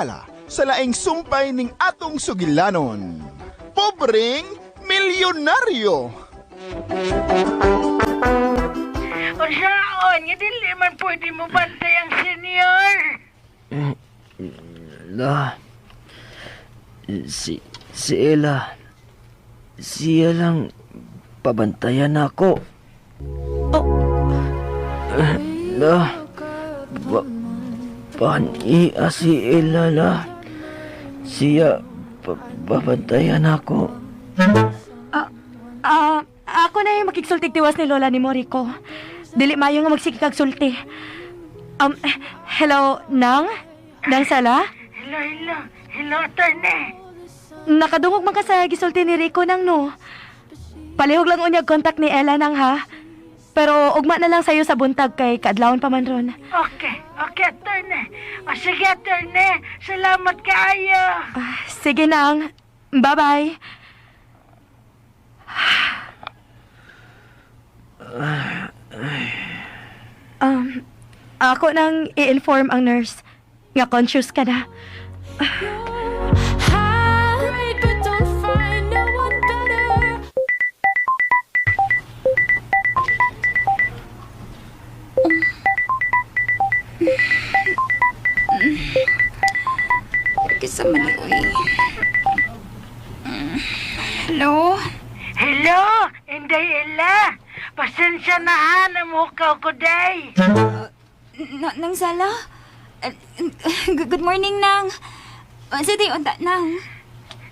makakilala sa laing sumpay ning atong sugilanon. Pobreng milyonaryo. Unsaon, nga dili man pwede mo bantay ang senior. La, si Ella, siya lang pabantayan ako. La, paniya si Ella la. Siya pabantayan ako. Ako na yung makiksultig tiwas ni Lola ni Moriko. Dili mayo nga magsikikagsulti. Hello, Nang? Nang Sala? Hello, attorney. Nakadungog man ka sa gisulti ni Rico nang no. Palihog lang unyag kontak ni Ella nang ha. Pero ugma na lang sa'yo sa buntag kay kaadlawon pa man ron. Okay, attorney. O sige, attorney. Salamat kaayo. Sige Nang. Bye-bye. Ako nang i-inform ang nurse nga conscious ka na. Hide, but don't find no one better. Kasama ni Uy. Hello? Hello, Inday Ella. Pasensya na ha, namukaw ko, day. Nang Sala? Good morning, Nang. Sa day unta, Nang.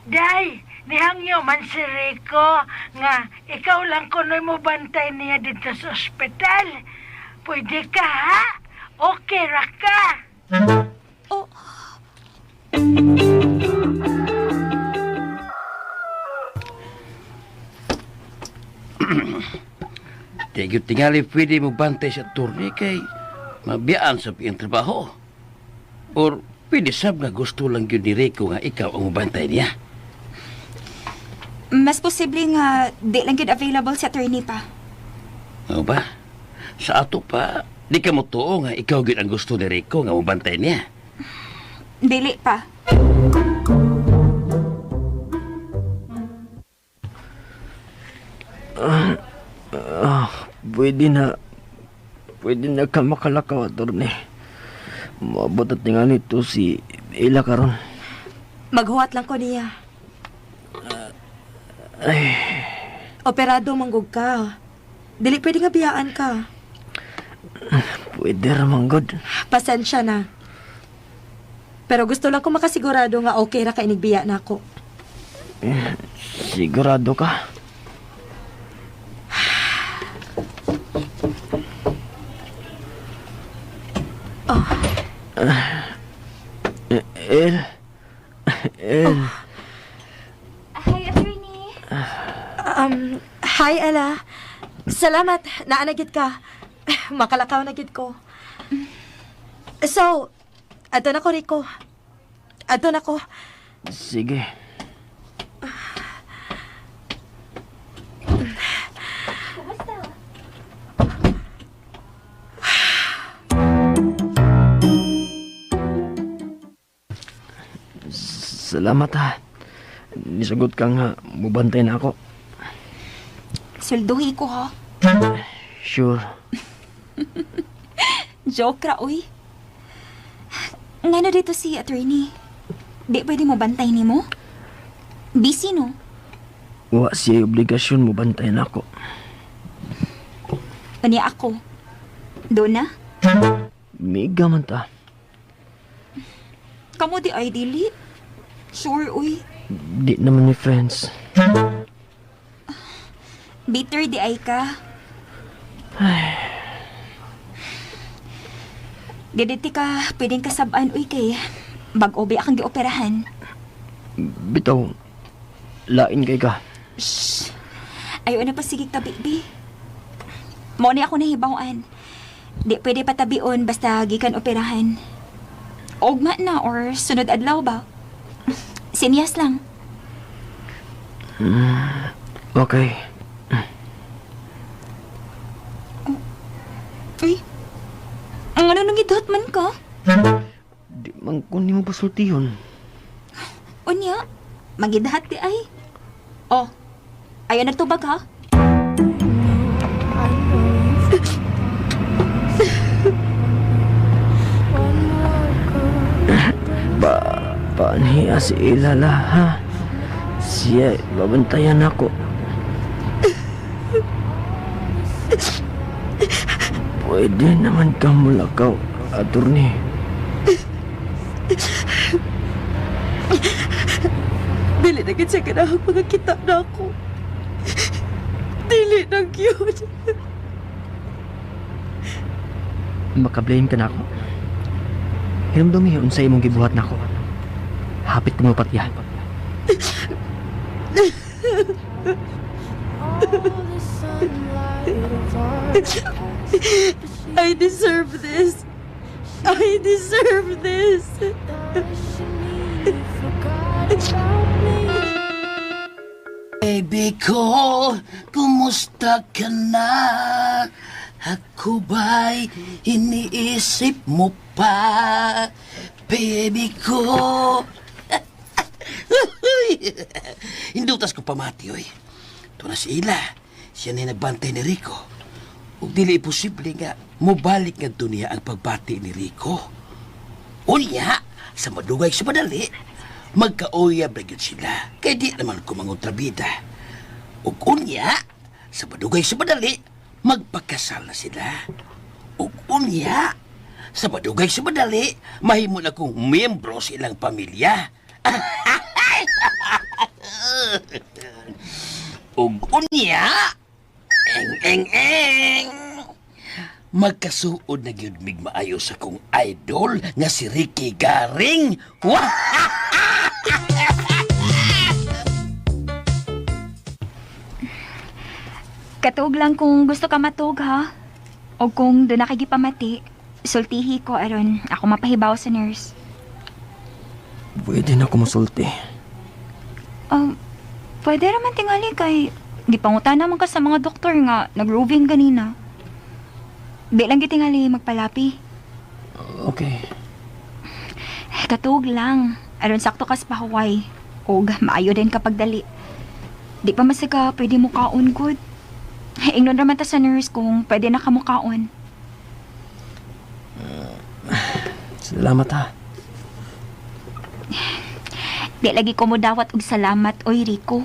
Day, nihangyo man si Rico nga ikaw lang kunoy mo bantay niya dito sa ospital. Pwede ka, ha? Okay ra ka. Oh, Tigyot tingali pwede mo bantay sa turni kay mabiyaan sa piyang trabaho. Or pwede sab nga gusto lang yun ni Rico nga ikaw ang mabantay niya. mas posible nga di lang yun available sa attorney pa. O ba? Sa ato pa, di ka mo tuo nga ikaw yun ang gusto ni Rico nga mabantay niya. Dili pa. Pwede na ka makalakaw, attorney. Maabot at nga nito si Ella karon. Maghuwat lang ko niya. Operado manggug ka. Dili pwede nga biyaan ka. Pwede ramang god. Pasensya na. Pero gusto lang ko makasigurado nga okay ra ka inigbiya na ako. Sigurado ka? El. Hi, attorney. Hi, Ella. Salamat, naanagid ka. Makalakaw na gid ko. So, ato na ko, Rico. Ato na ko. Sige. Salamat ha. Nisagot ka nga, mubantay na ako. Sulduhi ko, ha? Sure. Joke ra, uy. Ngano dito si attorney? Di pwede mo bantay ni mo? Busy, no? Wa siya obligasyon mubantay na ako. Ani ako. Doon na? Miga man ta. Kamu di ay dili? Sure, uy. Di naman ni friends. Bitter di ay ka. Diditi ka, pwedeng kasabaan, uy, kay bag-obi akang gioperahan. Bitaw, lain kay ka. Shh! Ayaw na pa sige ka, baby. Mo ni ako nahibawaan. Di pwede patabion basta gikan operahan. Ugma na or sunod adlaw ba? Sinyas lang. Okay. Uy, ang ano nang idot man ka? Di man ako ni mo pasultihon. Unya, magidahat di ay. Oh, ayaw nagtubag ha? Paaniya si Ilala, ha? Siya, babantayan ako. Pwede naman kang mulakaw, attorney. Dili na siya ganahang mga kita na ako. Dili na yun. Makablame ka na ako. Hinumdumi unsay imong gibuhat nako. Hapit ko mo patya. I deserve this. I deserve this. Baby ko, kumusta ka na? Ako ba'y iniisip mo pa? Baby ko. Hindutas ko pamati, oy. Ito na si Ila. Siya na nagbantay ni Rico. O dili posible nga, mubalik nga dunia ang pagbati ni Rico. Unya, sa madugay sa madali, magkauyab na yun sila. Kaya di naman kumangontrabida. O unya, sa madugay sa madali, magpakasal na sila. O unya, sa madugay sa madali, mahimo na kong miyembro sa ilang pamilya. O unya, eng. Magkasuod na gyud mig maayo sa kong idol nga si Ricky Garing. Wah! Katuog lang kung gusto ka matug ha. O kung doon na pamati, sultihi ko aron ako mapahibaw sa nurse. Pwede na kumusulti. Pwede naman tingali kay di pangutan naman ka sa mga doktor nga nag-roving ganina. Di lang gitingali magpalapi. Okay. Katuog lang. Aron sakto ka sa pahuway. O maayo din kapag dali. Di pa masaga pwede mo kaon good. Ingnon naman ta sa nurse kung pwede na ka mo kaon. Salamat, ha. Di lagi ko mo dawat og salamat, oy Rico.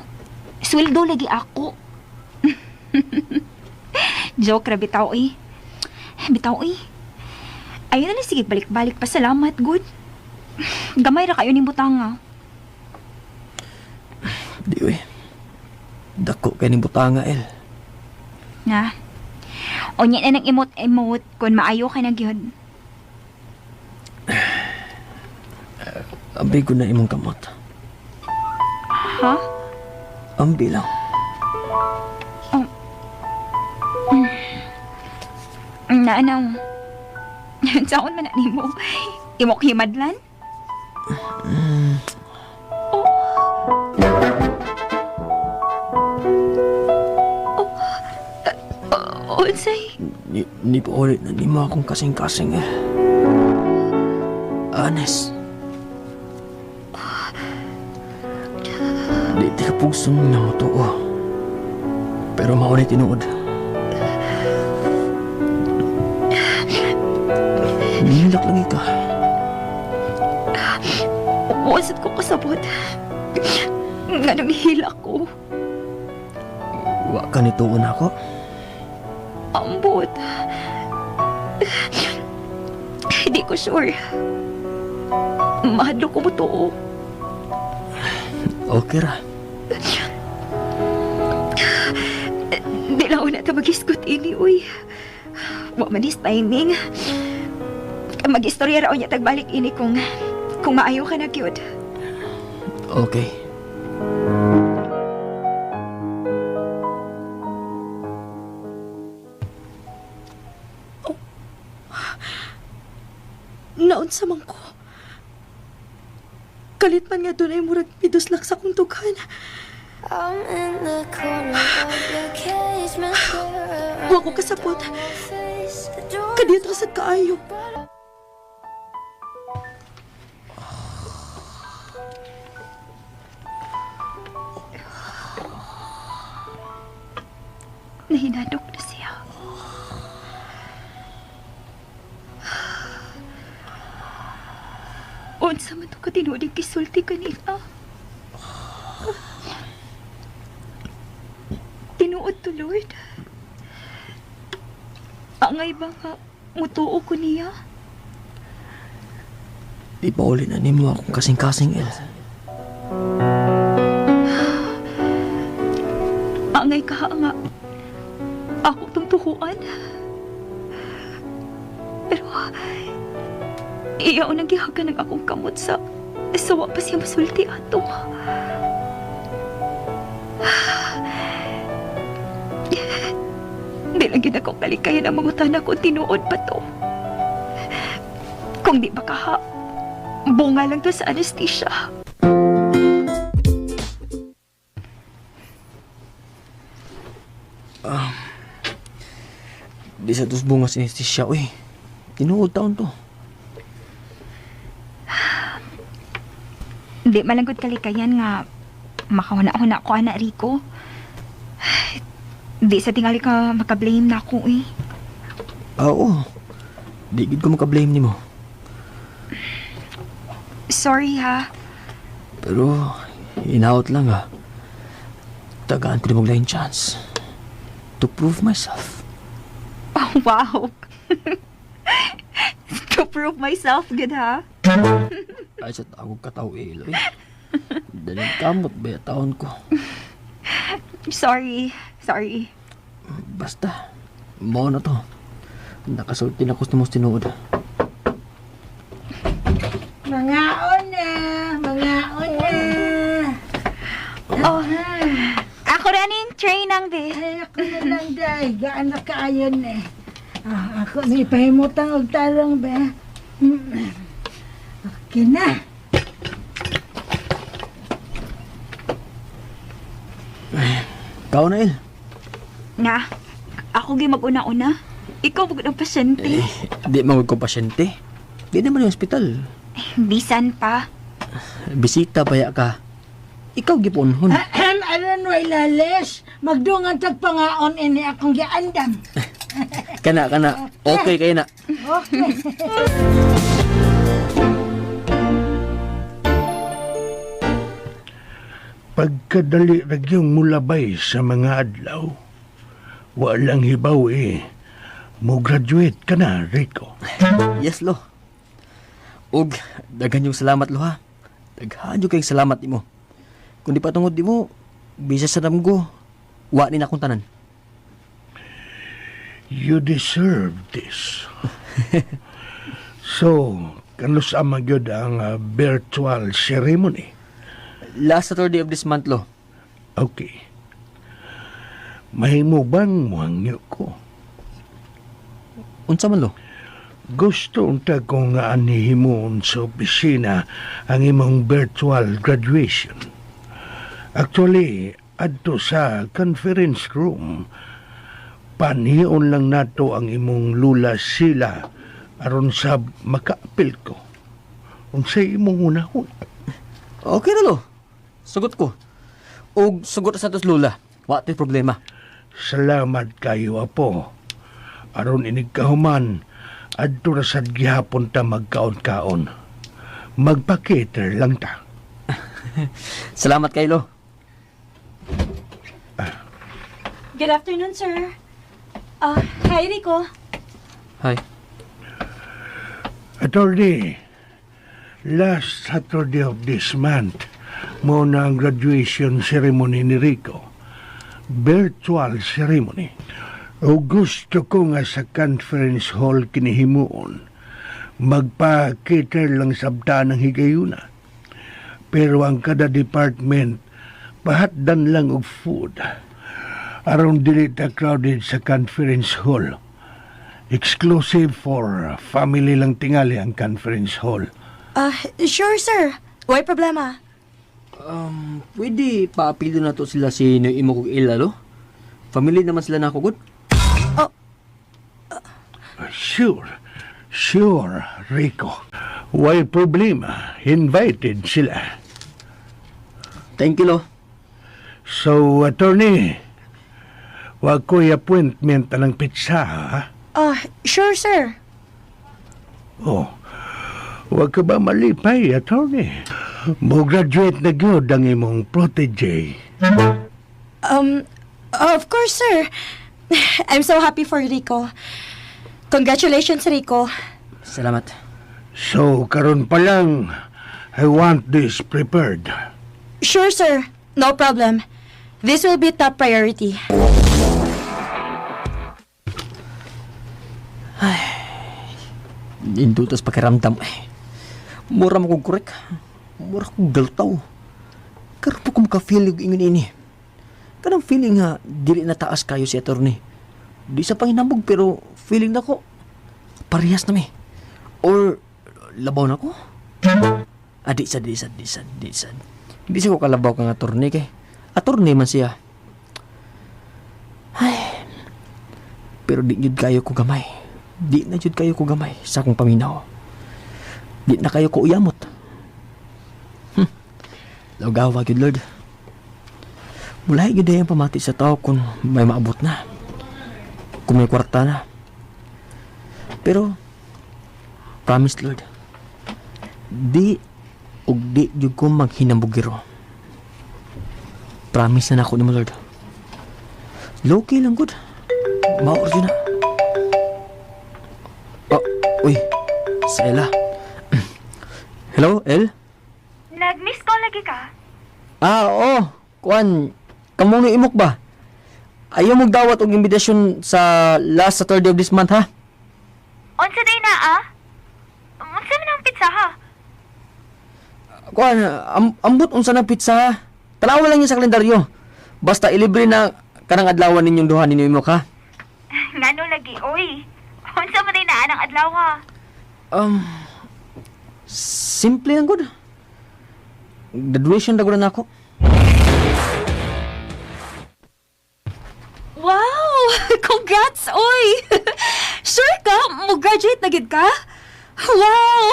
Sweldo lagi ako. Joke ra bitaw, eh. Bitaw, eh. Ayun na sige, balik-balik pa salamat, good. Gamay ra kayo ni butanga. Di, we. Dako kay ni butanga, El. Nga. O niya na ng emote-emote kung maayo ka na gyud. Ambi ko na imong kamot. Ha? Ambi lang. Naanaw. Saan man na mo? Imok himadlan? Unsay? Ni pa ulit na ni mo akong kasing-kasing, eh. Honest. Di ka pugsun nga mo to, oh. Pero maulit tinuod. Nilak lagi ka. Uwasat ko kasabot. Nga namihila ko. Wa ka nituon ako. Ambot. Hindi ko sure. Mahadlo ko mo to. Okay ra. Di lang una ito mag-iskot ini, uy. Wa man is timing. Mag-istorya raw niya tagbalik ini kung maayo ka na, cute. Okay. Naunsa man ko. Kalit man nga doon ay murag piduslak sa kong tughan. I'm in the corner of your cage, mascara. Wa ko kasabot. Kadiyot rasad kaayo. Nahinanok na siya. Unsa man to ka tinuod kisulti kanina? Tinuod to, Lord. Angay ba nga mutuo ko niya? Di pa uli na nimo akong kasing-kasing, El. Angay ka nga. Ako tong tuhuan. Pero, iyaw nang gihagan ng akong kamot sa sawa pa siya masulti ato. Di lang gina ko kalikayan ang mangutan ako tinuod pa to. Kung di ba kaha, bunga lang to sa anesthesia. Di sa tos bunga sinistisya, uy. Tinuod taon to. Di malangkod kalikayan nga makahuna-huna ko, anak Rico. Di sa tingali ka makablame na ako eh. Oo. Di gid ko makablame nimo. Sorry ha. Pero, inaot lang ha. Tagaan ko na maglaing chance. To prove myself. Oh, wow. To prove myself, good ha? Ay, sa tawag kataw ilo eh. Daling kamot ba taon ko. Sorry. Sorry. Basta, mo na to. Nakasulti na ko sa mong tinuod. Mga una, mga una. Oh, ako rin yung train ng be. Ay, ako na lang, day. Gaan na kaayon eh. Ako na ipahimutan og tarong, be. Okay na. Kao na, El. Nga, ako gi mag-una-una. Ikaw magod ang pasyente. Di magod ko pasyente. Di naman yung hospital. Bisan pa. Bisita baya ka. Ikaw gipunhon. Alam mo, ilales. Magdungan tagpangaon ini akong giandam. Kana. Okay kayo na. Okay. Pagkadali ragyong mulabay sa mga adlaw, walang hibaw eh. Mo graduate ka na, Rico. Yes, lo. Og, daghan yung salamat, lo, ha. Daghan yung kayong salamat mo. Kung di pa tungod di mo, bisa sa damgo, wa ni na akong tanan. You deserve this. So, kanus amagyod ang virtual ceremony. Last Saturday of this month, lo. Okay. Mahimo bang muhangyo ko? Unsa man, lo? Gusto unta kong anihimon sa opisina ang imong virtual graduation. Actually, adto sa conference room, panion lang nato ang imong lula sila aron sa makaapil ko. Unsay imong unahon? Okay na, lo. Sugot ko. Og, sugot sa tos lula. Wa to'y problema. Salamat kayo, Apo. Aron inig kahuman, adto na sad gihapon ta magkaon-kaon. Magpa-cater lang ta. Salamat kay lo. Good afternoon, sir. Hi, Rico. Hi. Attorney, last Saturday of this month, mo na ang graduation ceremony ni Rico. Virtual ceremony. O gusto ko nga sa conference hall kinihimuon, magpa-cater lang sabta ng higayuna. Pero ang kada department, pahatdan lang og food. Aron dili ta crowded sa conference hall. Exclusive for family lang tingali ang conference hall. Sure, sir. Why problema? Pwede paapilo na to sila si imo kong ila, lo? Family naman sila na ako, good? Sure, Rico. Why problema? Invited sila. Thank you, lo. So, attorney, Wa ko'y appointment anang pizza, ha? Sure, sir. Oh, wag ka ba malipay, attorney? Mo-graduate na gyud ang imong protege. Of course, sir. I'm so happy for Rico. Congratulations, Rico. Salamat. So, karon pa lang, I want this prepared. Sure, sir. No problem. This will be top priority. Indutas pakiramdam. Mura mo kong korek. Mura kong galtaw. Karoon po ko maka-feel yung ingon ini. Kanang feeling nga, dili na taas kayo si attorney. Di sa panginambog pero feeling na ko, parehas na mi. Or, labaw na ko. Di sad. Hindi siya ko kalabaw kang attorney kay. Attorney man siya. Ay. Pero di jud kayo ko gamay. Di na jud kayo ko gamay sa akong paminaw. Di na kayo ko uyamot. Lagawa gyud Lord. Mulay gyud ang pamati sa tao kung may maabot na. Kung may kwarta na. Pero promise Lord. Di jud ko maghinambugiro. Promise na ako nimo Lord. Low-key lang good. Maor yun na. Uy, sa Ella. Hello, El? Nag-miss call lagi ka? Oo. Kuan, kamong imok ba? Ayaw mong dawat og imbitasyon sa last Saturday of this month, ha? Unsa day na, Unsa man ang pizza, ha? Kuan, ambot unsa na pizza, ha? Tanawa lang yun sa kalendaryo. Basta ilibre na kanang adlawan ninyong duha ninyo imok, ha? Ngano lagi, oy. Unsa man day na anang adlaw, ha? Simple lang good. Graduation na gud na ako. Wow! Congrats, oy! Sure ka? Mo-graduate na gid ka? Wow!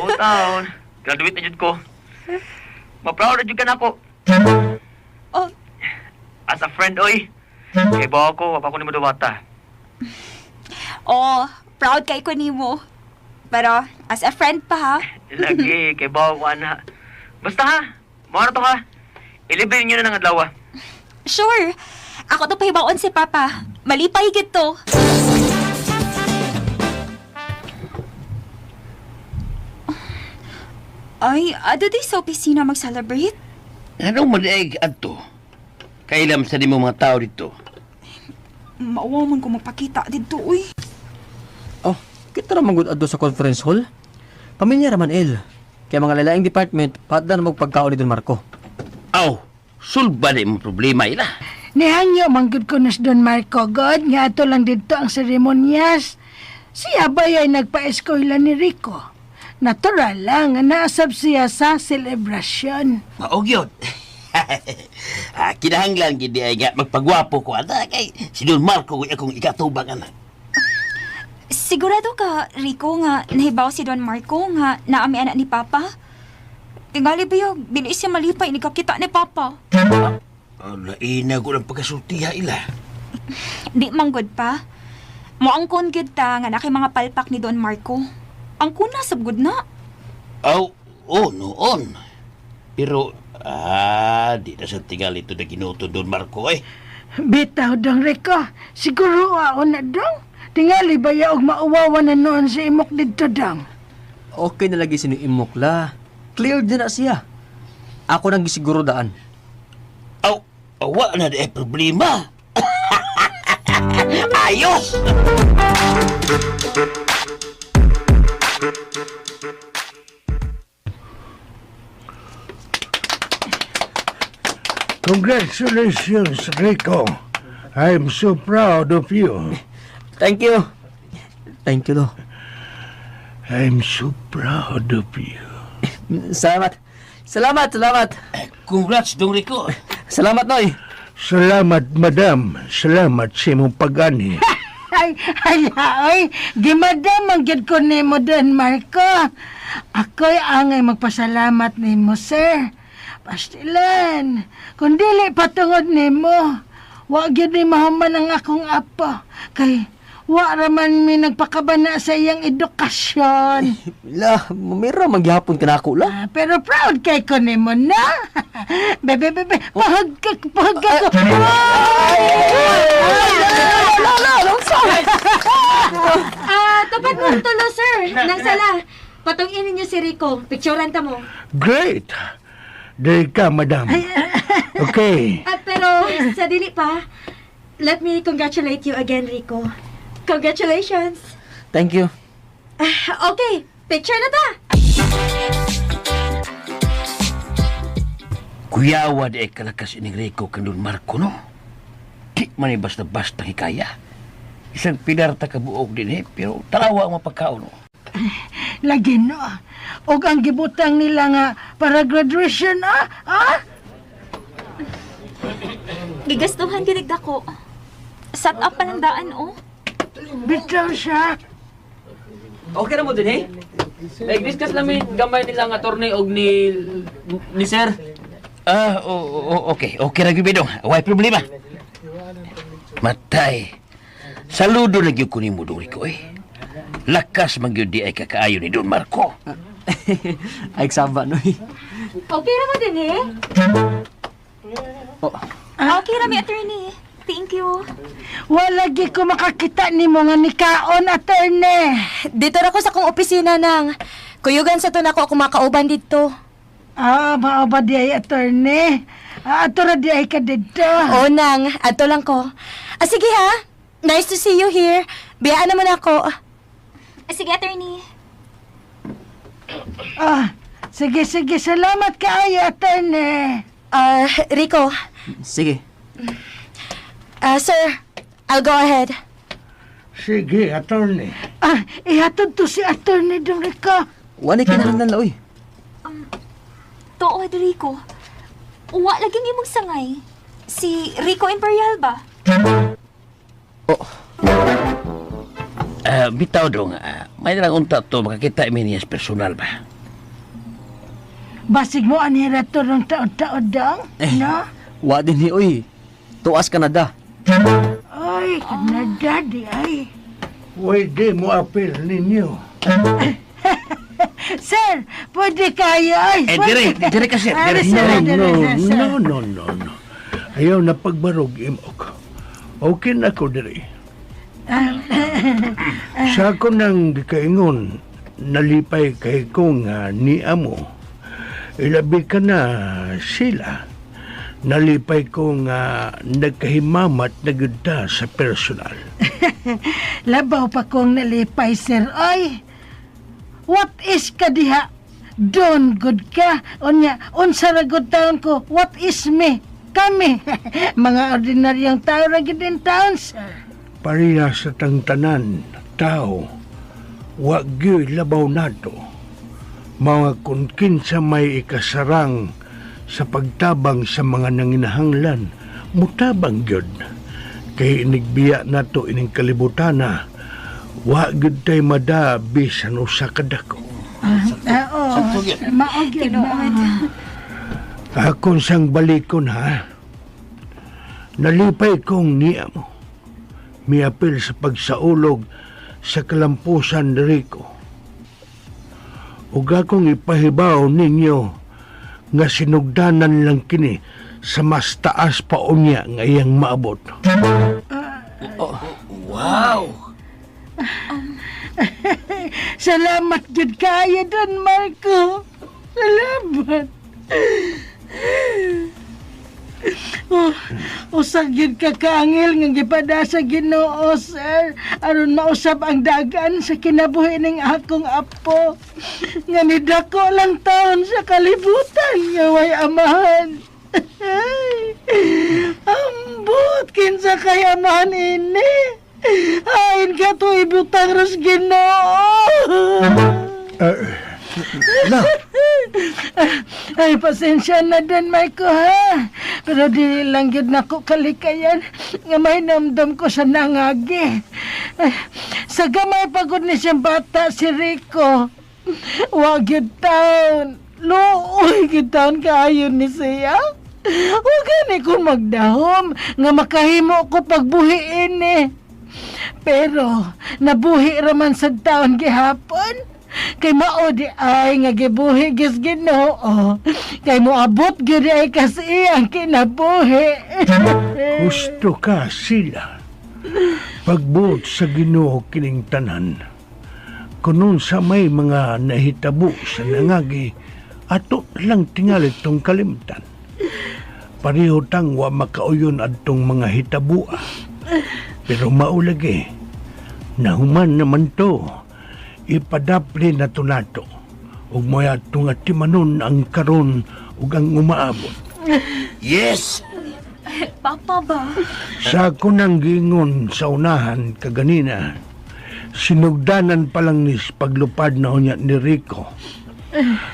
Oo, taon. Graduate na jud ko. Ma-proud na jud ka na ako. Oh, As a friend, oy. Kay bawa ko, wapa ko ni Madawata. oh, proud kay ko nimo. Pero, as a friend pa, ha? Lagi, kay bawa ko, ana. Basta ha, mga to ha. Ilibre nyo na ng adlaw. Sure. Ako to pahibaon si Papa. Malipay gid to. Ay, ado di sa opisina mag-celebrate? Anong madaig adto? Kailam sa di mo mga tao dito. Maawa man ko magpakita dito, uy. Oh, kita naman good adto sa conference hall. Pamilya raman El. Kaya mga lalaing department, patda na magpagkaon ni Don Marco. Aw, sulba di mo problema ila. Nihangyo manggod ko nas Don Marco God, nga ato lang dito ang seremonyas. Siya ba ay nagpa-eskwela ni Rico? Natural lang, nga naasab siya sa selebrasyon. Maog yun. Kinahanglan gidi ay nga magpagwapo ko ana kay si Don Marco kung akong ikatubang anak. Sigurado ka, Rico, nga nahibaw si Don Marco nga naami anak ni Papa? Tingali ba yung bilis siya malipay ni kakita ni Papa? Laina ko ng pagkasultiha ila. Di manggod pa. Moangkon gid ta nga na kay mga palpak ni Don Marco. Ang kuna sabgod na. Aw, noon. Pero, di na sa tingal ito na ginuto Don Marco eh. Bitaw dong Rico, siguro ako na dong. Tingali ba ya og mauwawa na noon si imok dito dong? Okay na lagi sino imokla. Clear din na siya. Ako nang gisiguro daan. Aw, awa na di problema. Ayos! Congratulations, Rico. I'm so proud of you. Thank you. Thank you, do. I'm so proud of you. Salamat. Congrats, Don Rico. Salamat, Noy. Salamat, madam. Salamat sa imong pag-ani. Ay, gimadam ang gid ko nimo Don Marco. Ako'y angay magpasalamat nimo, sir. Pastilan, kung dili patungod nimo, Wa gyud ni mahuman ang akong apo. Kay wa raman mi nagpakabana sa iyang edukasyon. La, mamira magyapon ka na ako, la. Pero proud kay ko nimo na. Bebe, pahagkak ko. Tapat mo ang tulo, sir. Nang sala. Patunginin niyo si Rico. Picturean ta mo. Great! Dahil ka, madam. Okay. Pero sa dili pa, let me congratulate you again, Rico. Congratulations. Thank you. Okay, picture na ta. Kuyawa di ay kalakas ining Rico kang Don Marco, no? Di man ay basta-basta hikaya. Isang pilar ta kabuog din pero talawa ang mapagkaon, no? Lagi no. Og ang gibutang nila nga para graduation, Gigastuhan ginig dako. Set up pa ng daan, oh. Bitaw siya. Okay na mo din, eh? Nag-discuss namin gamay nila nga torneo og ni sir. Okay. Okay na gibidong. Way problema. Matay. Saludo na gyud kunin mo, Rico, Lakas man gyud di ay kakaayo ni Don Marco. Ay, saba, no, eh. Okay na mo din, eh? Okay, Rami, attorney. Thank you. Wala gi ko makakita nimo nga nikaon, attorney. Dito na ko sa kong opisina nang kuyugan sa to na ako makauban dito. Mao ba di ay attorney? Ato ra di ay ka dito. O nang, ato lang ko. Sige ha. Nice to see you here. Biyaan naman ako. Sige, attorney. Sige, salamat kaayo, attorney. Rico. Sige. Sir, I'll go ahead. Sige, attorney. Ihatod to si attorney Don Rico. Wala kinahanglan la, oy. Tuod, Rico. Wa laging imong sangay. Si Rico Imperial ba? Bitaw dong, may lang unta to makakita niya personal ba? Basig mo anira to ng taod-taod dong, no? Wa din ni, oy. Tuas Canada. Ay, Canada di ay. Pwede mo appeal ninyo. Sir, pwede kayo ay. Dire ka, sir. No. Ayaw na pagbarog imok. Okay na ko diri. Sa ako nang gikaingon, nalipay kay kong ni amo. Ilabi ka na sila. Nalipay ko nga nagkahimamat na ganda sa personal. Labaw pa kong nalipay, sir. Ay, what is ka diha? Don good ka. Unsa ra good taon ko. What is me? Kami. Mga ordinaryong tao ra gid in town, sir. Pariya sa tangtanan, tao, wag gyud labaw nato. Mga kung kinsa may ikasarang sa pagtabang sa mga nanginahanglan, mutabang gyud. Kay inigbiya nato ining kalibutana, wa gyud tay mada bisan usa ka dako. Mao gyud. Akon sang balikon ha. Nalipay kong niya mo. Miapil sa pagsaulog sa kalampusan ni Rico. Ug akong ipahibaw ninyo nga sinugdanan lang kini sa mas taas pa unya nga iyang maabot. Wow! Salamat jud kayo Don Marco. Salamat. Usag yun ka kaangil nga gipada sa Ginoo, sir. Aron mausab ang dagan sa kinabuhi ning akong apo. Nga nidako lang taon sa kalibutan nga way amahan. Ambot kinsa kay amahan ini. Ain ka to ibutang ras Ginoo. Ay, pasensya na din, Marco, ha? Pero di lang yun ako kalikayan nga may namdam ko sa nangagi. Sa gamay pagod ni siyang bata, si Rico. Wag yun taon. Looy yun taon kaayon ni siya. Huwag gani ko magdahom nga makahimo ko pagbuhiin eh. Pero nabuhi raman sa taon gihapon. Kay mao di ay nga gibuhi gis Ginoo. Kay moabot gyud ay kasi ang kinabuhi. Gusto ka sila. Pagbuot sa Ginoo kining tanan. Kunon sa may mga nahitabo sa nangagi, ato lang tingali tong kalimtan. Pareho tang wa makauyon adtong mga hitabua. Pero maulagi, nahuman naman to. Ipadapli na to nato. Ug moya itong atimanon ang karon ug ang umaabot. Yes! Papa ba? Sa ako nang gingon sa unahan kaganina, sinugdanan pa lang nis paglupad na unya ni Rico.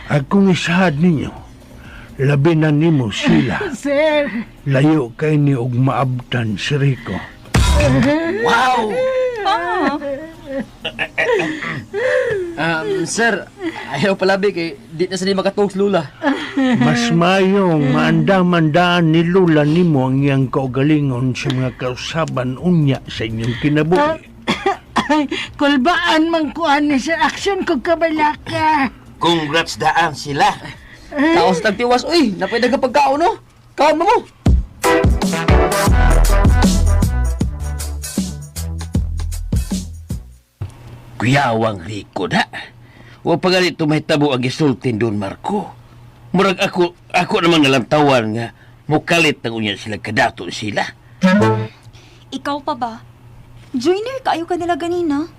Akong isahad ninyo, labi na nimo sila. Sir, Layo kay ni og maabtan si Rico. Wow! Sir, ayaw palabi kay di na sila makatuog lula. Mas mayong maanda-mandaan ni Lula nimo ang iyang kaugalingon sa mga kausaban unya sa inyong kinabuhi. kulbaan man kuan ni sa action kog kabalaka. Congrats daan sila. Tao sa tagtiwas, uy, napwede ka pagkaon, no? Kaon mo mo. Kuyawang Rico da. Wa pa ganit tumahitabo ang gisultin doon, Marco. Murag ako naman nalantawan nga mukalit ng unya sila kadaton sila. Ikaw pa ba? Joiner, kaayo ka nila ganina.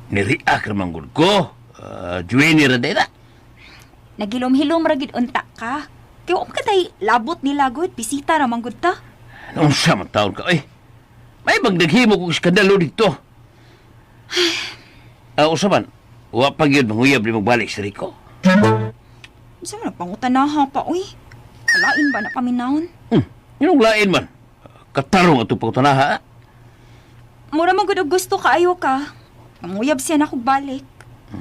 Niriak naman gud ko. Junior na din. Nagilom-hilom ragid unta ka. Kaya ka tay labot nila gud, bisita ramang gud ta. Nung sama taon ka, may bang naghimo kong skandalo dito. Usaban, wa pa gyud manguyab ni magbalik si Rico. Isa na pangutanaha pa, uy. Alain ba na paminahon? Yung lain man. Katarong ato pagtanaha. Mura man gud og gusto kaayo ka. Manguyab siya na kog balik.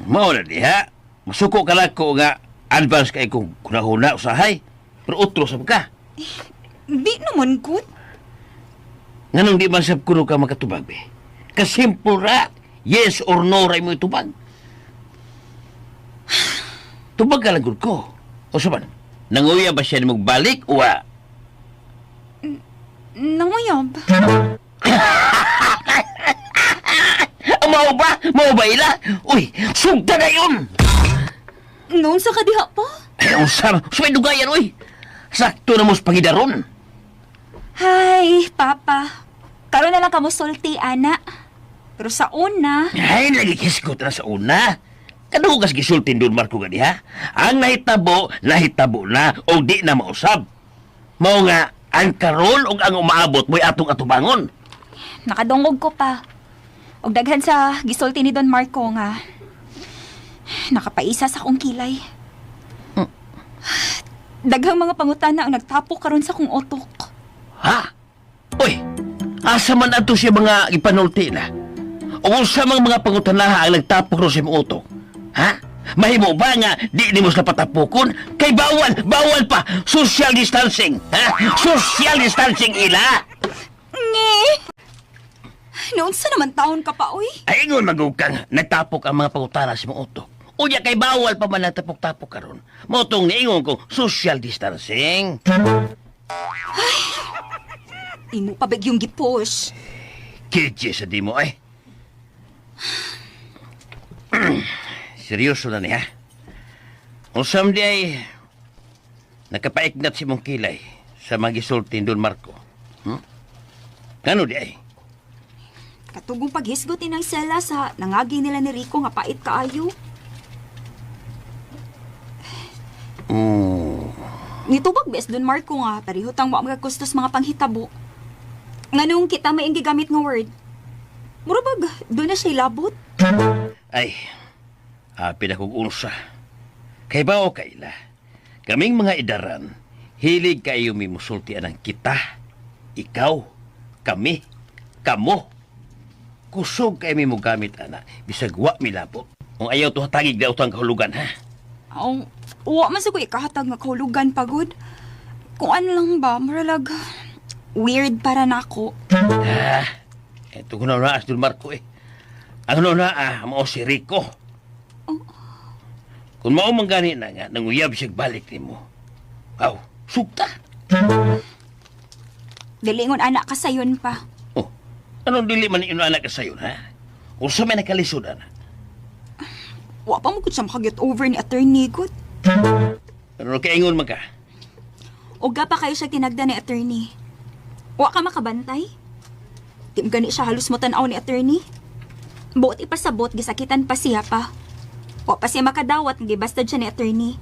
Mao na diha. Masuko ka lang ko nga advance kay kung kunahuna usahay. Pero utro sa ka. Di naman gud. Nganong di man sab kuno ka makatubag be. Kasimple ra. Yes or no ra mo itubag. Tubag ka lang gud ko. O saban, nanguya ba siya ni magbalik o wa? Nanguyab. Mau ba? Mau ba ila? Uy, sugta na yun! Noon sa kadiha pa? Ang sarap. Suway dugayan, uy. Sakto na mos pangidaron. Hay, Papa. Karon na lang kamo sulti, ana. Pero sa una... Ay, nagikisgot na sa una. Kadugas gisultin doon, Marco, gani, ha? Ang nahitabo na o di na mausab. Mao nga, ang karol o ang umaabot mo'y atong atubangon. Nakadungog ko pa. Og daghan sa gisulti ni Don Marco nga. Nakapaisa sa akong kilay. Daghang mga pangutana ang nagtapok karon sa akong utok. Ha? Uy, asa man ato siya mga ipanulti na? O sa mga pangutanaha ang nagtapok ro sa imong utok? Ha? Mahimo ba nga di ni mo sila patapukon? Kay bawal pa! Social distancing! Ha? Social distancing ila! Nge! Noon sa naman taon ka pa, uy? Ay, ingon magukang nagtapok ang mga pangutana sa imong utok. Unya kay bawal pa man nagtapok-tapok karon. Motong niingon ko social distancing. Imo pa bagyong gipush. Kitsi sa di mo ay. Seryoso na niya. Kung someday ay nakapaiknat si mong kilay sa magisultin doon, Marco. Kano di ay? Katugong paghisgot inang sela sa nangagi nila ni Rico nga pait kaayo. Nitubag bes Don Marco nga, parihutang wa magakustos mga panghitabo. Nganong kita may gigamit nga word. Murabag, doon na siya labot. Ay, pinakog unsa. Kay bao kaila, kaming mga idaran, hilig kayo may musultian ng kita, ikaw, kami, kamo. Kusog kayo may mugamit, ana, bisag wa milabot. Kung ayaw to hatagig na utang kahulugan, ha? Wa man sa ko ikahatag nga kahulugan pagod. Kuan lang ba, maralag weird para nako. Ito ko na Asdol Marco eh. Ang mao si Rico. Kung mao man gani na nga, nanguyab siya balik ni mo. Aw, sugta. Dilingon anak ka sayon pa. Oh, anong dili man ino anak ka sayon, ha? O sa may nakalisodan? Wa pa mo gud sa makaget over ni attorney good. Ano kaingon man ka? Uga pa kayo siya tinagda ni attorney. Wa ka makabantay? Di mo gani siya halos mo tanaw ni attorney. Buot ipasabot, gisakitan pa siya pa. Wa pa siya makadawat, gibastad siya ni attorney.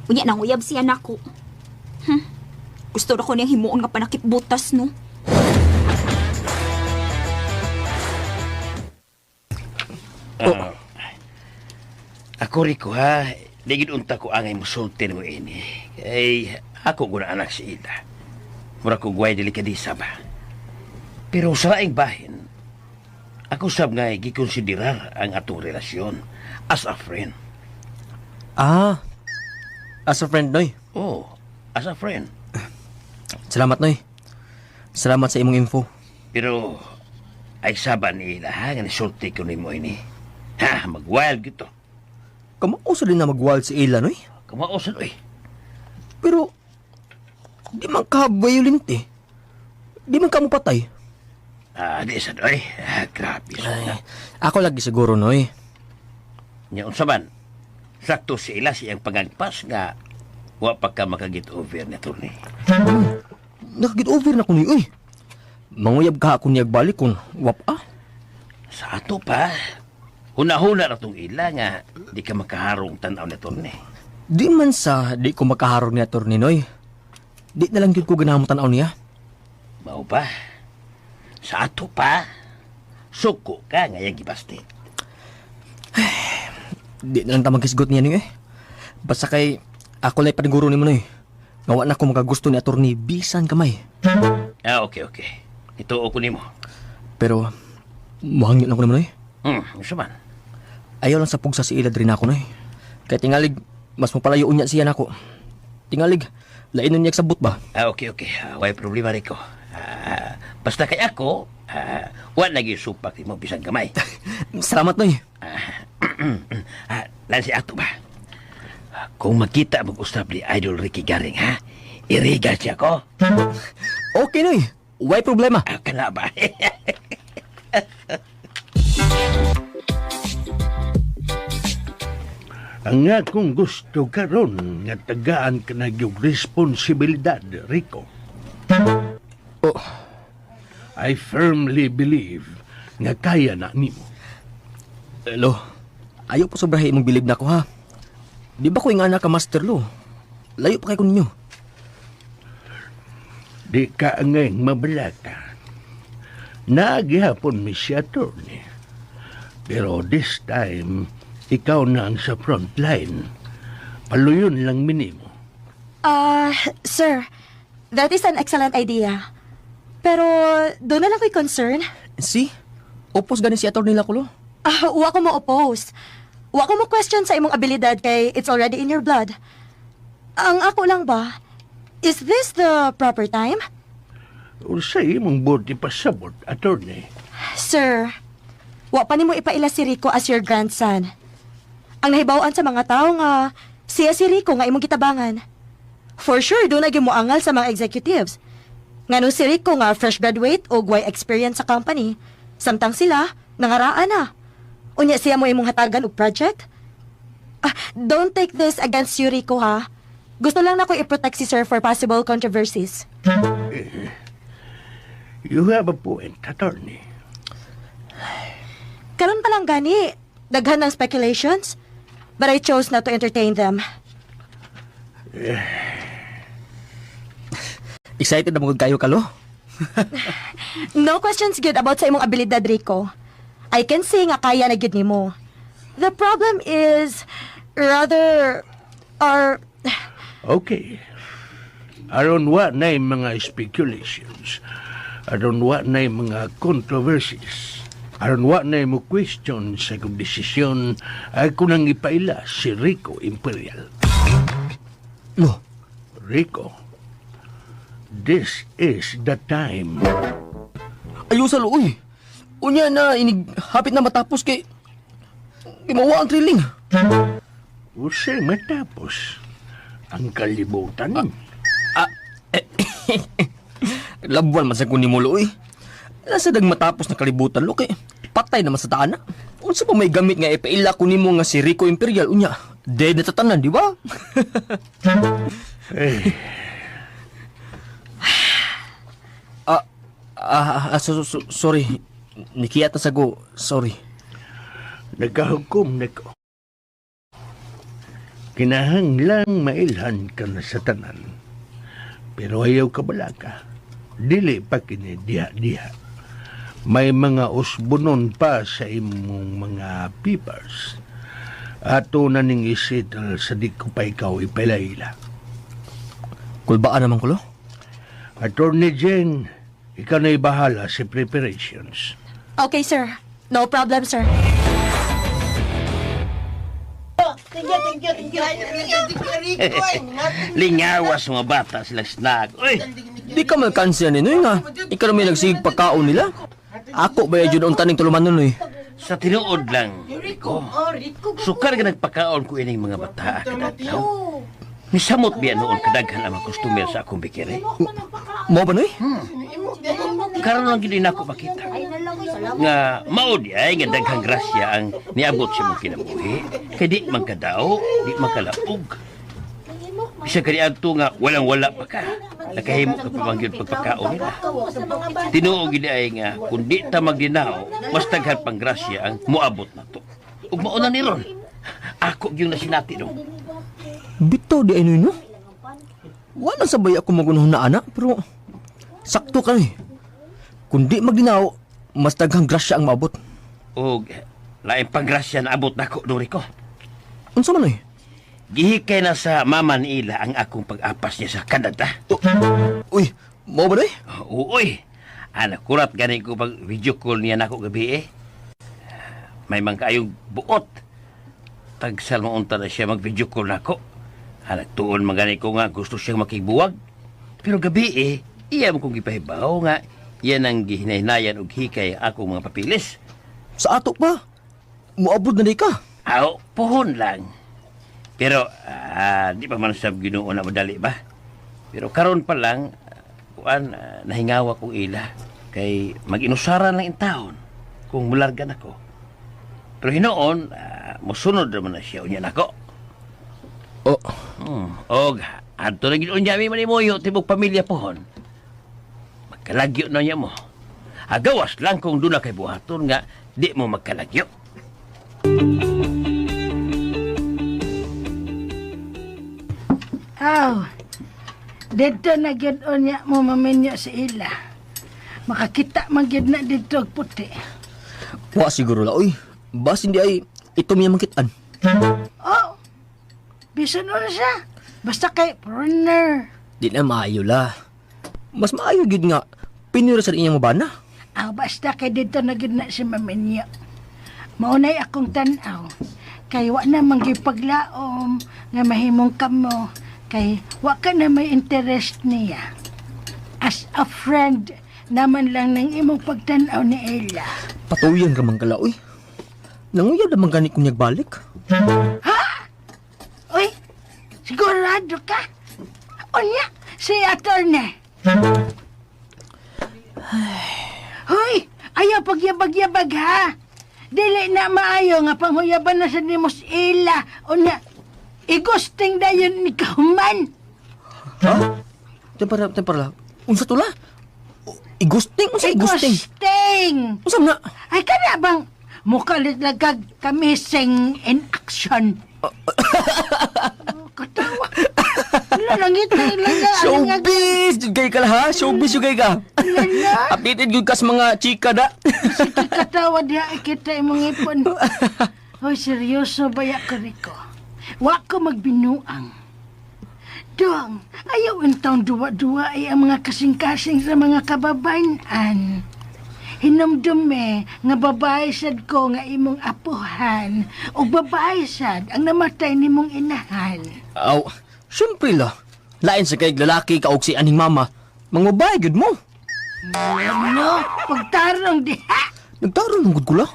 Unya nang uyab siya nako. Gusto na ko niyang himuon nga panakip butas, no? Ako Rico ha, digid unta ko angay musulti mo ini. Kay ako guna anak si Ida. Mura ko guway delikadisa ba. Pero sa laing bahin, ako sab nga gikonsiderar ang atong relasyon as a friend. Ah, as a friend, Noy. Oh, as a friend. Salamat, Noy. Salamat sa imong info. Pero ay saban nila ha, nga nisulti ko nimo ini. Ha, mag-wild gito. Kamauso din na mag-wild si Ila, Noy. Kumausan, oy. Pero, di man ka violent eh. Di man ka mo patay. Di sad, oy. Grabe sa. Ako lagi siguro, Noy. Nya unsa man? Sakto si Ila siyang pangagpas nga wa pa ka makagit over na turni. Nakagit over na ko, Noy. Uy, manguyab ka ako niyag balik kung wap ah. Sa ato pa, huna-huna na tong Ila nga di ka makaharong tanaw na turni. Di man sa di ko makaharong niya Torni, Noy. Di na lang yun ko ganamang tanaw niya. Mao ba? Sa ato pa, suko ka nga yung gibaste. Di na lang tamang kisgot niya, Noy eh. Basta kay ako lay paniguro ni mo, Noy. Ngawa na ko magagusto ni Attorney bisan kamay. Okay. Ituo ko nimo. Pero, mahangin ako naman, Noy. Unsa man? Ayaw lang sa pugsa si Ila rin ako, Noy. Kaya tingalig, mas mapalayo unya siya nako. Tingalig, lainon niya sabot ba? Okay. Way problema Rico. Basta kay ako, wa nagisupak mo bisan gamay. Salamat, Noy. Lan si ato ba? Kung makita mag-usap ni Idol Ricky Garing, ha? Iriga siya ko. Okay, Noy. Way problema. Kana ba? Ang akong gusto karon nga tagaan ka na yung responsibilidad, Rico. Oh, I firmly believe nga kaya na nimo. Lo, ayaw po sobrahin mong bilib na ako, ha? Di ba ko yung anak ka, Master Lo? Layo pa kayo ko ninyo. Di ka ngayong mabalaka. Nagihapon mi si attorney. Pero this time, ikaw na ang sa front line. Paluyon lang minimo. Sir, that is an excellent idea. Pero, doon na lang ko'y concern. See? Opos ganin si Attorney Laculo. Wa ko mo oppose. Wa ko mo question sa imong abilidad kay it's already in your blood. Ang ako lang ba, is this the proper time? O sa imong buti pasabot, attorney. Sir, wa pa nimo ipaila si Rico as your grandson. Ang nahibawan sa mga tao nga, siya si Rico nga imong kitabangan. For sure, doon na mo angal sa mga executives. Nga nung si Rico nga fresh graduate o guway experience sa company, samtang sila, nangaraan na. Unya siya mo imong hatagan og project? Don't take this against you, Rico, ha? Gusto lang na ko i-protect si Sir for possible controversies. You have a point, attorney. Karon pa lang gani, daghan ng speculations, but I chose not to entertain them. Excited na magod kayo, Kalo? No questions good about sa imong abilidad, Rico. I can say nga kaya na gyud nimo. The problem is rather Okay. Aron wa na mga speculations. Aron wa na mga controversies. Aron wa na mo question sa kong desisyon, ako nang ipaila si Rico Imperial. Lo, Rico, this is the time. Ayaw sa luoy. Unya na inig hapit na matapos kay mawa ang drilling. Usay matapos ang kalibutan. Labuan man sa kunin mo luoy. Nasa dag matapos na kalibutan lo kay patay naman sa taana. Unsa pa may gamit nga ipaila kunin mo nga si Rico Imperial unya. Dead na tatanan, di ba? Eh, Sorry. Nikiyat na sago. Sorry. nagkahukom na ko. Kinahanglang mailhan ka na sa tanan. Pero ayaw ka balaka. Dili pa kini diha-diha. May mga usbunon pa sa imong mga papers. Ato na ning isidal sa di ko pa ikaw ipaila. Kulbaan naman kulo? Attorney Jen, ikaw na'y bahala sa preparations. Okay, sir. No problem, sir. Lingawas mga bata sila snack. Uy, Di ka malkansiyan nino nga. Ikaw may nagsigig pagkaon nila. Ako ba yun ang taning tuluman nun eh. sa tinuod lang, Rico. Sukar ka nagpakaon ko ining mga bata kadadlaw. Misamot biya noon kadaghan ang mga customer sa akong bikiri. Mo ba noy? Karon lang gid nako makita. Nga mao di ay nga daghang grasya ang niabot sa mong kinabuhi. Kay di man kadaw, di man kalaog. Bisa kani adto nga walang-wala pa ka. Nakahimo ka pamangyod pagpakaon nila. Tinuo gid ay nga kun di ta magdinaw, mas daghan pang grasya ang moabot nato. Ug mao na ni ron. Ako gyud na sinati no. Bito di ay noy no? Wala sabay ako magunahon na anak, pero sakto ka eh. Kung di magdinaw, mas daghang grasya ang maabot. Ug lain pang grasya na abot nako no Rico. Unsa man eh? Gihikay na sa mama ni Ila ang akong pag-apas niya sa Canada. Uy, mo ba noy? Uy, anak kurat gani ko pag video call niya nako gabi eh. May man kaayong buot. Tagsal mo unta na siya mag-video call nako. Anak tuon magani ko nga gusto siyang makigbuwag. Pero gabi eh, iya mo kong gipahibaw nga yan ang gihinahinayan og hikay ang akong mga papilis. Sa ato pa. Moabot na di ka. Aw, puhon lang. Pero di pa man sab Ginoo na madali ba? Pero karon pa lang nahingawa kong Ila kay mag-inusaran lang in taon kung mulargan ako. Pero hinoon mosunod naman na siya unya nako. Oh, Og adto na gid unya mi manimuyo tibok pamilya pohon. Magkalagyo na niya mo. Agawas lang kung doon na kay buhaton nga di mo magkalagyo. Aw, dito na gyud unya mo maminyo si Ila. Makakita man gyud na dito og puti. wa siguro la uy. Basin di ay ito miya mangkitan. Oh, bisan na siya. Basta kay foreigner. Di na maayo la. Mas maayo gid nga pinira sa inyong mabana. Aw, basta kay dito na gyud na si maminyo. Maunay akong tan-aw. Kay wa na manggipaglaom nga mahimong kamo. Kay wa ka na may interest niya. As a friend, naman lang ng imong pagtanaw ni Ella. Patuyan ka man kala uy. Nanguyab naman gani kung nagbalik. Ha? Uy, sigurado ka? Unya, si attorney. Hoy, ayaw pagyabag-yabag ha. Dili na maayo nga panghuyaban na sa nimos Ella. Unya, igusting dayon ni Kauman. Ha? Tempara. Unsa to la? Igusting? Unsa igusting? Igusting! Unsa na? Ay, kana bang mukalit lagag kamising in action? Katawa. Wala langit na ilaga. Showbiz! Jud kay ka la ha? Showbiz jud kay ka. Lala. Updated jud kas mga chika da. Sige katawa diha kita imong ipon. Hoy, seryoso ba ya ka Rico? Wa ko magbinuang. Dong, ayaw ang taong duwa-duwa ay ang mga kasing-kasing sa mga kababayan. Hinumdume nga babae sad ko nga imong apuhan o babae sad ang namatay nimong inahan. Aw, syempre la. Lain sa kay lalaki ka og si aning mama. Mangmabay, good mo. Ano? Pagtarong diha. Nagtaro ng gud ko la.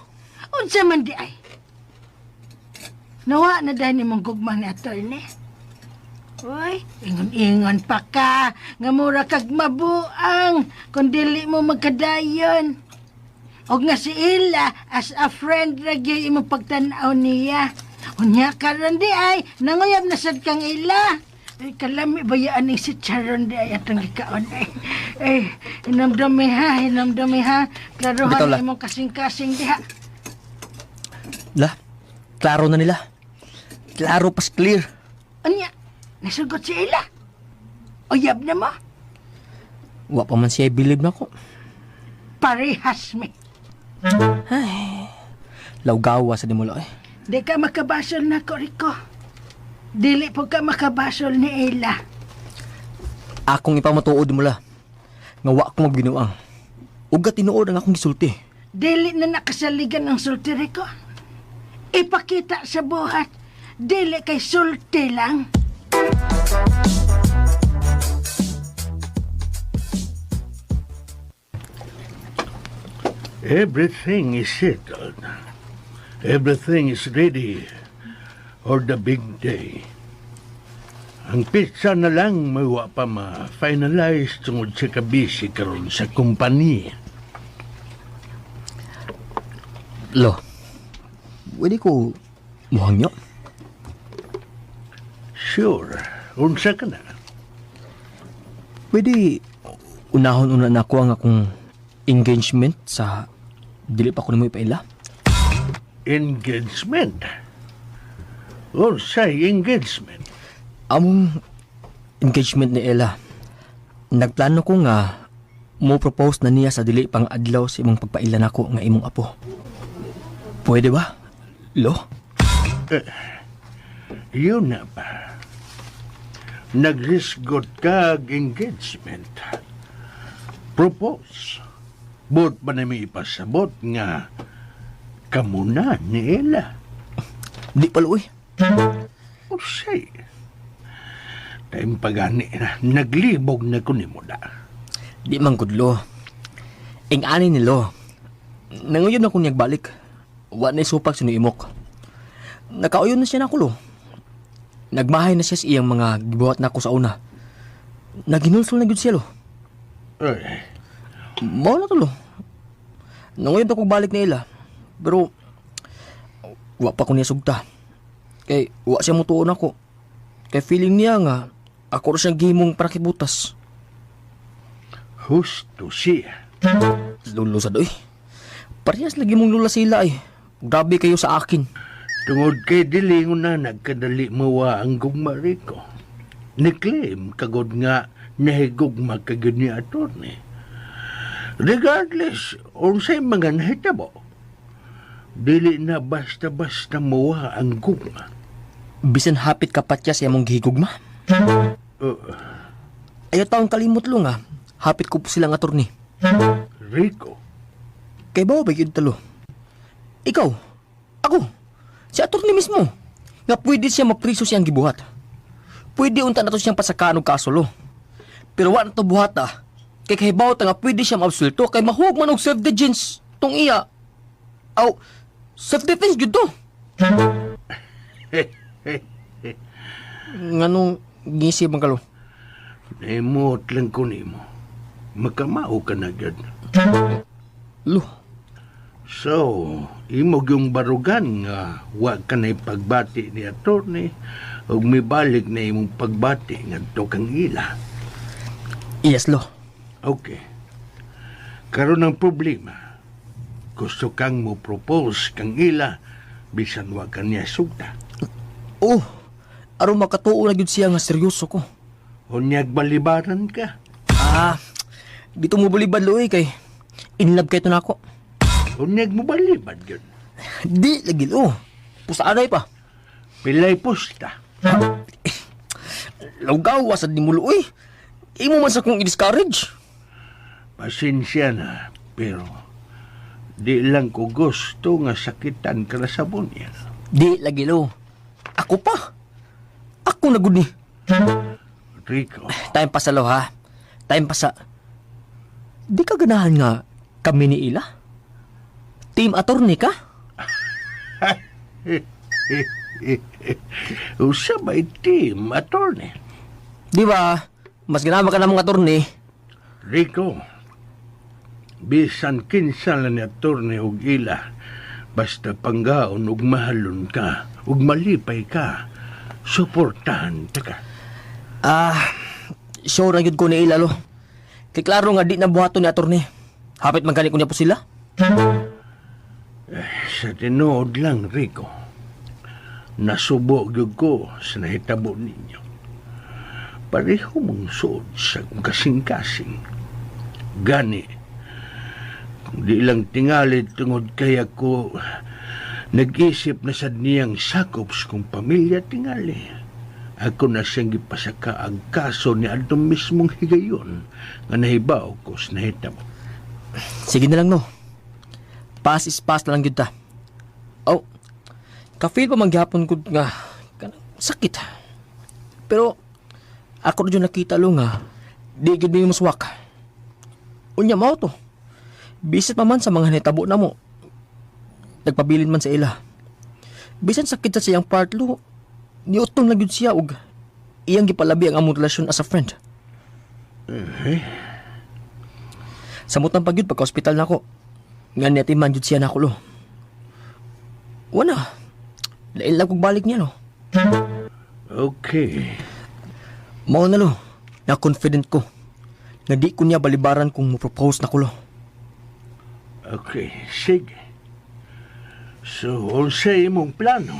Unsa man di ay? Nawa na dahil ni mong gugma ni attorney. Uy, ingon-ingon pa ka. Nga mura kag mabuang. Kung dili mo magkadayon. O nga si Ila, as a friend, ragyo imo pagtanaw niya. Unya karon di ay, nanguyab na sad kang Ila. Ay, kalami bayaan ni si Charon di ay atong gikaon ay. Ay, hinamdami ha. Bitaw la. Klarohan imong kasing-kasing diha. La, klaro na nila. Klaro pas clear. Unya, nasugot si Ila. Uyab na mo. Wa pa man siya believe na ko. Parehas mi. Lawgawa sa dimulo eh. Di ka makabasol na ko, Rico. Dili po ka makabasol ni Ila. Akong ipamatuod mo la. Nga wa ko magbinuang. Uga tinuod ang akong gisulti. Dili na nakasaligan ang sulti, Rico. Ipakita sa buhat. Dili kay sulti lang. Everything is settled. Everything is ready for the big day. Ang pizza na lang may wa pa ma-finalize tungod sa kabisi karon sa kumpanya. Lo, pwede ko muhangyo? Sure. Unsa ka na? Pwede unahon una na ko ang akong engagement sa dili pa ko nimo ipaila. Engagement? Unsay engagement? Among engagement ni Ella. Nagplano ko nga mo propose na niya sa dili pang adlaw sa imong pagpaila nako nga imong apo. Pwede ba? Lo? Yun na ba? Nagrisgot ka og engagement. Propose. Bot ba na may ipasabot nga kamuna ni Ella? Di pa lo eh. O say, time pagani na, naglibog na ko ni mo da. Di man gud lo. Ing ani ni lo. Nanguyon ako niyag balik. Wa na supag sa imok. Nakauyon na siya na lo. Nagmahay na siya sa iyang mga gibuhat na ko sa una. Naginulsol na gyud siya lo. Ay, Mao na to lo. Nanguyon ako balik na ila. Pero wa pa ko niya sugta. Kay wa siya mutuon ako. Kay feeling niya nga ako ra siyang gihimong para kibutas. husto siya. Lulo sa doy. Parehas lagi mong lula sila eh. Grabe kayo sa akin. Tungod kay dilingon na nagkadali mawa ang gugmari ko. Niklaim kagod nga nahigugma kagod ni attorney. Regardless, unsay mga nahitabo, dili na basta-basta mawa ang gugma. Bisan hapit ka pa siya sa imong gihigugma. Ayaw taong kalimot lo nga. Hapit ko po silang attorney. Rico, Kay ba ba yun talo? Ikaw, ako, si attorney mismo. Nga pwede siya mapriso siyang gibuhat. Pwede unta na to siyang pasakaan og kasulo. Pero wa na to buhat ah. Kay kahibaw ta nga pwede siya maabsulto kay mahug man og self-defense tong iya. Aw, self-defense gyud to. Nganong ngisi bang kalo? naimot lang ko nimo. Makamao ka na gyud. Lo, So, imog yung barugan nga wa ka na pagbati ni attorney ug mibalik na imong pagbati ngadto kang ila. yes lo. Okay. Karon ang problema. Gusto kang mo propose kang ila bisan wa ka niya sugta. Oh, aron makatuo na gyud siya nga seryoso ko. Unyag balibaran ka. Ah, dito mo balibad lo eh kay in love kay to nako. Unyag mo balibad yun. Di lagi lo. Pusaanay pa. Pilay pusta. Lawgaw sa dimulo eh. Imo man sa kong i-discourage. Pasensya na, pero di lang ko gusto nga sakitan ka na sa bunyan. Di lagi lo. Ako pa. Ako na gud ni. Rico, Time pa sa lo ha. time pa sa... Di ka ganahan nga kami ni Ila? Team attorney ka? Usa may team, attorney. Di ba, mas ganahan ka na mga attorney. Rico, bisan kinsa lang ni attorney og ila, basta panggaon ug mahalon ka, ug malipay ka, suportahan ta ka. Sure na yun ko ni Ila, lo. Kay klaro nga di na buhato ni attorney. Hapit man ko niya po sila. Sa tinuod lang, Rico, nasubo gyud ko sa nahitabo ninyo. Pareho mong suod sa kasing-kasing. Gani, kung di lang tingali tungod kaya ko nag-isip na sad niyang sakops kong pamilya tingali. Ako na siyang gipasaka ang kaso ni adtong mismong higayon nga nahibaw ko sa nahitabo. Sige na lang, no. Pass is pass na lang yun ta. Oh, ka-feel pa mangyapon ko nga sakit. Pero, ako na dyan nakita lo nga, di gid may muswak. Unya mo to. Bisit pa man sa mga hitabo na mo. Nagpabilin man sa ila. Bisan sakit sa siyang part lo, niutong na gyud siya og iyang gipalabi ang among relasyon as a friend. Samot ng pagyud pagka-hospital na ako. Nga netiman jud siya na ako lo. Wala. Lain lang kong balik niya, no? Okay. Mao na, lo. Na-confident ko. Nga di ko niya balibaran kung mo-propose na ko, lo. Okay, sige. So, unsa imong plano?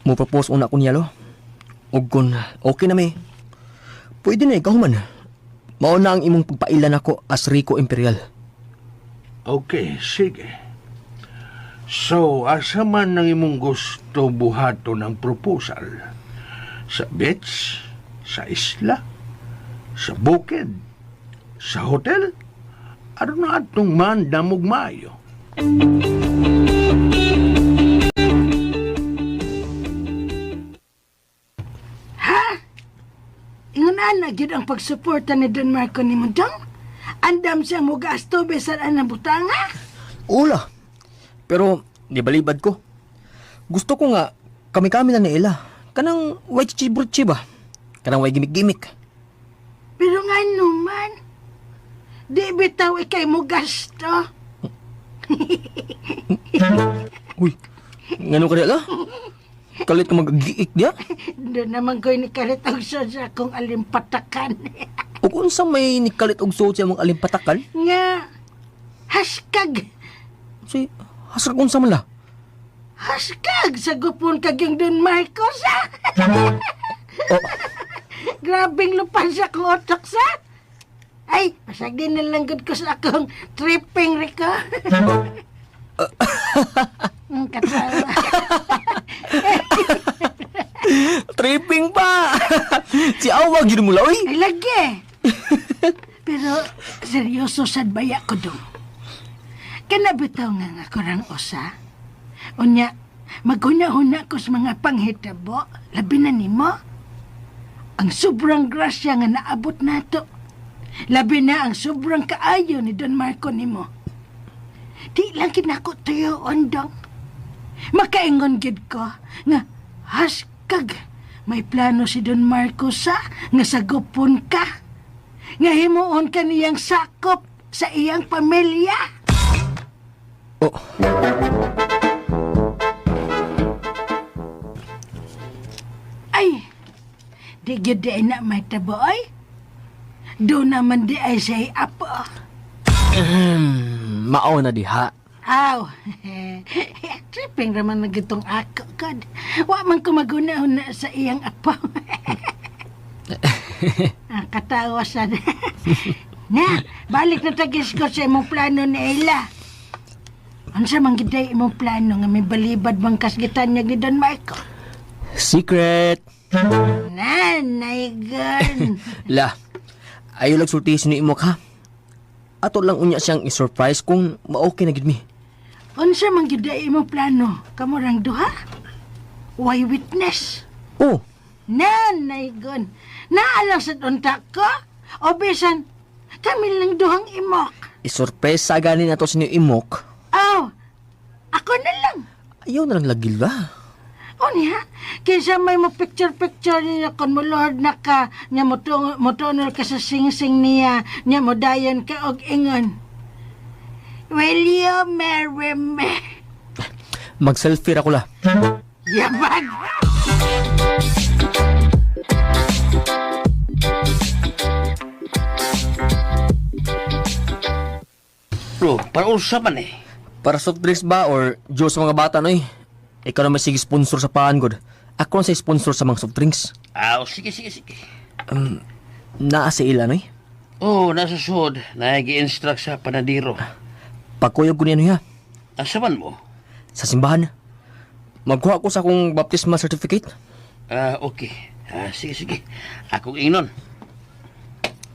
Mo-propose una ko niya, lo. Ug kung okay na may, pwede na ikaw man. Mao na ang imong pagpailan ako as Rico Imperial. Okay, sige. So, asa man ang imong gusto buhato ng proposal? Sa beach? Sa isla? Sa bukid? Sa hotel? Ano na atong mandam ug maayo? Ingunan na gyud ang pagsuporta ni Don Marco ni Mudong. Andam siyang mugasto besan ang butanga. Ula. Pero, di balibad ko. Gusto ko nga, kami-kami na nila. Kanang way chichiburchi ba? Kanang way gimik-gimik. Pero nga naman, di bitaw ikay mugasto. Uy, ngano ka nila? Kalit ka mag-giik diya? Doon naman ko'y nikalit ang sa akong alimpatakan. O kung sa may nikalit og suot siya mong alimpatakan? Nga, haskag. Si, hasag kung sa mala. Haskag sa gupon kag yung Don Marcos, ha? Oh, Grabing lupan sa akong otak, sa? Ay, pasagin na lang gud ko sa akong tripping, Rico. Ang katawa. tripping pa! Si Awag yun mula, uy! Ay, lagi. Pero, seryoso sad baya ko dong. Kanabitaw nga nga kurang usa. Unya, maghuna-huna ko sa mga panghitabo, labi na nimo. Ang sobrang grasya nga naabot nato. Labi na ang sobrang kaayo ni Don Marco nimo. Di lang kinako tuyo ondong. Makaingon gid ko nga haskag may plano si Don Marco sa nga sagupon ka. Nga himuon ka niyang sakop sa iyang pamilya. Oh. Ay, di gyud di na may taboy. Doon naman di ay say apo. Mao na diha. Aw, tripping raman na gitong ako, God. Wa man ko maguna-una sa iyang apo. Katawa sad. Na, balik na tagis ko sa imong plano ni Ella. Unsa man gid imong plano nga may balibad bang kasgitan niya ni Don Marco? Secret! Nanay, gan. La, ayaw lang sultisin ni imo ka. Ato lang unya siyang i-surprise kung ma-okay na gid mi. Unsa man gid imong plano? Kamurang duha? Why witness? Oh, Nanay gon. Naalang sa tunta ko? O bisan, kami lang duhang imok. Isorpresa gani na to sa inyo imok. Oh, ako na lang. Ayaw na lang lagil ba? O niya, kinsa may mo picture-picture niya kon mo Lord na ka, niya mo tunol ka sa sing-sing niya, niya mo dayon ka og ingon. Will you marry me? Mag-selfie ra ko la. Yabag! Bro, para usa man eh. Para soft drinks ba or juice sa mga bata, noy? Ikaw na may sige sponsor sa paan, God. Ako na sa sponsor sa mga soft drinks. Sige. Naa sa ila, noy? Oh, nasa sud. Nag-i-instruct sa panadiro. Pagkuyog ko niya, noy, ha? Asa man mo? Sa simbahan. Magkuha ko sa akong baptismal certificate. Okay. Sige. Akong ingnon.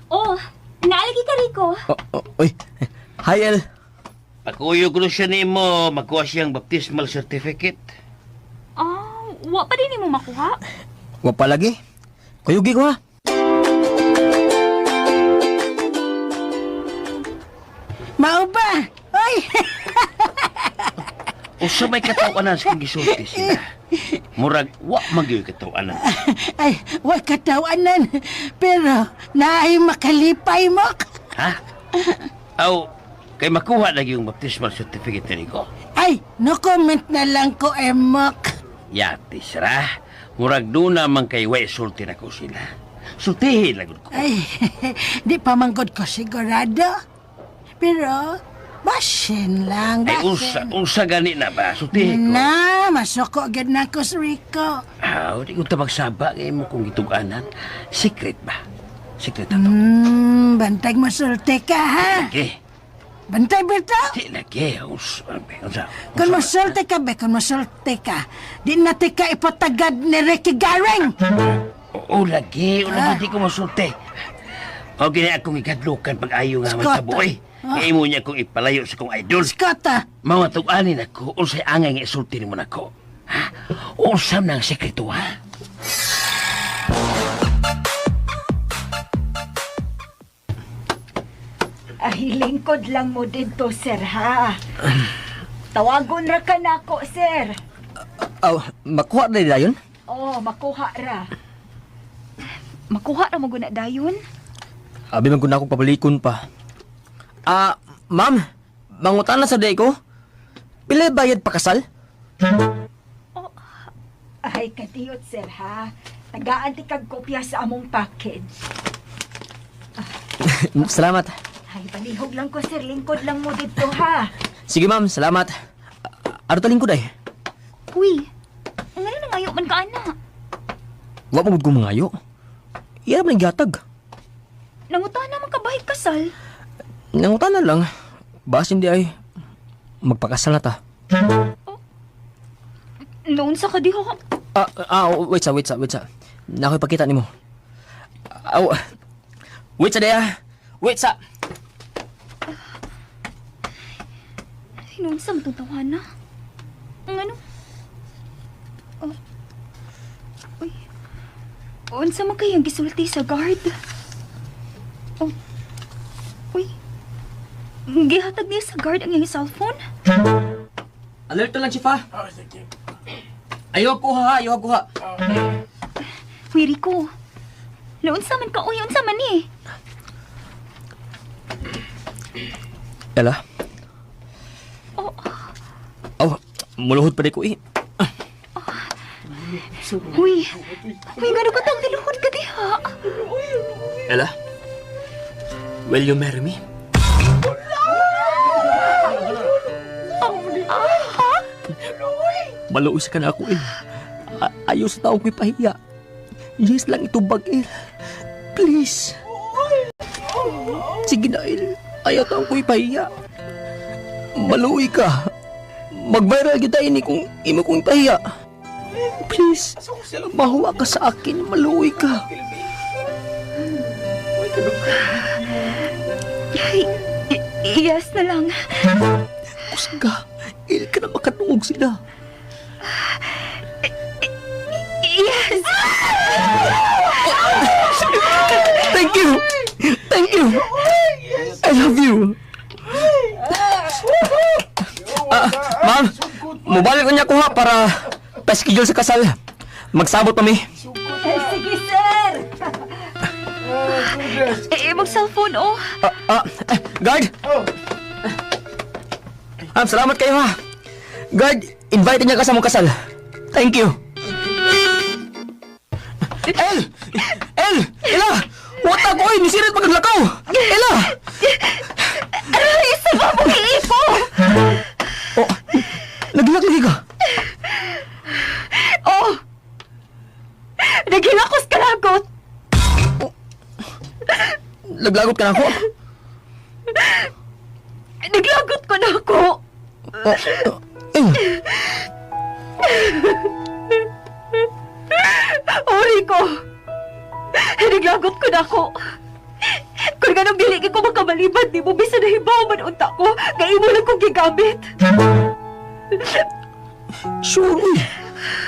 Oh, naalagi ka, Rico. Oy. Hi, El. Pagkuyo ko siya nimo, magkuha siyang baptismal certificate. Wa pa din mo makuha. Wa pa lagi. Kuyugi ko, ha? Mao ba? Oy! Usa may katawanan sa kong gisulti sila. Murag, wa magyoy katawanan. Ay, wa katawanan. Pero, naay makalipay mo. Ha? Aw, kay makuha lagi yung baptismal certificate ni ko. Ay, no comment na lang ko, Emok. Yatis ra. Murag doon naman kay way sulti na ko sila. Sultihin lagod ko. Ay, di pa manggod ko sigurado. Pero, basin lang, Ay, unsa gani na ba? Sultihin ko. Na, masoko agad na ko sa Rico. Di ko ta magsaba kay mo kung gituganan. Secret ba? Secret na to. Bantay mo sulti ka, ha? Okay. Bantay ba ito? Di lagi. Unsa? Kung masulti ka, be, kung masulti ka, di natin ka ipatagad ni Ricky Garing. Lagi. Di ko masulti. O gini akong ikadlukan pag-ayo nga man sa buhay. Kaya mo niya kong ipalayo sa kong idol. Skota, Mga tuganin ako, unsay angay nga isulti ni mo na ko. Ha? Unsam ng sekreto, ha? Ay, lingkod lang mo dito, sir, ha? Tawagon ra ka na ako, sir. Makuha na nila yun? Oh, makuha ra. Makuha ra mo guna dayon. Abi man akong pabalikon pa. Ma'am, mangutan na sa day ko. Pila bayad pa kasal? Ay, kadiyot, sir, ha? Tagaan ti kag kopya sa among package. Salamat. Ay, palihog lang ko, sir. Lingkod lang mo dito, ha? Sige ma'am, salamat. Ano taling ko day? Uy, ngayon nangayo man ka, ana. Wa mo ko mangayo. Iya man gatag. Nangutan naman ka bahit kasal. Nangutan na lang. Bas hindi ay magpakasal na ta. Noon sa kadiha. Wait sa. Nakoy pakita nimo. Wait sa daya. Wait sa. Noon sa matutawa na. Ang ano? Uy. Unsa man kayang gisulti sa guard? Uy. Gihatag niya sa guard ang iyong cellphone? Alert lang, Chifa. Ayaw ko ha. Uy, Rico. Noon sa man ka, uy, unsa man eh. Ella? Muluhod pa di ko eh. Uy, gano'n ka tang niluhod ka diha. Ella? Will you marry me? Maluos ka na ako eh. Ayaw sa taong ko'y pahiya. Yes lang itubag eh. Please. Sige na eh. Ayaw taong ko'y pahiya. Maluoy ka. Mag-viral kita ini kung imo kong pahiya. Please. Mahuwa ka sa akin. Maluoy ka. Yes na lang. Kusang ka. Ili ka na makatungog sila. Yes! para pa-schedule sa kasal. Magsabot pa mi. Sige, sir. Imong cellphone, oh. Guard! Salamat kayo ha. Guard, invite niya ka sa mong kasal. Thank you. El! Ela! Wata ko eh! Nisirit pagkaglakaw! Ela! Aray, sa mabuhi ko! Oh, naglaki ka? Oh! Naghilakos ka lagot! Naglagot ka na ako? Naglagot ko na ako! Oh, Rico! Naglagot ko na ako! Kung ganong dili ko makamalibad, di mo bisa na hibaw man unta ko, kaya mo lang kong gigamit. Sure, uy.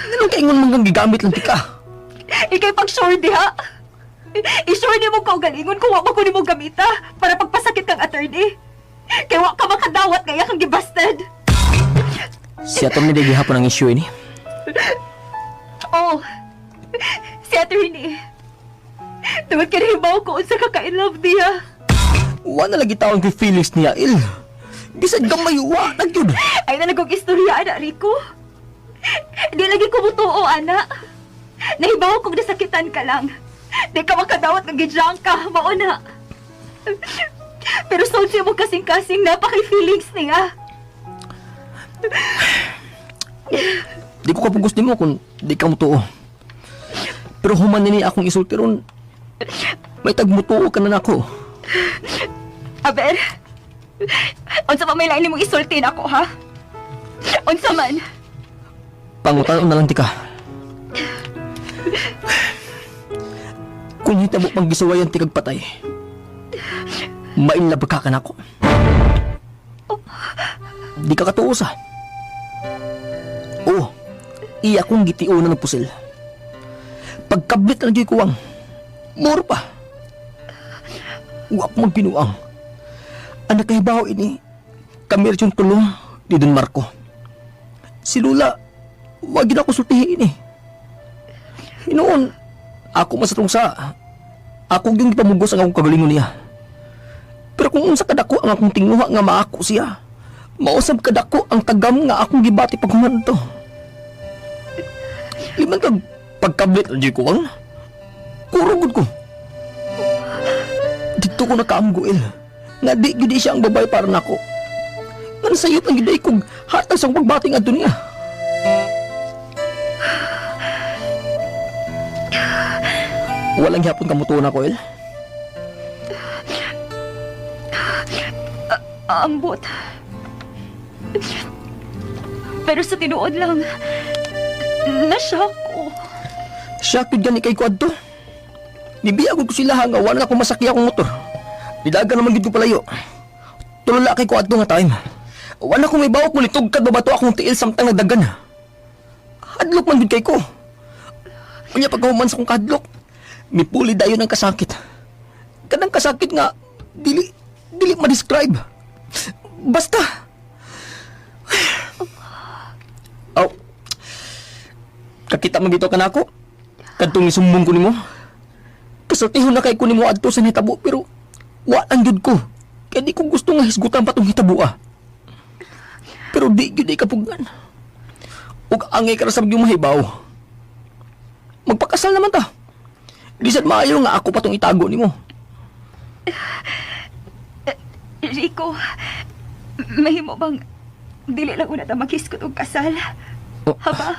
Ganun kaingon mong gigamit lang tika. Ikay pag sure diha. I-sure ni mo kaugalingon kung wak mo ni mo gamita para pagpasakit kang attorney. Kaya wak ka makadawat kaya kang gibasted. Si Atom ni gihapon ang issue ini. Oh, si attorney. Tungod ka hibaw ko unsa ka ka-in-love diha. Wa na lagi taon kay Felix niya, Il. Bisag gamay wa na gyud. Ay na nagong istorya, ana, Rico. Di lagi ko mutuo, ana. Nahibaw kong nasakitan ka lang. Di ka makadawat ng gijang ka, mauna. Pero soon siya mo kasing-kasing napaka-feelings niya. Di ko kapag gusto mo kung di ka mutuo. Pero human nini akong isulti ron. May tagmutuo ka na nako. Aber, unsa pa may lain mong isultin ako, ha? Unsa man? Pangutanon na lang tika. Kung hitabo pang gisuwayan tikag patay, mainlab ka ka nako. Di ka katuusa. Oo, iya kong gitiunan ng pusil. Pagkablit na nagyoy kuwang, more pa. Huwag mong pinuang. Ang nakahibaw ini, kami rin yung tulong ni Don Marco. Si Lula, huwag na ako sultihin eh. Hinoon, ako masatong sa, ako yung ipamugos ang akong kagalingon niya. Pero kung unsa kadako ang akong tinguha nga maako siya, mausab kadako ang tagam nga akong gibati pag humanto. Liman kag pagkablit ang di ko ang kurugod ko. Dito ko nakaamguil nga di gudi siya ang babay para nako. Nga nasayot ang giday kong hatas ang pagbating adto niya. Walang hapon kamutuon ako, El. Ambot. Pero sa tinuod lang, na-shock ko. Shock yun gani kay Kuadto. Nibiyagod ko sila nga wala akong masakya akong motor. Nidagan naman gid ko palayo. Tulala kay Kuadto nga time. Wala akong may bawak mo litugkad babato akong tiil samtang nagdagan. Hadlok man gid kay ko. Unya pagkahuman sa kong kahadlok, mipuli dayon ang kasakit. Kanang kasakit nga dili ma-describe. Basta. Aw. Kakita man dito ka na ako. Kadtong isumbong ko nimo. Kasultihon na kay ko nimo adto sa hitabo pero wa ang jud ko. Kaya di ko gusto nga hisgutan pa tong hitabo ah. Pero di gyud kapugan. Ug angay ka ra sa yung mahibaw. Magpakasal naman ta. Di sad maayo nga ako pa tong itago nimo. Rico, mahimo bang dili lang una ta maghiskot og kasal? Oh. Haba?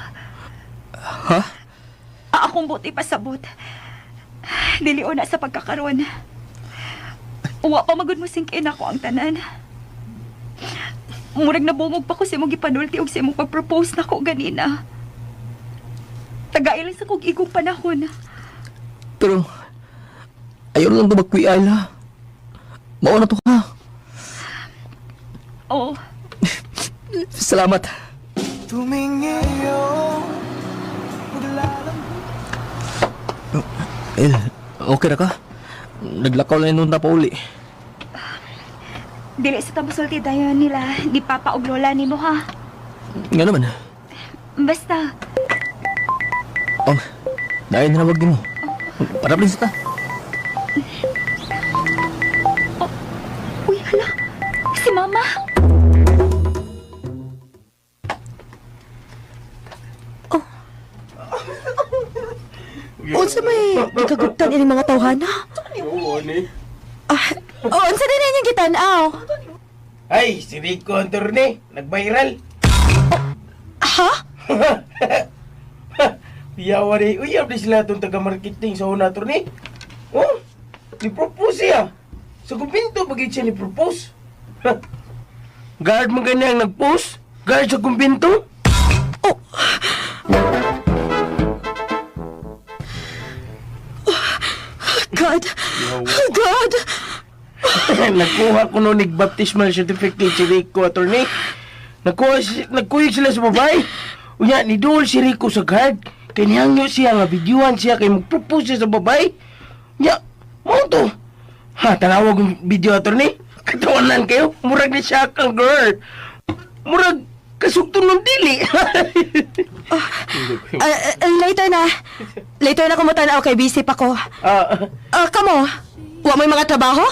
Ha? Akong buti pasabot. Dili una sa pagkakaroon. Wa pa magud mo singkin ako ang tanan. Murag nabungog pa ko sa imong gipanulti og sa imong pag-propose nako ganina. Tagailan sa kong igong panahon. Pero ayaw lang to magkuy Ayla. Mao na to ha. Oo. Salamat. El, okay na ka? Naglakaw lang nung napauli. Dili sa tabusulti tayo nila, di papa og lola nimo ha. Nga naman. Basta, Dahil na wag mo. Para sa ta. uy, hala, si Mama. Unsa may gikaguptan ini mga tawhana? Unsa din ninyong gitan-aw? Ay, si Rico ang turne. Nag-viral. Ha? Yawa rin. Uyab na sila itong taga-marketing sa una turne. Oh, ni-propose siya. Sa kumpinto, bagay siya ni-propose. Guard mo ganyan nag-post? Guard sa kumpinto? God! God! Nakuha ko noon baptismal certificate si Rico, attorney. Nagkuha sila sa babae. Unya, niduol si Rico sa guard. Kanyangyo siya nga videoan siya kay mag-propose siya sa babae. Unya, mo to. Ha, tanawag yung video, attorney. Katawanan kayo. Murag ni siya kang girl. Murag kasugtong ng dili. Later na. Later na kumutanaw kay busy pa ko. Kamo, wa may mga trabaho?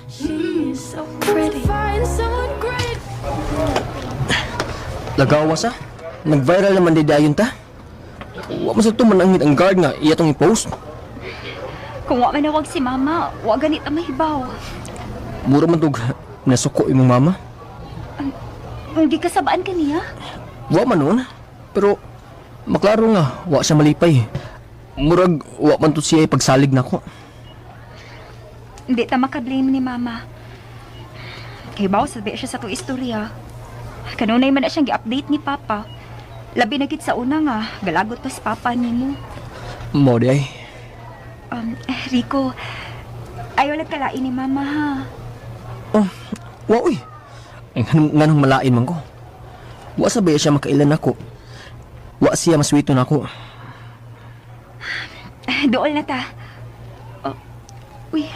She's so pretty. Find someone great. Lagawas ah. Nag-viral naman di dayon ta. Wa man sa tumanangit ang guard nga iya tong i-post. Kung wa manawag si Mama, wa ganit ang mahibaw. Mura man tog nasuko imong mama. Hindi kasabaan ka niya? Wa man nun. Pero maklaro nga wa siya malipay. Murag wa man to siya pagsalig nako. Hindi ta makablame ni Mama. Kay baw sabi siya sa to istorya. Kanunay man na siyang gi-update ni Papa. Labi na gid sa una nga, galagot pa si Papa nimo. Mo di ay. Rico, ayaw lang kalain ni Mama ha. Oh, wa uy. Ay nganong malain man ko. Wa sabi siya makailan ako. Wa siya maswito nako. Dool na ta. Uy,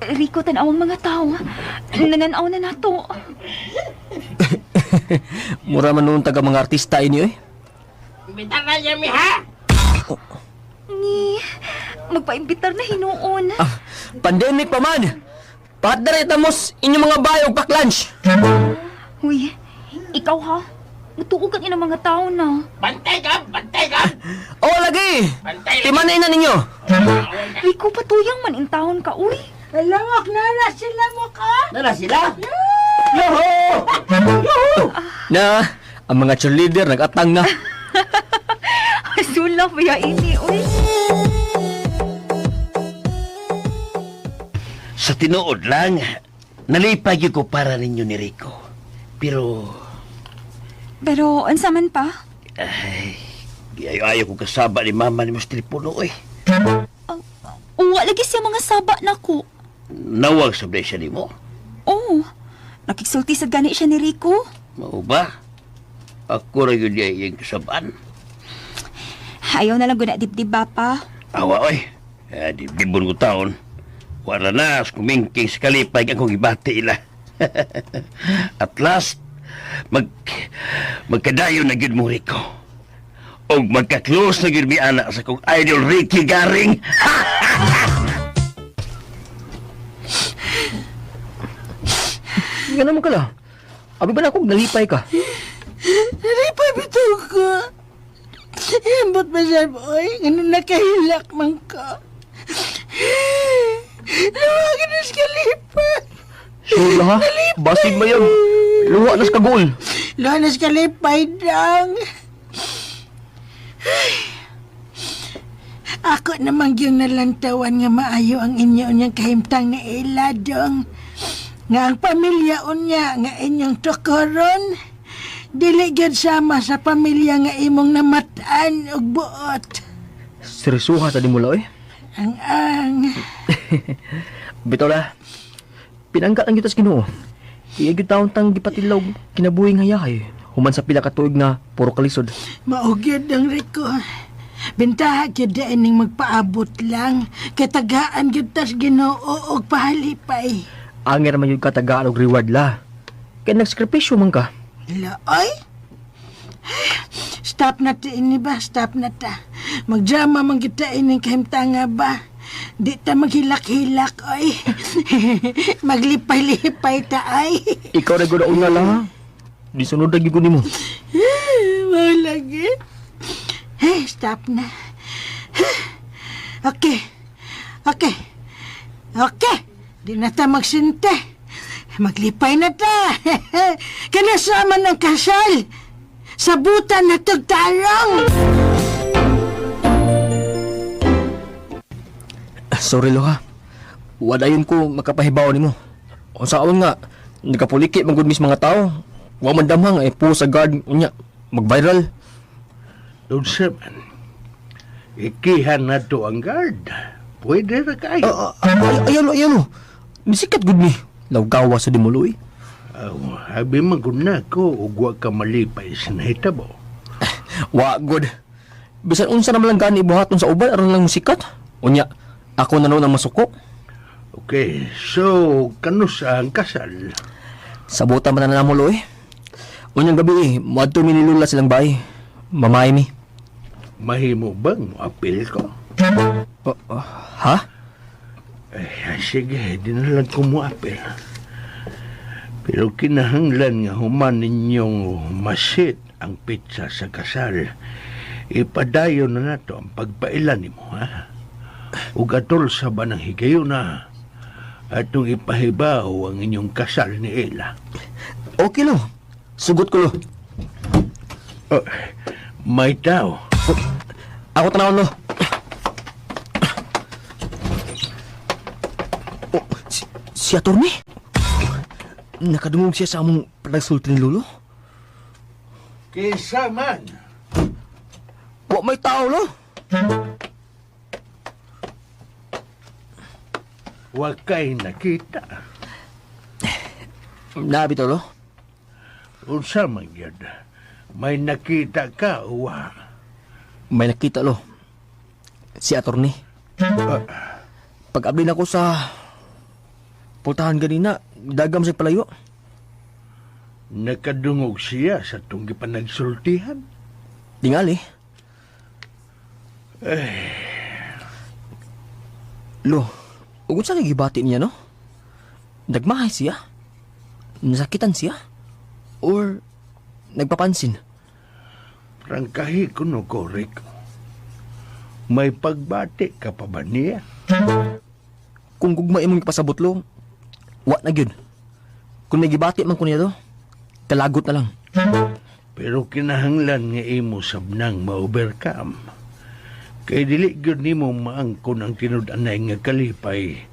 Rico, tanawang mga tao. Nananaw na nato. Mura man noon taga mga artista ini eh. Bitan na niya, ha? Ni, magpaimbitar na hinuon. Pandemic pa man. Padarita mos inyong mga bayog pak lunch. Uy, ikaw ha? Matuog ka ng mga tao na. Bantay ka! Bantay ka! Oh, lagi! Bantay! Timan na ninyo. Rico, patuyang man in taon ka, uy. Alamok na sila mo ka. Nala sila? Yoho! Na, ang mga cheerleader nag-atang na. Sulaf ya ini, uy. Sa tinuod lang, nalipag ko para ninyo ni Rico. Pero, ansa man pa? Ay, ayaw ko kasaba ni Mama ni Mas Tripuno, eh. Uwa lagi siya mga saba na ko. Nawag sa siya ni mo. Oo, nakiksulti sa gani siya ni Rico. Mau ba? Ako rin yun yung kasabaan. Ayaw na lang guna dibdib ba pa? Awa, oy. Dibdibon ko taon. Wala na, kumingking sa kalipay akong ibati ila. At last, magkadayo na gid mo, Rico. O magka-close na gid mi anak sa kong idol Ricky Garing. Nga naman ka lang. Abi ba na akong nalipay ka? Nalipay bitaw ko. Embot ba siya, boy? Ganun nakahilak man ka. Luwagin na siya lipat. Sure ha? Basig ba yan? Luwa na sa kagul. Luwagin na siya lipay, dang. Ako namang yung nalantawan nga maayo ang inyo niyang kahimtang na iladong. Nga ang pamilya unya nga inyong tukoron, dili gyud sama sa pamilya nga imong namataan og buot. Seryosuha sa di mula eh. Ang Bitaw na. Pinangga lang kita sa Ginoo. Iya gyud taon tang gipatilaw kinabuhi nga yahay. Human sa pila ka tuig na puro kalisod. maugyod ang Rico. Bintaha gyud ining magpaabot lang. Katagaan gyud tas Ginoo og pahalipay. Angin naman yung katagaan og reward la. Kaya nagsakripisyo man ka. Laoy? Stop na ta ini ba? Stop na ta. Magdrama man kita ining kahimtanga ba? Di ta maghilak-hilak, ay. Maglipay-lipay ta, ay. Ikaw na guna una lang, ha? Di sunod lagi ko nimo. Mau lagi. Hey, stop na. Okay. Okay. Okay. Di na ta magsinte. Maglipay na ta. Kanasama ng kasal. Sabutan na tagtarang. Sorry lo ha. Wadayon ko makapahibaw nimo. O saon nga, nagapuliki man gud mis mga tao. Wa man damhang ay po sa guard unya mag-viral. Unsa man? Ikihan na to ang guard. Pwede na kayo. Ayan. Misikat gud mi. Lawgawa sa dimuloy. Habi maguna ko ug wa ka malipay sa nahitabo. Wa good. Bisan unsa naman lang gani ibuhaton sa uban aron lang musikat. Unya, ako na ang masuko. Okay, so kanusa ang kasal? Sabutan man na namo loy. Unyang gabi, moadto mi ni Lula silang bahay. Mamay mi. Mahimo bang apil ko? Ha? Sige, di na lang ko mo apil. Pero kinahanglan nga human ninyong masit ang pizza sa kasal. Ipadayon na nato ang pagpailan nimo, ha? Ug atol sa banang higayon na atong ipahibaw ang inyong kasal ni Ella. Okay lo. Sugot ko lo. May tao. Ako tanawon lo. Si attorney? Nakadungog siya sa among pagsulti ni Lolo? Kisa man. Wa may tao lo. Wa kay nakita. Nabi to lo. Unsa man gyud? May nakita ka o wa? May nakita lo. Si attorney. Pag-abli na ko sa pultahan ganina, dagam sa palayo. Nakadungog siya sa tunggi pa nagsultihan? Tingali. Lo, ugon sa gibati niya, no? Nagmahay siya? Nasakitan siya? Or nagpapansin? Prangkahi ko no, Rico. May pagbati ka pa ba niya? Kung gugma imong ipasabot lo, wa na gyud. Kung may gibati man ko niya to, kalagot na lang. Pero kinahanglan nga imo sabnang ma-overcome. Kay dili gyud nimo maangkon ang tinud-anay nga kalipay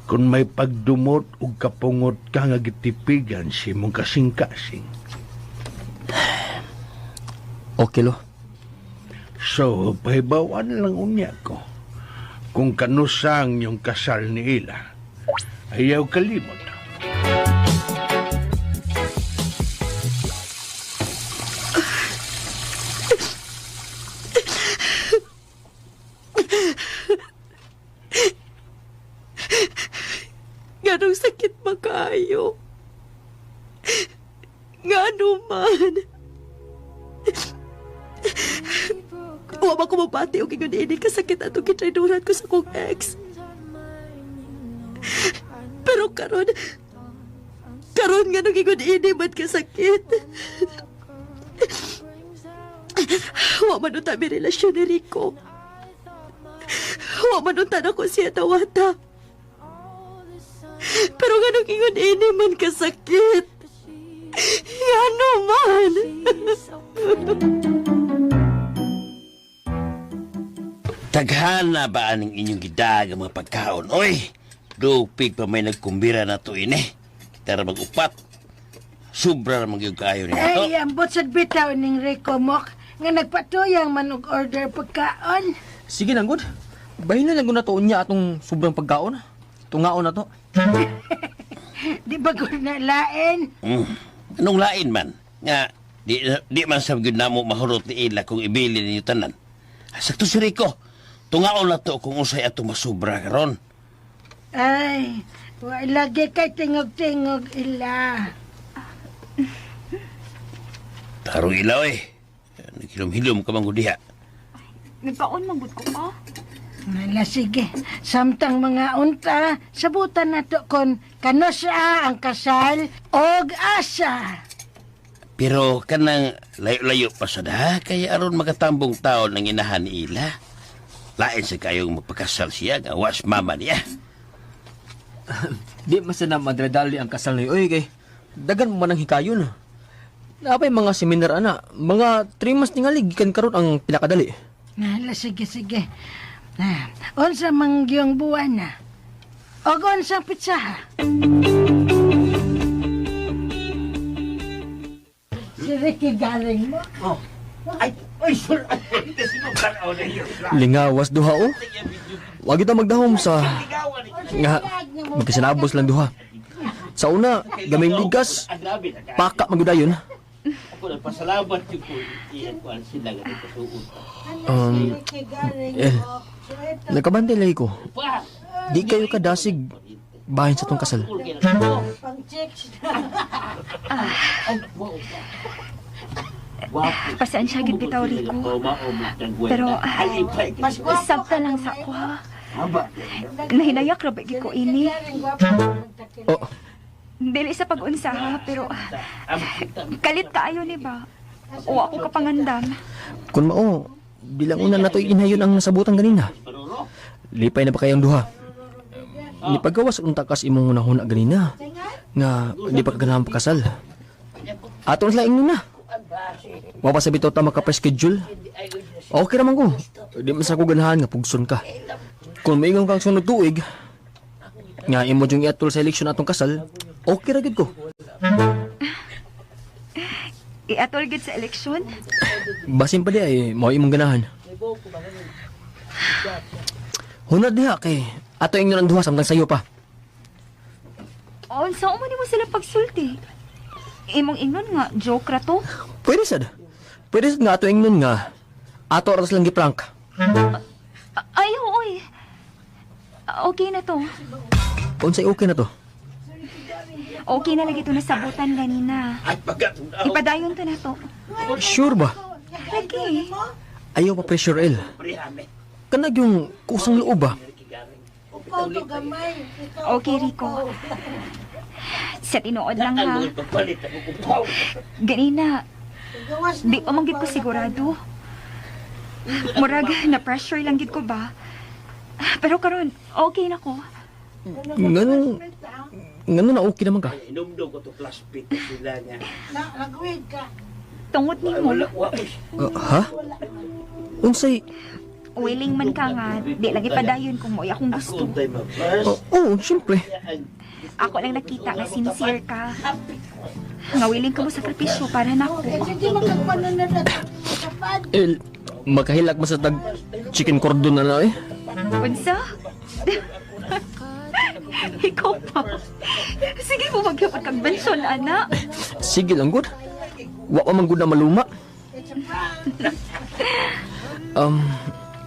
kung may pagdumot ug kapungot ka nga gitipigan si imong kasing-kasing. Okay lo. So, pahibawan lang unya ko. Kung kanusang yung kasal ni Ila, ayaw kalimot. Ganong sakit makayo. Ngano man. Wa ba ko mabati o kingon ini kasakit atong kitraiduran ko sa kong ex. Pero karon nga nung kingon ini man kasakit. Wa man unta mi relasyon ni Rico. Wa man unta na ko siya tawata. Pero nga nung kingon ini man kasakit. Ngano man. Taghana ba aning inyong gidag ang mga pagkaon? Oy, dupig pa may nagkumbira na to ini. Tara mag-upat. Sobra naman yung kayo niya to. Ay, ambot sa bitaw ning Rico Mok nga nagpatuyang man og order pagkaon. Sige lang, good. Bahin na lang na to niya atong sobrang pagkaon. Tungaon na to. Di ba ko na lain? Anong lain man? Nga, di man sa gyud namo mahurot ni Ila kung ibili ninyo tanan. Sakto si Rico. Tungaon na to kung usay ato masubra karon. Ay, wa lagi kay tingog-tingog ila. Tarong Ila, oy. Naghilom-hilom ka mangod diha. Nagkaon magud ko pa. Wala, sige. Samtang mga unta, sabutan na to kon kano siya ang kasal og asa. Pero kanang layo-layo pa sa da, kaya aron makatambong taon ng inahan ni Ila. Lain sa kayong magpakasal siya, nga was mama niya. Di man na madradali ang kasal na oy kay dagan mo man ang hikayon. Napay mga seminar ana, mga 3 months tingali gikan karon ang pinakadali. Wala, sige, sige. Unsa mangyong buwan na? Og unsang pitsaha? Si Ricky galing mo? Lingawas duha o. Wag ita magdahom sa nga magkasinabos lang duha. Sa una, gamay bigas, paka magdayon. Pasalamat yung po, iyan ko ang sila nga nagpasuot. Nagkabantay lagi ko. Di kayo kadasig bahin sa tong kasal. Pasensya gid bitaw Rico. Pero sabta lang sa ko ha. Nahinayak ra ba gid ko ini. Oh, Dili sa pag-unsa ha, pero kalit kaayo ni ba? O ako kapangandam. kun mao, bilang una natoy inhayon ang nasabutan ganina. Lipay na ba kayang duha? Ni paggawas unta kas imong hunahuna ganina. Nga di pa kaganahan pakasal. Aton sila ingnon na. Wa pa sa bitaw ta maka-schedule. Okay raman ko. Di man sa ko ganahan nga pugson ka. Kung maingon kang sunod tuig, nga imo jung iatol sa eleksyon atong kasal, okay ra gid ko. Iatol gid sa eleksyon? Basin pa di ay mao imong ganahan. Hunad diha kay ato ingnon ang duha samtang sayo pa. Unsa man nimo sila pagsulti? Imong ingnon nga joke ra to? Pwede sad. Pwede sad nga ato ingnon nga ato oras lang giprank. Ay, oy. Okay na to. Unsay okay na to? Okay na lagi to nasabutan ganina. Ipadayon to na to. Sure ba? Lagi. Ayaw pa pressure El. Kanag yung kusang loob ba? Okay, Rico. Sa tinuod lang ha. Ganina, di pa manggit ko sigurado. Murag, na-pressure lang gid ko ba? Pero karon okay na ko. Ngano na okay naman ka? Inumdum ko to plus pick sila nga. Tungod nimo. Ha? Unsay? Willing man ka nga, di lagi padayon kung mo'y akong gusto. Oo, syempre. Ako lang nakita nga sincere ka. Nga willing ka mo sakripisyo para na ako. El, makahilak mo sa tag chicken cordon na na eh. Unsa? Ikaw pa. Sige mo magyapon kang bensyon, ana. Sige lang, good. Wa pa man gud na maluma.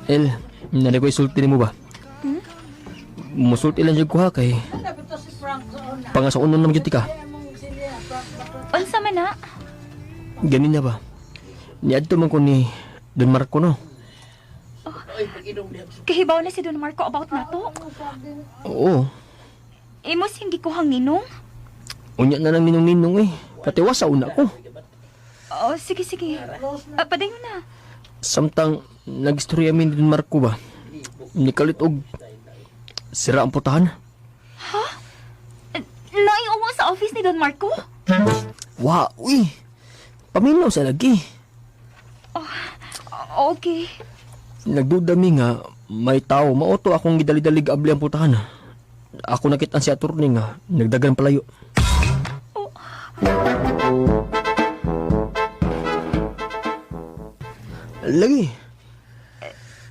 El, nalay ko isulti ni mo ba? Musulti lang dyan ko ha kay pangasaunon naman dyan ka. Unsa man na? Ganin na ba? Niadto man ko ni Don Marco no? Kahibaw na si Don Marco about na to. Oo. Imos hindi ko hang ninong. Unya na lang ninong-ninong eh. Katiwa sa una ko. Oh, sige, sige. Padayon na. Samtang nag-istorya min ni Don Marco ba? Nikalit og sira ang putahan. Ha? Naiumo sa office ni Don Marco? Wow, uy. Paminaw sa lagi. Okay. Nagduda mi nga may tao mauto akong gidali-dalig abli ang putahan. Ako nakita si attorney nga nagdagan palayo. Lagi.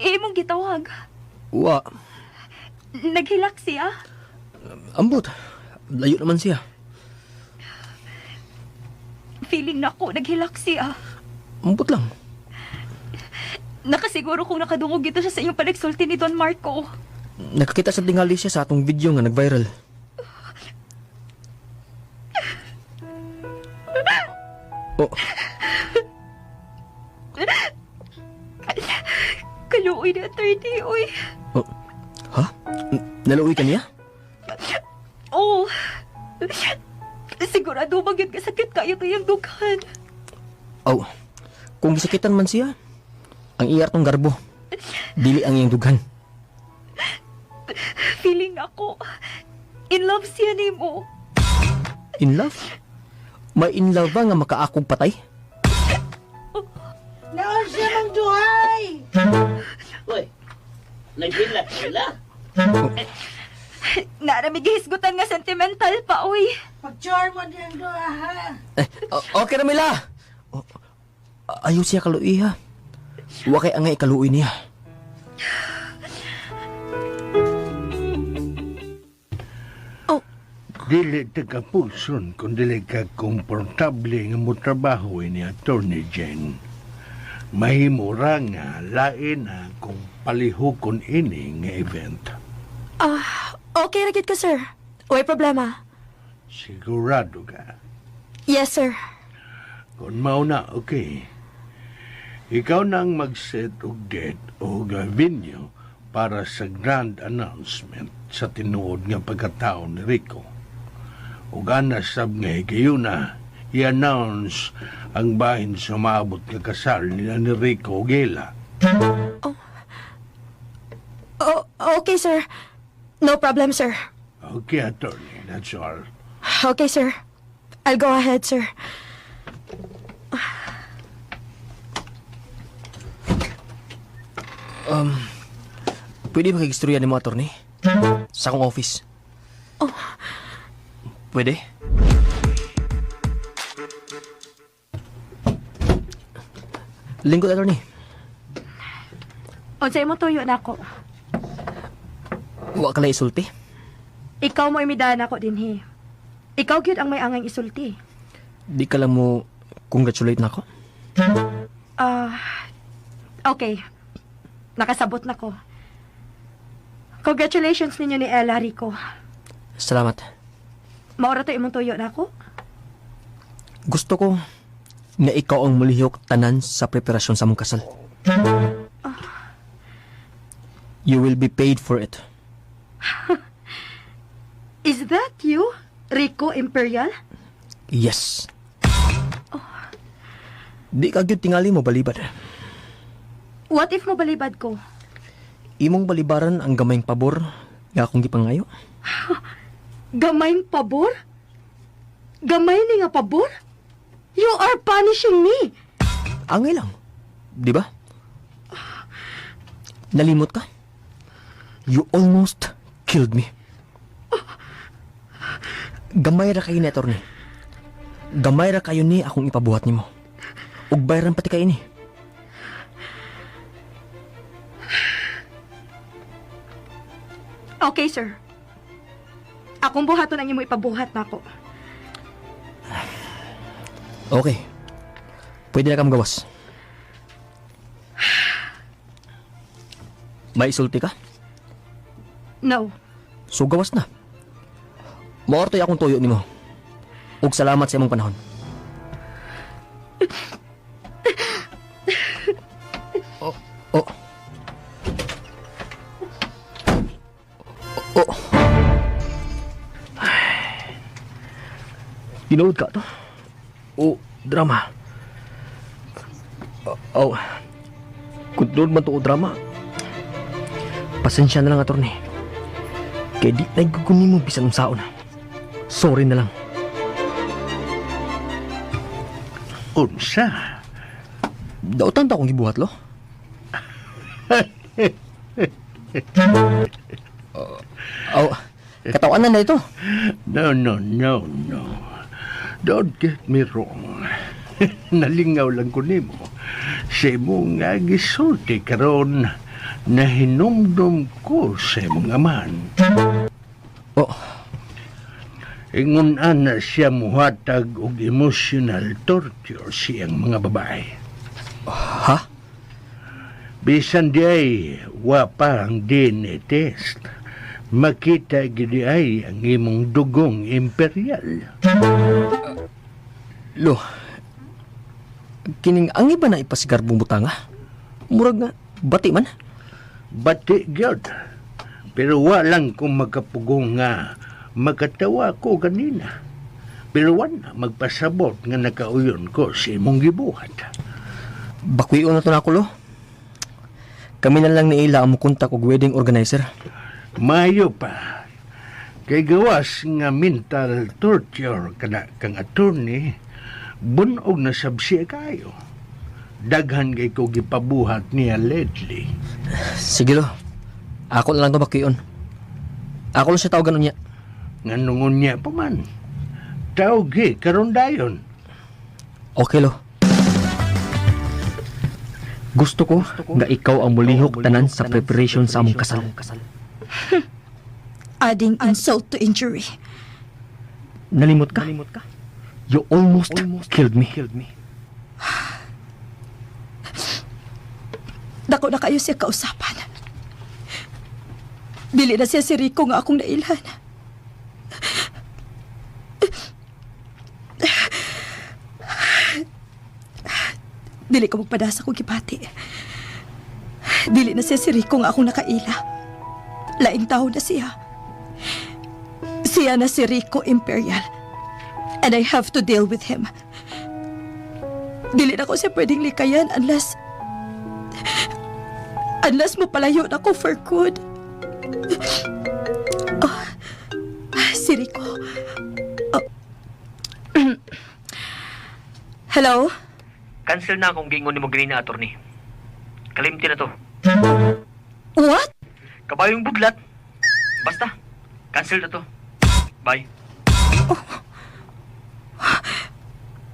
Imong gitawag. Wa. Naghilak siya. Ambot. Layo naman siya. Feeling na ako naghilak siya. Ambot lang. Nakasiguro kung nakadungog ito siya sa iyong panagsulti ni Don Marco. Nakakita sa tingali siya sa atong video nga nag-viral. Oh. naluoy ni attorney, uy. Oh, ha? Naluoy ka niya? Oo. Sigurado magiging kasakit kayo tayong dughan. Oh, kung gisakitan man siya, ang iyar tong garbo. Dili ang iyang dughan. Feeling ako, in love siya ni mo. In love? May in love ba nga makaakog patay? Naon siya mang duhay! Uy, nagbilat sila. Naramig hisgutan nga sentimental pa, uy. Pag-char mo diyang duha, ha? Okay na, Mila! Ayaw siya kaluoy, ha? Wakay angay kaluoy niya. Dili tagapuson kung dili ka komportable nga mo trabaho ni Attorney Jane. Mahimura nga lain na kung palihukon ini nga event. Okay ra gid ko, sir. Way problema. Sigurado ka. Yes, sir. Kung mauna, okay. Ikaw nang mag-set og date o venue para sa grand announcement sa tinuod nga pagkatao ni Rico. Ug ana sab nga higayuna i-announce ang bahin sa maabot nga kasal nila ni Rico ug Ella. Okay, sir. No problem, sir. Okay, attorney, that's all. Okay, sir. I'll go ahead, sir. Pwede ba kag-istorya ni mo, attorney? Sa akong office. Pwede? Lingkod, attorney. Unsay mo tuyo nako. Wa ka lang isulti. Ikaw mo imidahan ako dinhi. Ikaw gyud ang may angang isulti. Di ka lang mo congratulate na ako. Okay. Nakasabot na ko. Congratulations ninyo ni Ella, Rico. Salamat. Maura to imong tuyo nako. Gusto ko na ikaw ang mulihok tanan sa preparasyon sa mong kasal. You will be paid for it. Is that you, Rico Imperial? Yes. Di ka gyud tingali mo balibad. What if mo balibad ko? Imong balibaran ang gamayng pabor nga akong gipangayo. Gamayng pabor? Gamay ni nga pabor? You are punishing me. Angay lang. Di ba? Nalimot ka? You almost killed me. Gamay ra kayo ni attorney. Gamay ra kayo ni akong ipabuhat nimo. Ug bayaran pati kayo ni. Okay, sir. Akong buhaton ang imo ipabuhat nako. Okay. Pwede na kang gawas. May isulti ka? No. So gawas na. Maortoy akong tuyo nimo. Ug salamat sa imong panahon. Oh. Oh. Oh. Tinood ka to? Oh, drama. Oh. Kung doon man to o drama, pasensya na lang, attorney. Kaya di na gugunin mo bisan ng saon. Sorry na lang. Unsa? Dautan ta akong gibuhat, lo? Katawanan na ito. No. Don't get me wrong. Nalingaw lang ko nimo. Sa imong nga gisulti karon na hinumdum ko sa imong aman. Oh, Ingon ana siya muhatag og emotional torture siyang mga babae. ha? Bisan di ay wa pa ang DNA test. Makita gidi ay ang imong dugong imperial. Lo, kining ang iba na ipasigar bumutanga. Murag nga, bati man. Bati gyud. Pero walang kung magkapugong nga magkatawa ko ganina. Pero wala magpasabot nga nakauyon ko sa imong gibuhat. Bakwiyon na to na kulo. Kami na lang ni Ila ang mukontak og wedding organizer. Mayo pa. Kay gawas nga mental torture kana kang attorney, bunog na sabsiya kayo. Daghan kay ko gipabuhat niya lately. Sige lo. Ako na lang to bakwiyon. Ako lang siya tawagan niya. Nganungon niya pa man. Tawgi, karon dayon. Okay lo. Gusto ko nga ikaw ang mulihok tanan sa preparation sa among kasal. Adding insult to injury. Nalimot ka? You almost killed me. Dako na kayo siya kausapan. Dili na siya si Rico nga akong nailhan. Dili ko magpadasa kong gipati. Dili na siya si Rico nga akong nakaila. Laing tao na siya. Siya na si Rico Imperial. And I have to deal with him. Dili na ko siya pwedeng likayan unless mo palayo na ko for good. Oh, si Rico. Oh. Hello? Cancel na akong gingon ni mo ganina, attorney. Kalimti na to. What? Kabayong budlat. Basta, cancel na to. Bye.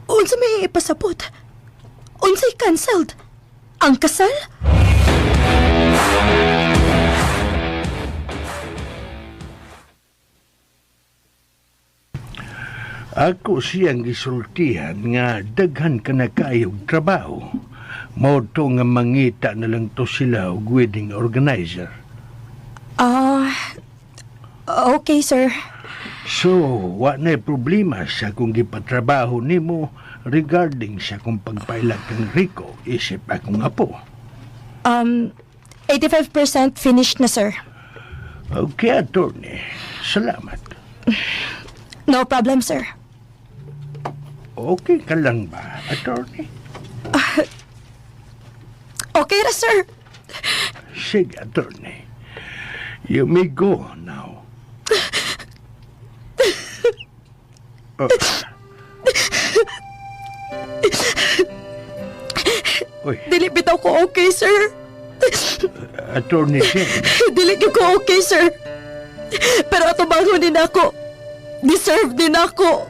Unsa may ipasabot? Unsay cancelled? Ang kasal? Ako siyang gisultihan nga daghan ka na kaayog trabaho. Mao to nga mangita na lang to sila og wedding organizer. Okay, sir. So, wa na problema sa kung gipatrabaho nimo regarding sa kung pagpailag kang Rico isip akong apo. 85% finished na, sir. Okay, attorney. Salamat. No problem, sir. Okay ka lang ba, attorney? Okay na, sir. Sige, attorney. You may go now. Uy, Dili bitaw ko okay, sir. attorney Jen. Dili gyud ko okay, sir. Pero atubangon din ako. Deserve din ako.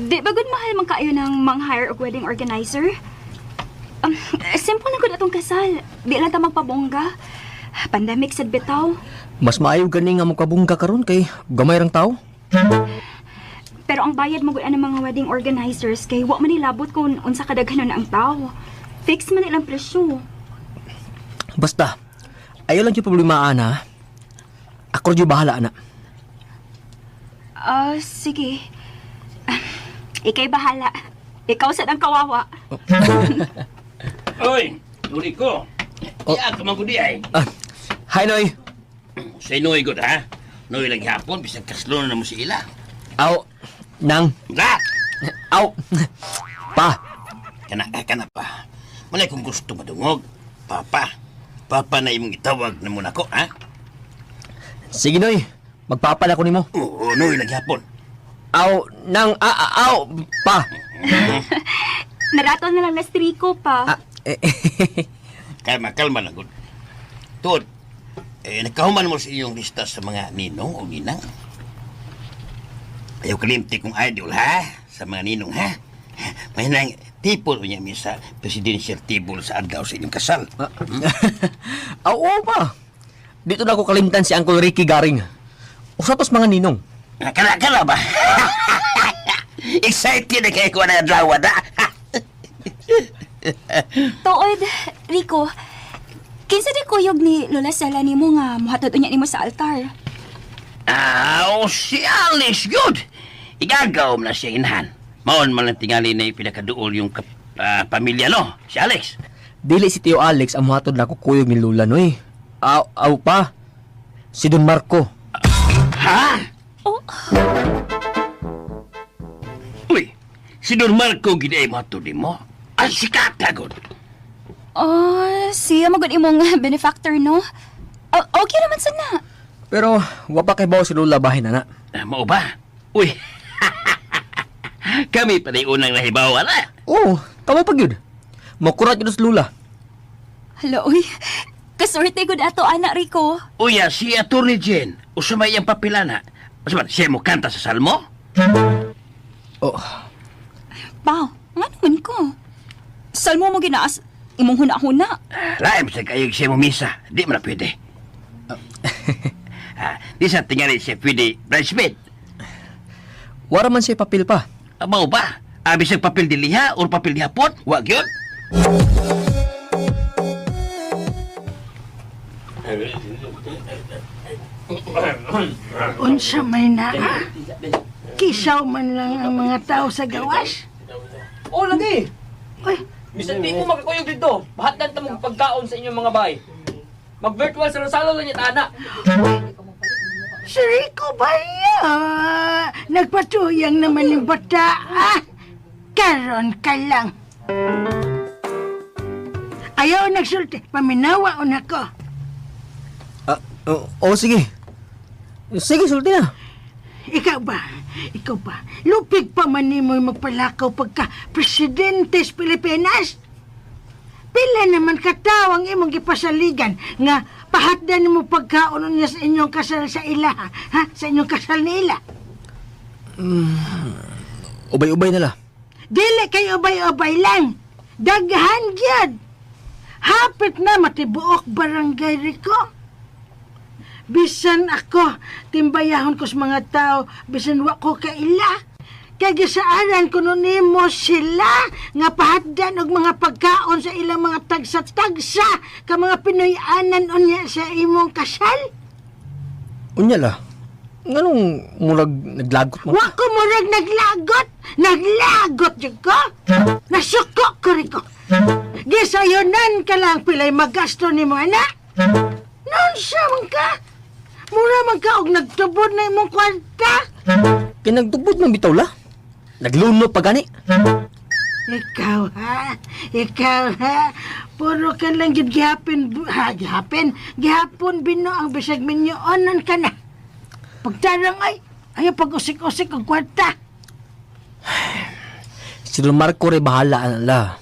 Di ba good mahal man kaayo ng mang-hire og wedding organizer? Simple na gud atong kasal. Di lang ta magpabongga. Pandemic sad bitaw. Mas maayo gani nga mo kabungka karon kay gamay rang tao. Pero ang bayad mo gud ang mga wedding organizers kay wa man nilabot kung unsa kadaghanon ang tao. Fix man nilang presyo. Basta, ayaw lang yung problema, ana. Ako rin yung bahala, ana. Sige. Ikay bahala. Ikaw sad ang kawawa. Oy, Rico. Iya ka man gudi ay. Hi, Noy. Say Noy gud ha. Noy lang hapon bisag kaslo na mo si Ila. Aw, nang. Na. Aw. Pa. Kana pa. Malay kung gusto madungog. Papa na imong itawag na muna ko, ha? Sige, Noy. Magpapala ko nimo. Oo, Noy lang hapon. Aw, nang. Aw. Pa. Naraton na lang na striko pa. Kalma lang gud. Tod. Nakahuman mo sa iyong lista sa mga ninong o ninang. Ayaw kalimti kong idol, ha? Sa mga ninong, ha? May nang tipol niya sa presidential table sa adlaw sa inyong kasal. Oo pa. Dito na ako kalimtan si Uncle Ricky Garing. Usapos mga ninong. Kala ba? Excited na kayo ko na drawa na. Tuod, Rico. Kinsa di kuyog ni Lola Sela nimo nga muhatod unya nimo sa altar. Si Alice, good. igagaw na siya inhan. Maon man lang tingali na pinakaduol yung pamilya, no? Si Alex. Dili si Tio Alex ang muhatod na kukuyog ni Lula, noy. Aw pa. Si Don Marco. Ha? Oh, Uy, si Don Marco gina mo to mo. Ang sikat agad. siya magod imong benefactor, no? Okay naman sana. Pero, wapa kay bawo si Lula bahin, ana. Mao ba? Uy, kami pa na unang nahibaw, ana. Oo, tama pag yun. Makurat yun sa Lula. Hala, uy. Kasorte gud ato, anak Rico. Uya, si Atty. Jen, usumay ang papilana. Masaman, siya mo kanta sa salmo? Oh, Pao, nga naman ko. Salmo mo ginaas, imong huna-huna. Laim sa kayo siya mo misa. Di mo na pwede. Di sa tingali siya pwede bridesmaid. wara man siya papil pa. Mao ba? Abis ang papel diliha o papel dihapon? Wag yun? Unsa may naa? Kisaw man lang ang mga tao sa gawas? Oh, lagi! Uy, Bisan di mo magkakuyog dito. Bahat lang tamong pagkaon sa inyong mga bahay. Mag-virtual salo-salo lang yung tana. si Rico ba nagpatuyang naman yung bata, Karon ka lang. Ayaw nagsulti, paminawa o nako. Sige. Sige, sulti na. Ikaw ba? Lupig pa man ni mo'y magpalakaw pagka presidente sa Pilipinas? Pila naman katao ang imong gipasaligan nga pahatdan mo pagkaon niya sa inyong kasal sa ila, ha? Sa inyong kasal ni ila. Ubay-ubay na la. Dili kayo ubay-ubay lang. Daghan gyud. Hapit na matibuok barangay Rico. Bisan ako, timbayahon ko sa mga tao, bisan wa ko kaila. Kaya gisaaran ko nimo sila nga pahatdan og mga pagkaon sa ilang mga tagsa-tagsa ka mga Pinoy-anan unya sa imong kasal. Unya la. Nganong murag naglagot mo? Wa ko murag naglagot. Naglagot jud ko. Nasuko ko Rico. Gisayonan ka lang pilay magasto nimo ana. Nonsa man ka? Mura man ka og nagtubod na imong kwarta. Kinagtubod ng bitaw la. Nagluno pa gani. Ikaw ha. Puro ka lang gid gihapon bino ang bisag minyoonan ka na. Pagtarang ayaw pag-usik-usik ang kwarta. Si Don Marco rin bahala la.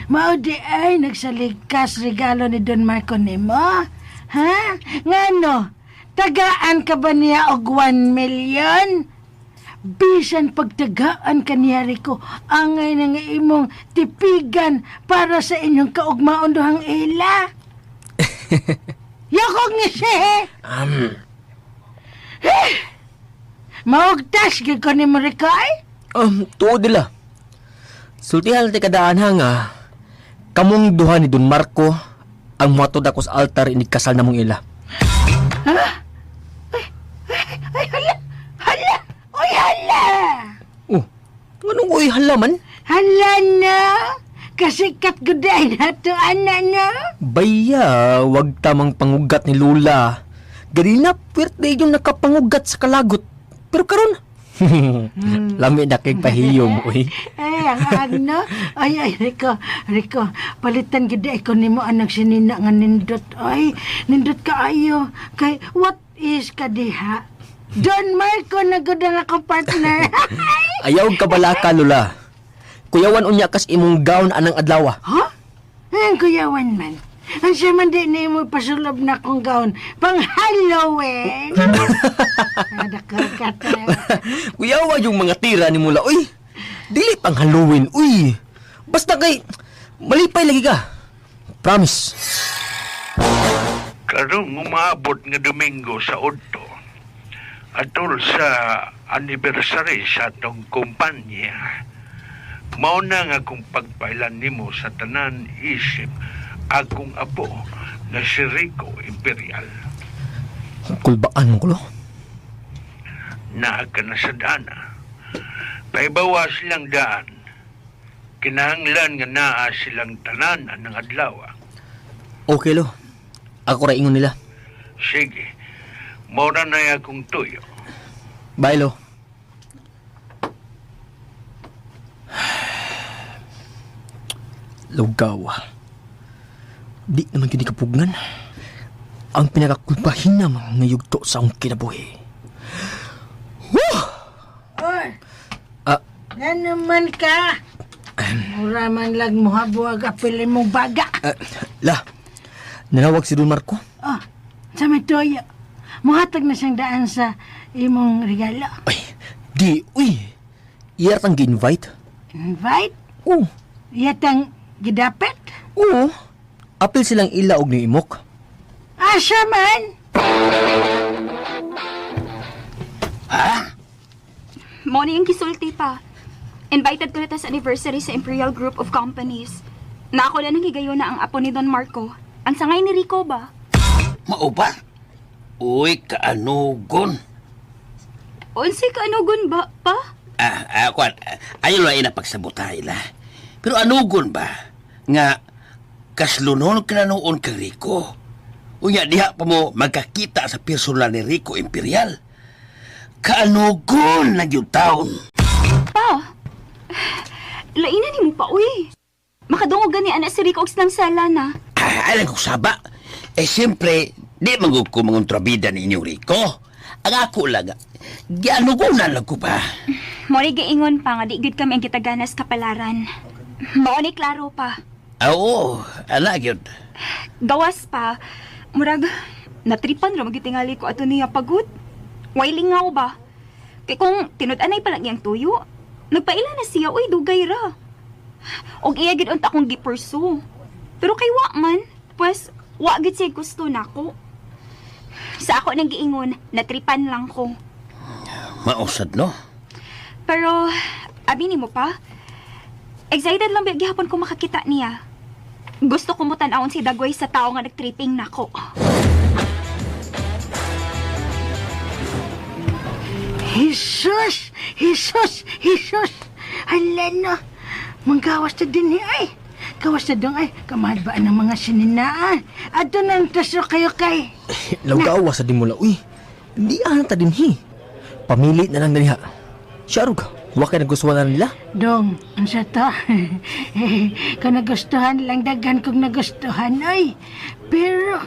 Maudi ay nagsaligkas regalo ni Don Marco nimo. Ha? Ngano? Tagaan ka ba niya og 1 million? Bisan pagtagaan ka niya Rico, angay na nga imong tipigan para sa inyong kaugmaon duhang ila. Yakog ni siya. Maugtas gyud ko ni mo Rico ay? Tuod nila. Sultihan natin kadaan nga, kamong duha ni Don Marco ang matod ako sa altar inikasal na mong ila. Ay, hala! Oy, hala! Oh, anong uy hala man? Hala na! Kasikat guday na to, ana na! Baya, wag tamang pangugat ni Lula. Ganina, birthday yung nakapangugat sa kalagot. Pero karon, lami na kay pahiyom, uy. Ay, ang agno. Ay, Rico, palitan gida ko nimo anang sinina nga nindot. Ay, nindot ka ayo. Kay, what is kadiha? Don Marco na gud ang akong partner. Ayaw ka bala ka, Lula. Kuyawan unya kas imong gown anang adlaw. Ha? Ang kuyawan man. Ang siya man di na mo pasulob na akong gown pang Halloween. Nadakal. Kuyawa yung mga tira ni Mula, uy. Dili pang Halloween, uy. Basta kay, malipay lagi ka. Promise. Karong umabot nga Domingo sa Udto, atol sa anniversary sa atong kumpanya, mao na nga kung pagpailan nimo sa tanan isip akong apo na si Rico Imperial. Kulbaan mo kulo. Naa ka na sa dana. Paibawa silang daan. Kinahanglan nga naa silang tanan ng adlaw. Okay lo. Ako ra ingon nila. Sige, mora na akong tuyo. Bye lo. Lugawa. Di naman yun kapugnan. Ang pinakakulpahinam nga yugto sa akong kinabuhi. Woo! Oy, Ah, na naman ka. Mura man lang mo habuag apilin mong baga. La, nanawag si Don Marco. Oh, sa may toyo. Muhatag na siyang daan sa imong regalo. Ay, di, uy. Iyatang gi-invite. Invite? Oo. Yatang gidapit? Oo. Apil silang ilaog ni Imok. Asa man? Mo na yung gisulti pa. Invited ko na ta sa anniversary sa Imperial Group of Companies. Na ako lang nagigayon na ang apo ni Don Marco. Ang sangay ni Rico ba? Mao ba? Uy, kaanugon. Unsay kaanugon ba, pa? Kwan, ayaw lang inapagsabotay la. Pero anugon ba? Nga, kaslunon ka na noon kay Rico. Unya, diha pa mo magkakita sa personal ni Rico Imperial. Kaanugon na yung taon. Pa! Lainan ni mo pa, uy. Makadungog gani anak si Rico og ng sala na. Alam ko saba. Siyempre, di magug ko mangontrabida ni inyong Rico. Ang ako lang, gianugunan lang ko pa. Mori giingon pa nga di gud kami ang kitaganas kapalaran. Mao ni klaro pa. Oo, anak yun. Gawas pa. Murag natripan ra magitingali ko ato niya pagod. Way lingaw ba? Kay kung tinud-anay pa lang iyang tuyo, nagpaila na siya oy dugay ra. Og iya gid unta akong gipursu. Pero kay wa man, pues wa gid siya gusto nako. Sa ako nang giingon, natripan lang ko. Mausad, no? Pero, abi ni mo pa? Excited lang ba gihapon ko makakita niya. Gusto ko mo tan-awon si Dagoy sa tao nga nagtripping nako. Jesus! Jesus! Jesus! Hala no! Manggawas na din ay! Gawas na dong ay! Kamahal ba ang mga sininaan? Ato nang tasyo kayo kay! Lawgawa sa dimula, uy. Hindi ta din hi. Pamili na lang daliha. Sharug, wa kay nagustuhan na nila. Dong, ang sa to? Kung nagustuhan lang, daghan kong nagustuhan ay. Pero,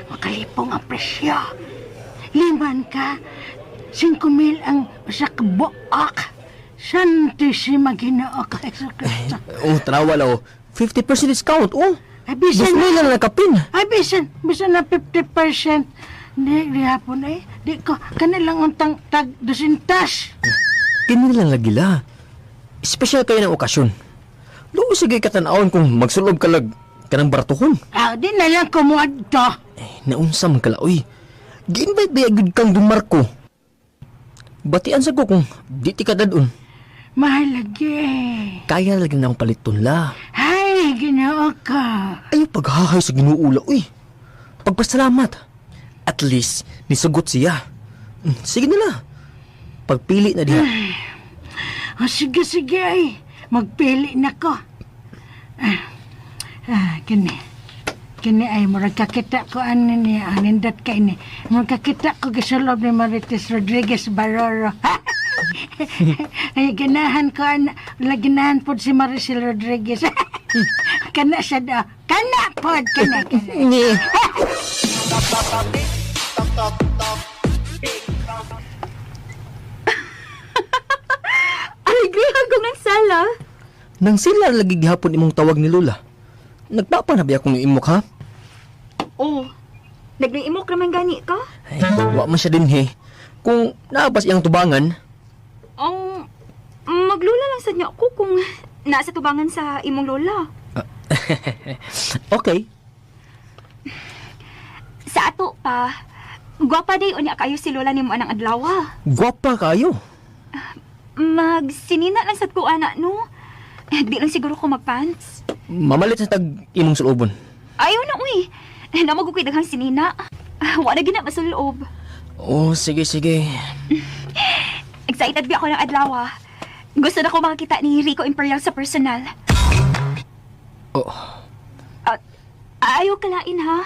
makalipong ang presyo. 5 ka, 5,000 ang sa kabuok. Santissima Ginoo ka, Jesu Cristo. Tanawa lao. 50% discount, Ay, bisan Gusto nila na nakapin. Ay, bisan na 50%. Di hapon ay. Di ko, kanilang untang tag 200. Kinilang lagi la. Espesyal kayo ng okasyon. Doon sige katanawon kung magsulob ka lag kanang baratuhon. Di na lang kumuad to. Naunsa man kala, uy. Gi-invite ba agad kang Don Marco? Batian sa ko kung di ti ka dadun. Mahalagi. Kaya lagi na akong paliton la. Ay, Ginoo ka. Ayaw paghahay sa ginuula, uy. Pagpasalamat. At least, nisugot siya. Sige na. Pagpili na diha. Sige, ay. Magpili na ko. Kini ay, murag kakita ko ano niya, nindot ka ini. Murag kakita ko gisulob ni Marites Rodriguez Baroro. Ay, ganahan ko, ganahan po si Maricel Rodriguez. Kana siya daw. Kana po, kana. Ay, grihag ko ng sala. Nang sila lagi gihapon imong tawag ni Lola. Nagpapanabi akong imok, ha? Oh, nagnaimok naman gani ka? Ay, wa man siya din, he. Kung naabas iyang tubangan, Ang maglula lang sa niya ako kung nasa tubangan sa imong lola. okay. Sa ato pa, gwapa day unya kayo si lola nimo anang adlawa. Gwapa kayo. Magsinina lang sad ko ana no. Di lang siguro ko magpants. Mamalit sa tag imong sulubon. Ayaw na uy. Namagukoy daghang sinina. Wa na gina masuloob. Oh, sige. Excited ba ako ng adlaw. Gusto na ko makakita ni Rico Imperial sa personal. Oh, Ayaw kalain ha.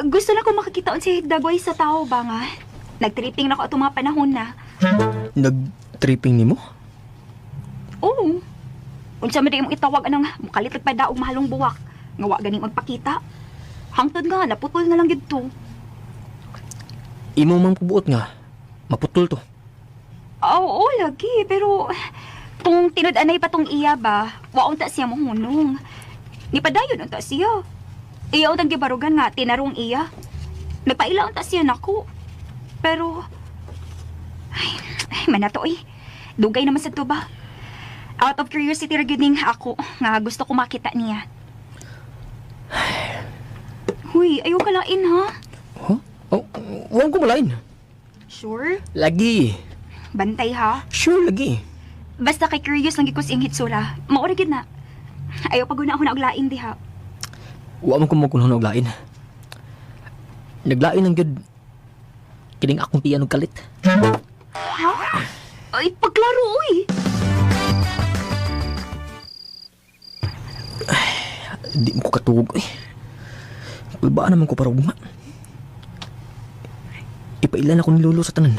Gusto na ko makakita si Dagway sa tao ba nga. Nagtripping na ko atong mga panahon na. nag-tripping ni mo? Oo. Unsa man di mo itawag anang mukalitag pa daog mahalong buwak. Nga wa ganing magpakita. Hangtod nga, naputol na lang gito. Imo mang pubuot nga. Maputol to. Oo, lagi. Pero, tung tinud-anay pa tong iya ba, waon ta siya mohunong. Ni padayon unta siya. Iya utang gibarugan nga, tinarong iya. Nagpaila unta siya nako. Pero, ay manato eh. Dugay naman sa to ba? Out of curiosity ra gyud ning ako nga gusto ko makita niya. Huy, ayaw ka lain ha? Huh? Oh, huwag ko malain. Sure? Lagi. Bantay ha? Sure, lagi. Basta kay curious lang gikos ing hitsura. Maura gid na. Ayaw paguna ako na og lain di ha. Huwag mo kumukulo na og lain. Naglain ang gud. Kining akong tiyan og kalit. Ha? Ay, paglaro uy. Hindi mo ko katuog eh. Kulbaan naman ko para ugma. Ipailan ako ni Lolo sa tanan.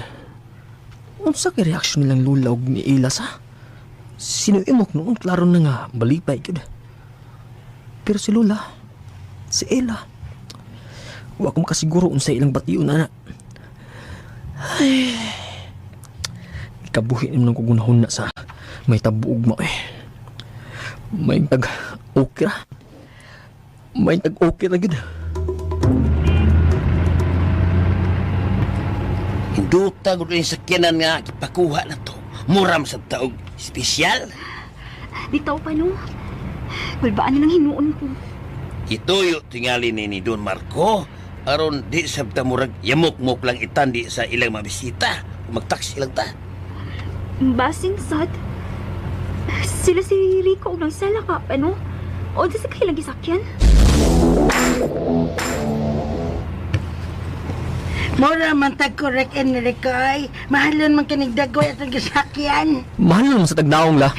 Unsa kay reaksyon nilang Lula og ni Ila sa? Sino imok noon klaro na nga balipay gyud. Pero si Lula, si Ila, wa ko makasiguro unsa ilang batiyon na. Ay. Kabuhi naman ko gunahon na sa may tabuog mo eh. May tag-okay ra. May tag-okay ra gyud. Hinduta ko rin sakyanan nga, ipakuha na to. Muram sa taog espesyal. Bitaw pa no. Kulbaan nilang hinuon ko. Ituyo tingali ni Don Marco. Aron di sabta murag yamok-mok lang itandi sa ilang mabisita. Magtaksi lang ta. Basin sad. Sila si Rico og nagsala ka, ano? O di sa kailang gisakyan? Mura man tag correct Enrico ay. Mahalon man kinig Dagway at ang gisakyan. Mahal naman sa tagnaong la.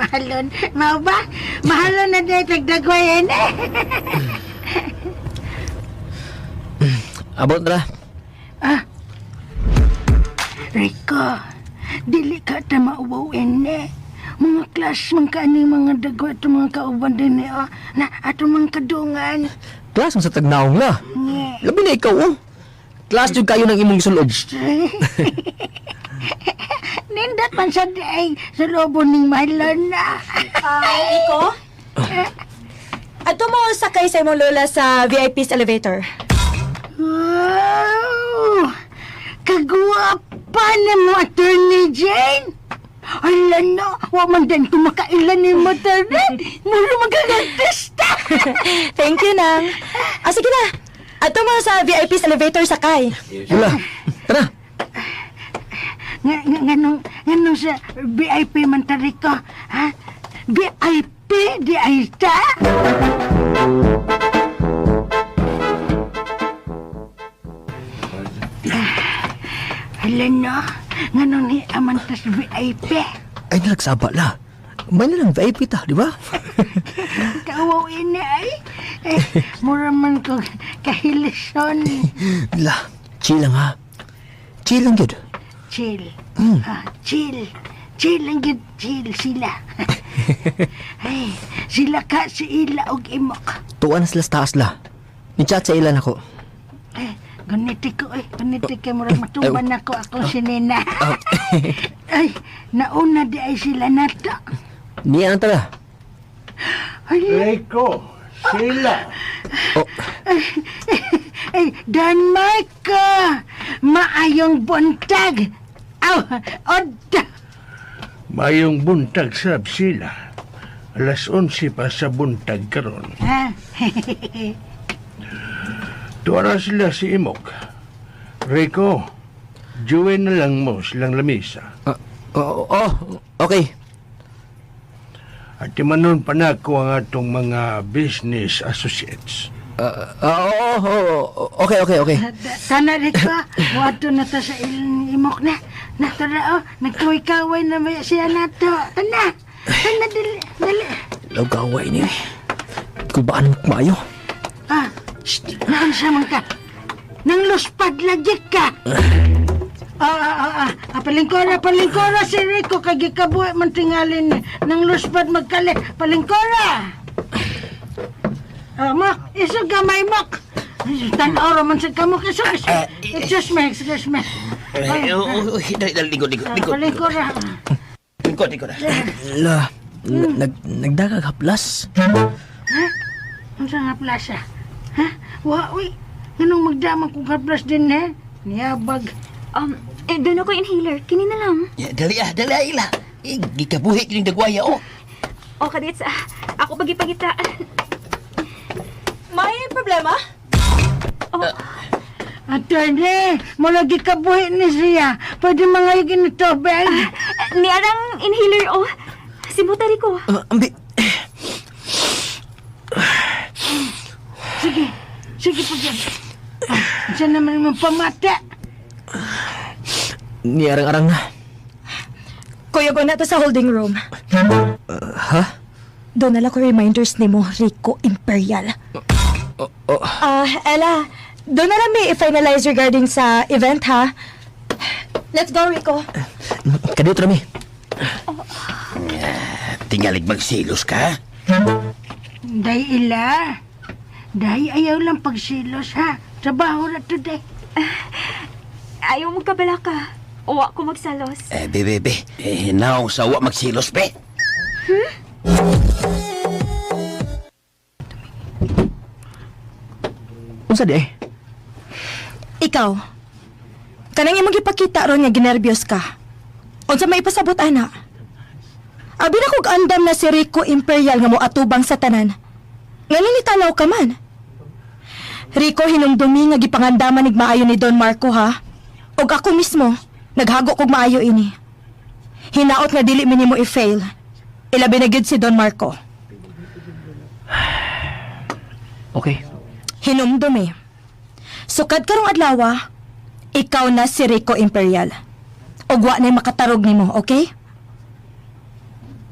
Mahalon. Mao ba? Mahalon na day tag Dagway eh. Abot na. Rico, dili ka ta mauwaw ene. Mga klas man kaning mga Dagway at mga kauban din eh. Na ato mga kadungan. Klas mo sa tagnaong la. Nye. Labi na ikaw oh. Klas jud kayo ng imong sulod. Nindat man sa day sa lobo ning mahalon na. Rico? Ato mo sakay sa imong lola sa VIP's elevator. Wow! Kagwapa ni mo, Attorney Jane! Ala na, waman din kumakailan ni mo, Attorney! Muro magagatista! Thank you, Nang. Sige na. Ato mo sa VIP's elevator sakay. Wala. Tara. Nganong sa VIP man tariko, ha? VIP di ay ta? Hala na, nganong ni amantas VIP? Ay nalagsaba la. May nalang VIP ta, di ba? Kawaw ini ay. Mura man ko kahilison. La, chill lang ha. Chill lang yun. Chill. Chill. Chill lang yun. Chill sila. Ay, sila ka si Ila og imok. Tuwa na sila sa taas la. Ni-chat sa ilan ako. Ganiti ko murag matuban ako akong sinina. Ay, nauna di ay sila nato. Niya ang tala. Rico, sila. Oh, Ay, Danmarka! Maayong buntag! Aw, odda! Mayong buntag sab sila. Alas 11 pa sa buntag karon. Ha? Tuwara sila si Imok. Rico, join na lang mo silang lamisa. okay. At timanon pa na ko ang atong mga business associates. Okay. Sana Rico, wato na ta sa imok na. Natara, nagkaway-kaway na may siya nato. Tana, dali. Lagaway ni. Kung ba anong kumayo? Naan siya man ka. Nang luspad lagi ka. Palingkora si Rico kay gikabuhi man tingalin ni. Nang luspad magkali. Palingkora! Mak, iso gamay mak. Tan-oro man sa kamok. Excuse me. Lingkod. Palingkora. Lingkod. La, nagdagag haplas. Ang saan nga plasa? Ha? Uy, ganong magdamang kong kaplas din, he? Niyabag. Doon ako inhaler. Kini na lang. Dali ila. Gikabuhi kining dagwaya, oh. O, kadits, ako pagipagitaan. May problema? Attorney, mo lagi kabuhi ni siya. Pwede mga yung tubig. Ni arang inhaler, Si Butari ko. Ambi. Sige po dyan. Diyan naman yung pamata. Niyarang-arang na. Kuya, go na to sa holding room. Ha? Doon na lang ko reminders ni mo, Rico Imperial. Ella, doon na lang may i-finalize regarding sa event, ha? Let's go, Rico. Kadito rami. Tingalig magsilos ka? Day ila. Day ayaw lang pagsilos, ha? Trabaho na today. Ayaw mo kabala ka. Uwa ko magsalos. Bebe. Naong sawa magsilos, be. Unsa di? Ikaw, kanang imong ipakita ron nga ginervyos ka. Unsa may ipasabot, ana? Abi na kog andam na si Rico Imperial nga mo atubang sa tanan. Nga nilitanaw ka man. Rico, hinumdumi nga gipangandaman nig maayo ni Don Marco, ha? Og ako mismo, naghago kog maayo ini. Hinaot nga dili mi nimo i-fail. Ilabi na gyud si Don Marco. Okay. Hinumdumi. Sukad karong adlaw, ikaw na si Rico Imperial. Og wa na makatarog nimo, okay?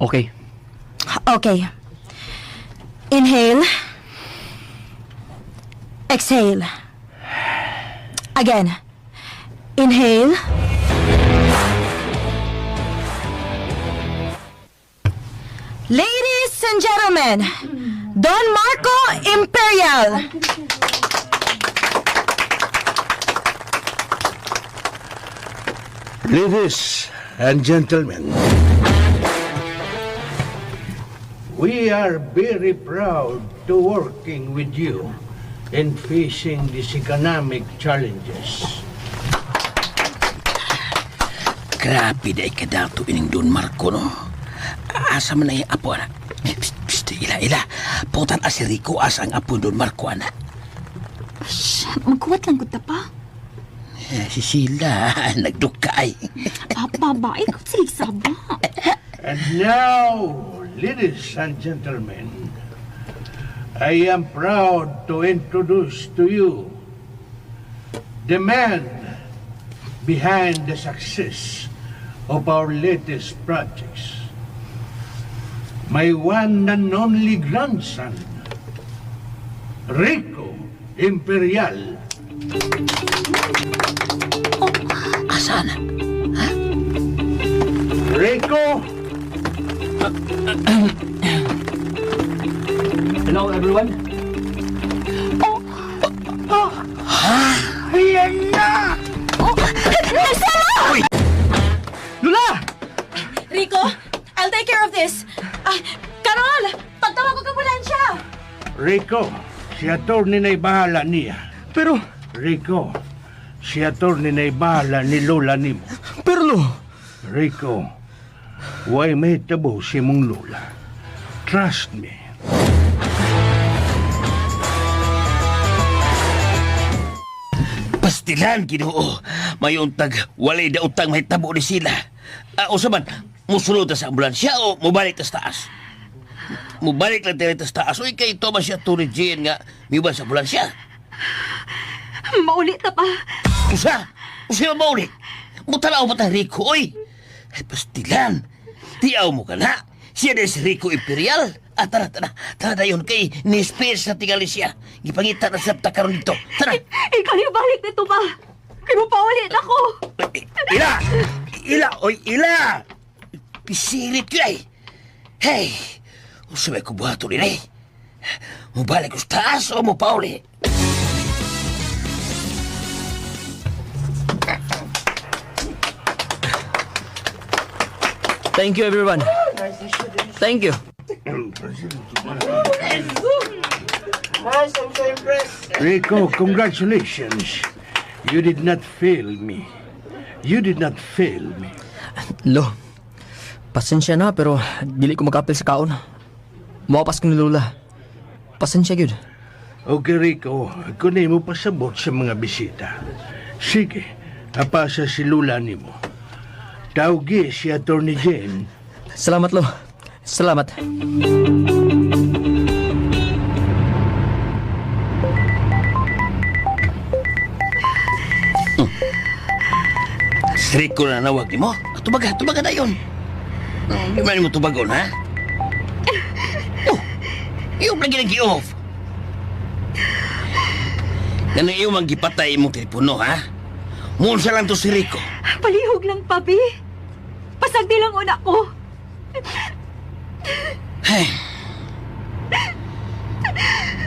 Okay. Okay. Inhale. Exhale. Again. Inhale. Ladies and gentlemen, Don Marco Imperial. Ladies and gentlemen, we are very proud to working with you in facing these economic challenges. Grabe na ikadato ining Don Marco, no? Asa man na yung apo, anak? Psst, ila. Putan si Rico as ang apo Don Marco, anak. Magkuwat lang ko ta pa. Si Sheila, nagdukay. Babae ko sige saba. And now, ladies and gentlemen, I am proud to introduce to you the man behind the success of our latest projects. My one and only grandson, Rico Imperial. Asan? Ha? Rico! Hello everyone. Ayan na! Lula! Rico, I'll take care of this. Carol, pagtawag ko ambulansya. Rico, si attorney na'y bahala niya. Pero Rico, si attorney na'y bahala ni Lola nimo. Lo. Rico, why may tabo si mong Lola. Trust me. Pastilan, Ginoo. May untag, walay da utang may tabo ni sila. O saman, musulod sa ambulansya o mubalik sa taas? mubalik lang tayo sa taas. Uy, kay Thomas siya to Regine nga, miwan sa ambulansya. Maulit na pa. Usa? Usa ba maulit? Mutalaw ba ta Rico, oy? Ay, pastilan. Tiyaw mo ka na. Siya na si Rico Imperial. Tara, dayon kay ni-space na tingali siya. Ipangita na sa takaroon dito. Tara. Ikaw yung balik nito ba? Kaya mo pa ulit ako. Ila! Pisilit ko ay. Hey, usabay ko buhato rin eh. Mubalik ko sa taas o mo pa uli. Thank you, everyone. Thank you. Rico, congratulations. You did not fail me. You did not fail me. Lo, pasensya na pero dili ko mag-apel sa kaon. Mawapas ko ni Lola. Pasensya gyud. Okay, Rico. Kunay mo pasabot sa mga bisita. Sige, apasa si Lula ni mo. Tawgi si Atty. Jane. Salamat, Lo. Salamat. Si Rico na nawag ni mo. Tubaga na yun. Di man mo tubagon, ha? Oh, iyong lagi nang gi-off. Ganang iyong manggipatay imong telepono, ha? Munsa lang to si Rico. Palihog lang, papi. Pasagdi lang una ko. Hey.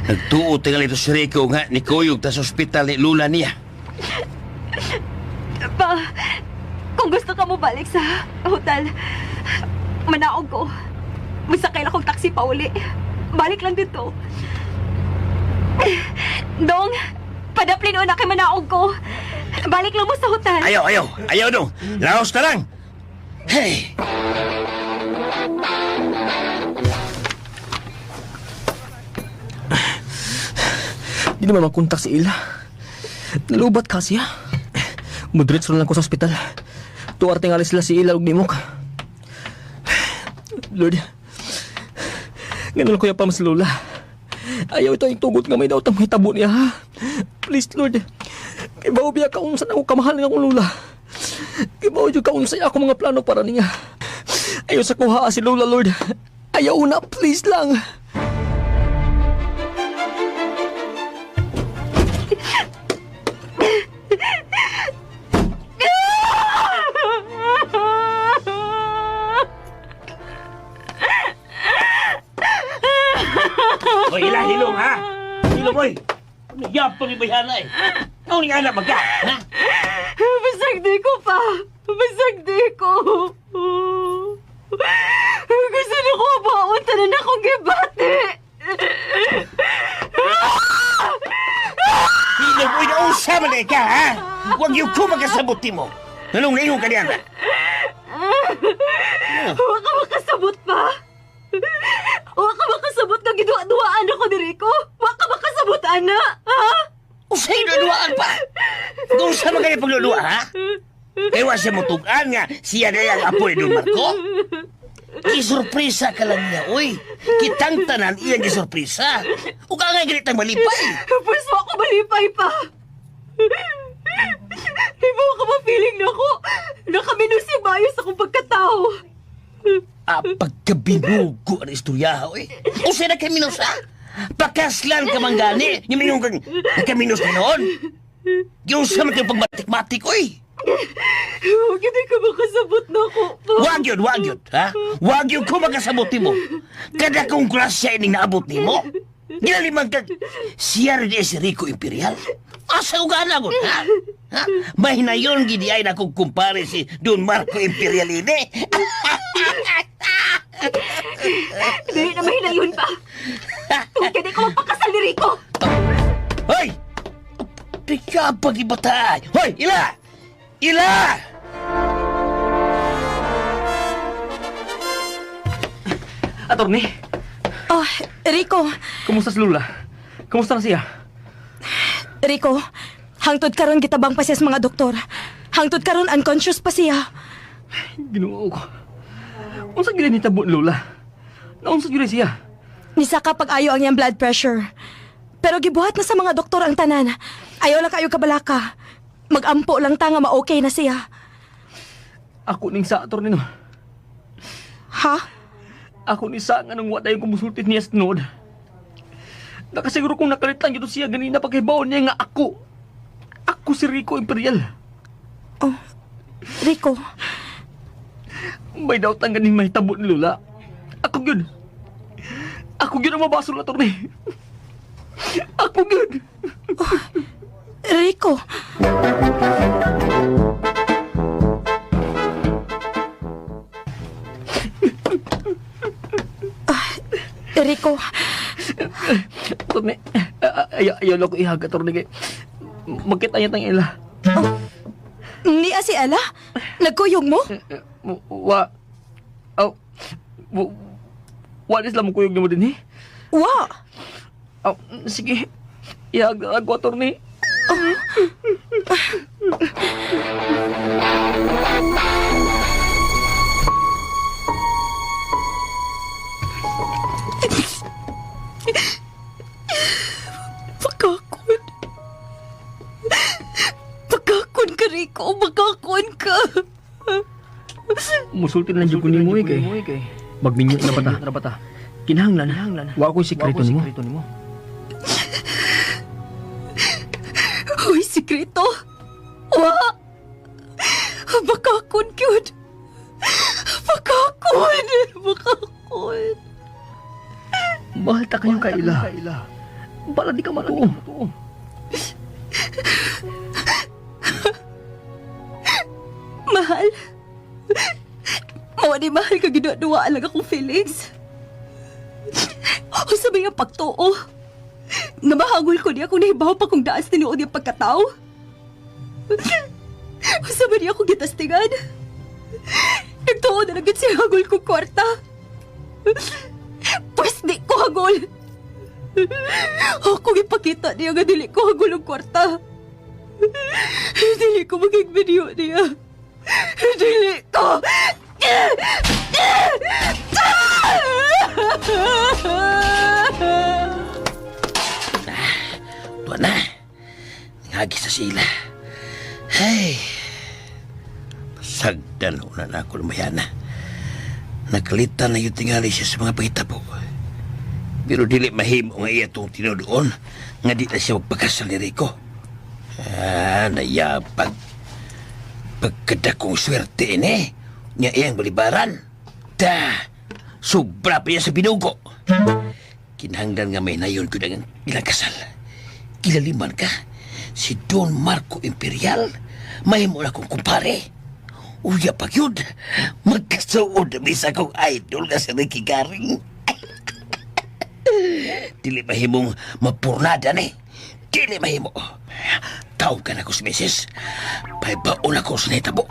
Nagtuo tingal ito si Rico nga ni Kuyog ta sa ospital ni Lula niya. Pa, kung gusto ka mo balik sa hotel, manaog ko. Masakay lang akong taxi pa uli. Balik lang dito. Dong, padaplin una kay manaog ko. Balik lang mo sa hotel. Ayaw dong. Laos na lang. Hey. Di naman makontak si Ila. Nalubat ka siya. Mudritso lang ko sa ospital. Tuwarte nga sila si Ila ug nimok. Lord, ganun ko pa mas Lola. Ayaw ito yung tugot nga may daw tamay tabo niya, ha? Please, Lord. Kay bao biya ka unsan ako kamahal nga akong Lola. Kay bao yung kaunsay ako mga plano para niya. Ayaw sa kuha si Lola, Lord. Ayaw na, please lang. Oy, hilong, ha? Hilong, oy. Nagyap pa may bayana, eh. Ano nga na magka, ha? Basagdi ko pa. Basagdi ko. Gusto na ko baon. Tanan akong gibati. Hilong, oy, nausama na ka, ha? Huwag yung kumagasabuti mo. Nanong naingon ka niyan, ha? Huwag ka makasabot pa. Huwag ka makasabot ka giduwa-duwaan ako ni Rico. Huwag ka makasabot, ana. Ha? Usay luduaan pa. Kung sa mga kayo pagluluwa, ha? Ewa siya mutugan nga siya na yung apo ni Don Marco. Isurpresa ka lang niya, uy. Kitang tanan iyang isurpresa. O ka nga ganitang malipay. Pwes mo ako malipay pa. Di ba ka ma-feeling na ako? Nakaminusig maayos akong pagkatao. Pagkabinugo ang istorya, uy. Usay na kay minus, ha? Pakaslan ka man gani. Yung mayroong kang nakaminus na noon. Yung sa mga pagmatik-matik, uy. Huwag hindi ka makasabot na ako pa. Wag yun, ha? Wag yun kung makasabot mo. Kada kong grasya ining naabot ni mo. Ginaliman ka, siya rin si Rico Imperial. Asa ugana ko, ha? Ha? Mahinayon gidi ay na kong kumpare si Don Marco Imperial ini. Dili na mahinayon pa. Huwag hindi ko magpakasal ni Rico. Hoy! Tika pag-ibatay! Hoy, Ila! Ila! Attorney, Oh, Rico. kumusta si Lola? Kumusta na siya? Rico, hangtod karon gitabang pa siya sa mga doktor. Hangtod karon unconscious pa siya. Ginoo ko. Unsa gyud ni tabo Lola? Naunsa gyud siya? Nisaka pag-ayo ang iyang blood pressure. Pero gibuhat na sa mga doktor ang tanan. Ayaw lang kayo kabalaka. Mag-ampo lang ta nga ma-okay na siya. Ako ning sa attorney no. Ha? Ako ni sa nga nung watay kumusulti niya sa tinod. Nakasiguro kong nakalitan yun siya ganina paghibaw niya nga ako. Ako si Rico Imperial. Oh, Rico. May doubt ang ganing mahitabo ni Lula. Ako yun. Ako yun ang mabasol na attorney. Ako yun. Rico. Rico. Attorney, ayaw lang ko ihag attorney kay magkita niya tayong ila. Niya si Ella? Nagkuyog mo? Wa is lang mo kuyog niyo mo din eh. Wa. Sige, ihag ako attorney. Pagkakon. Pagkakon ka, Rico. Pagkakon ka. Musultin lang dyan ko ni mo eh kay. Magminyo na bata. Kinahanglan. Wa ako'y sikreto ni mo. Uy, sikreto. Wa. Pagkakon, cute. Pagkakon. Mahal ta kayong kaila. Bala di ka matuo. Mahal. Mawa ni mahal ka ginagawa lang akong feelings. O sabi nga pagtuo. Nga mahagol ko niya kung nahibaw pa kung daas tinuod yung pagkatao. O sabi niya akong gitastingan. Nagtuo na nagit siya hagol kong kwarta. Pwes di ko hagol. Ako ipakita niya nga dili ko hagol ang kwarta. Dili ko maging video niya. Dili ko. Tuwa na. Ngagi sa sila. Hey. Pasagdan na ako lumayana. Nakalitan na yung tingali siya sa mga pahitabo. Pero dili mahimo nga iya itong tinodoon nga di na siya magpakasal ni Rico. Nayapag. Pagkadakong swerte ini, niya iyang balibaran. Sobra pa niya sa binugo. Kinahanglan nga may nayon ko ng ilang kasal. Kilaliman ka, si Don Marco Imperial, mahimo na kong kumpare. Uya pag yun, magkasuod na bisa kong idol nga si Ricky Garing. Dili mahimong mapurnada ni. Dili mahimo. Tawag ka na ko si Mrs. Paibaon ako sa nahitabo.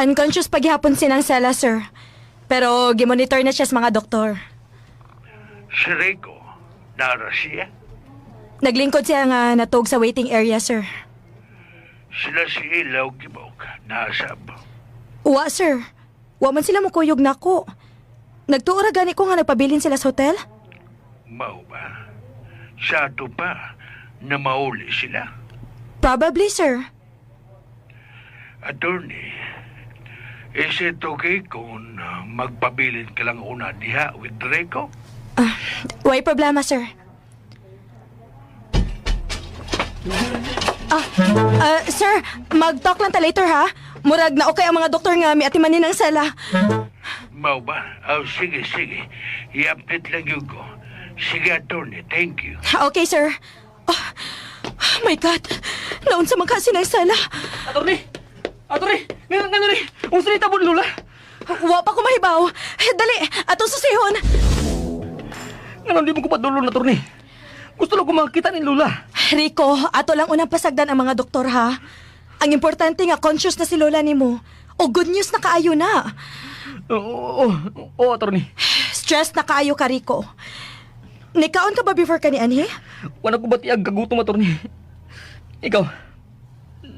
Unconscious paghihapon sinang Sela, sir. Pero gimonitor na siya sa mga doktor. Si Rico, nara siya? Naglingkod siya nga natog sa waiting area, sir. Sila si Ilaw Gibok, nasab. Wa, sir. Wa man sila mukuyog na ko. Nagtuura gani ko nga nagpabilin sila sa hotel? Mao ba? Sa ato pa, na mauli sila. Probably, sir. Attorney, is it okay kung magpabilin ka lang una diha with Rico? Way problema, sir. Sir, mag-talk lang ta later, ha? Murag na okay ang mga doktor nga may atimanin ng sela. Mao ba? Sige. I-update lang yun ko. Sige, attorney. Thank you. Okay, sir. Oh my God. Naon sa mga kasi ng sela. Attorney! Nga ni? Unsa ni tabon Lula? Wa pa ko mahibaw. Dali, ato susihon. Nga di mo ko padulo na attorney. Gusto lang ko makita ni Lula. Rico, ato lang unang pasagdan ang mga doktor, ha? Ang importante nga, conscious na si Lola ni mo. O good news na kaayo na. Oo, attorney. Stress na kaayo ka, Rico. Nikaon ka ba before ka ni Anhe? Wala ko ba't ang kagutom, attorney? Ikaw,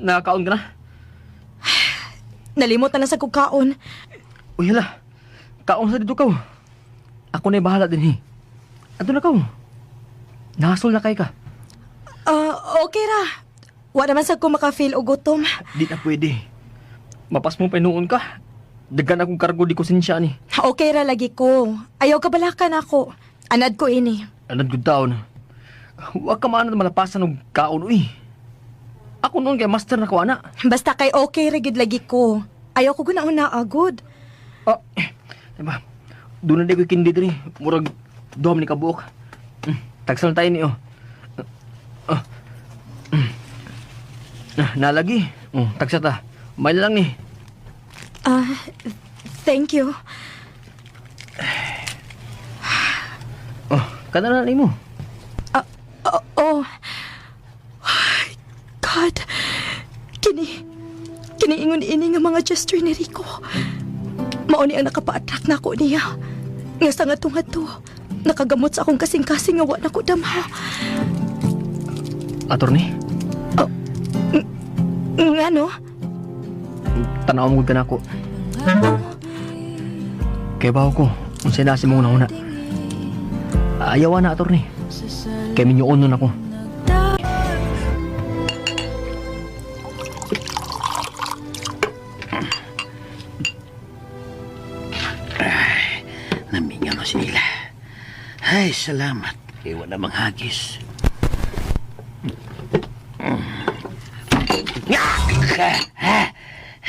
nakakaon ka na? Nalimot na lang sa kukaon. Uy, hala. Kaon sa dito ka. Ako na'y bahala din, Ato na ka. Nahasol na kay ka. Okay ra. Wa naman sa ko maka-feel og gutom. Di na pwede. Mapas mo pa noon ka. Dagan akong kargo di ko sinsya ni. Okay ra lagi ko. Ayaw kabalakan ako. Anad ko ini. Anad good taon. Huwag ka maanad malapasan og kaon, uy. Ako noon kay master na ko, ana. Basta kay okay ra gid lagi ko. Ayaw ko guna una agod. Diba? Doon na di ko kindi diri. Murag duham ni kabuok. Tagsal tayo ni, nalagi. Tagsa ta. May lang ni. Thank you. Kada na mo. God. Kiniingon ini nga mga gesture ni Rico. Mao ni ang nakapa-attract na ako niya. Nga sa nga to, nakagamot sa akong kasing-kasing nga wa na ko damha. Attorney? Nga no? Tanaw mo ka na ako. Kaya ba ako? Kung sinasi mong una. Ayaw na, attorney. Kaya minyoonon ako. Namingaw na sila. Ay, salamat. Iwan na manghagis.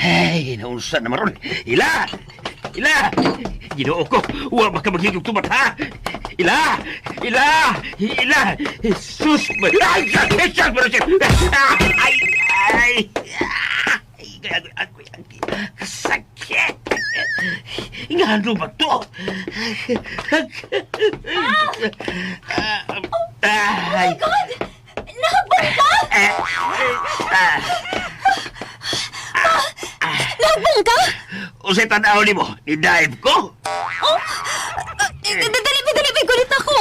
Ay, naunsa naman ron. Ila! Ila! Ginoo ko, huwag baka maghigog tumat, ha? Ila! Ila! Ila! Jesus! Ay! Jesus! Ay! Ay! Kasakit! Ingano ba to? Oh my God! Nahabang ka? Nahabang ka? Usay tanaw ni mo, ni-dive ko? Oh! Dali, gulit ako.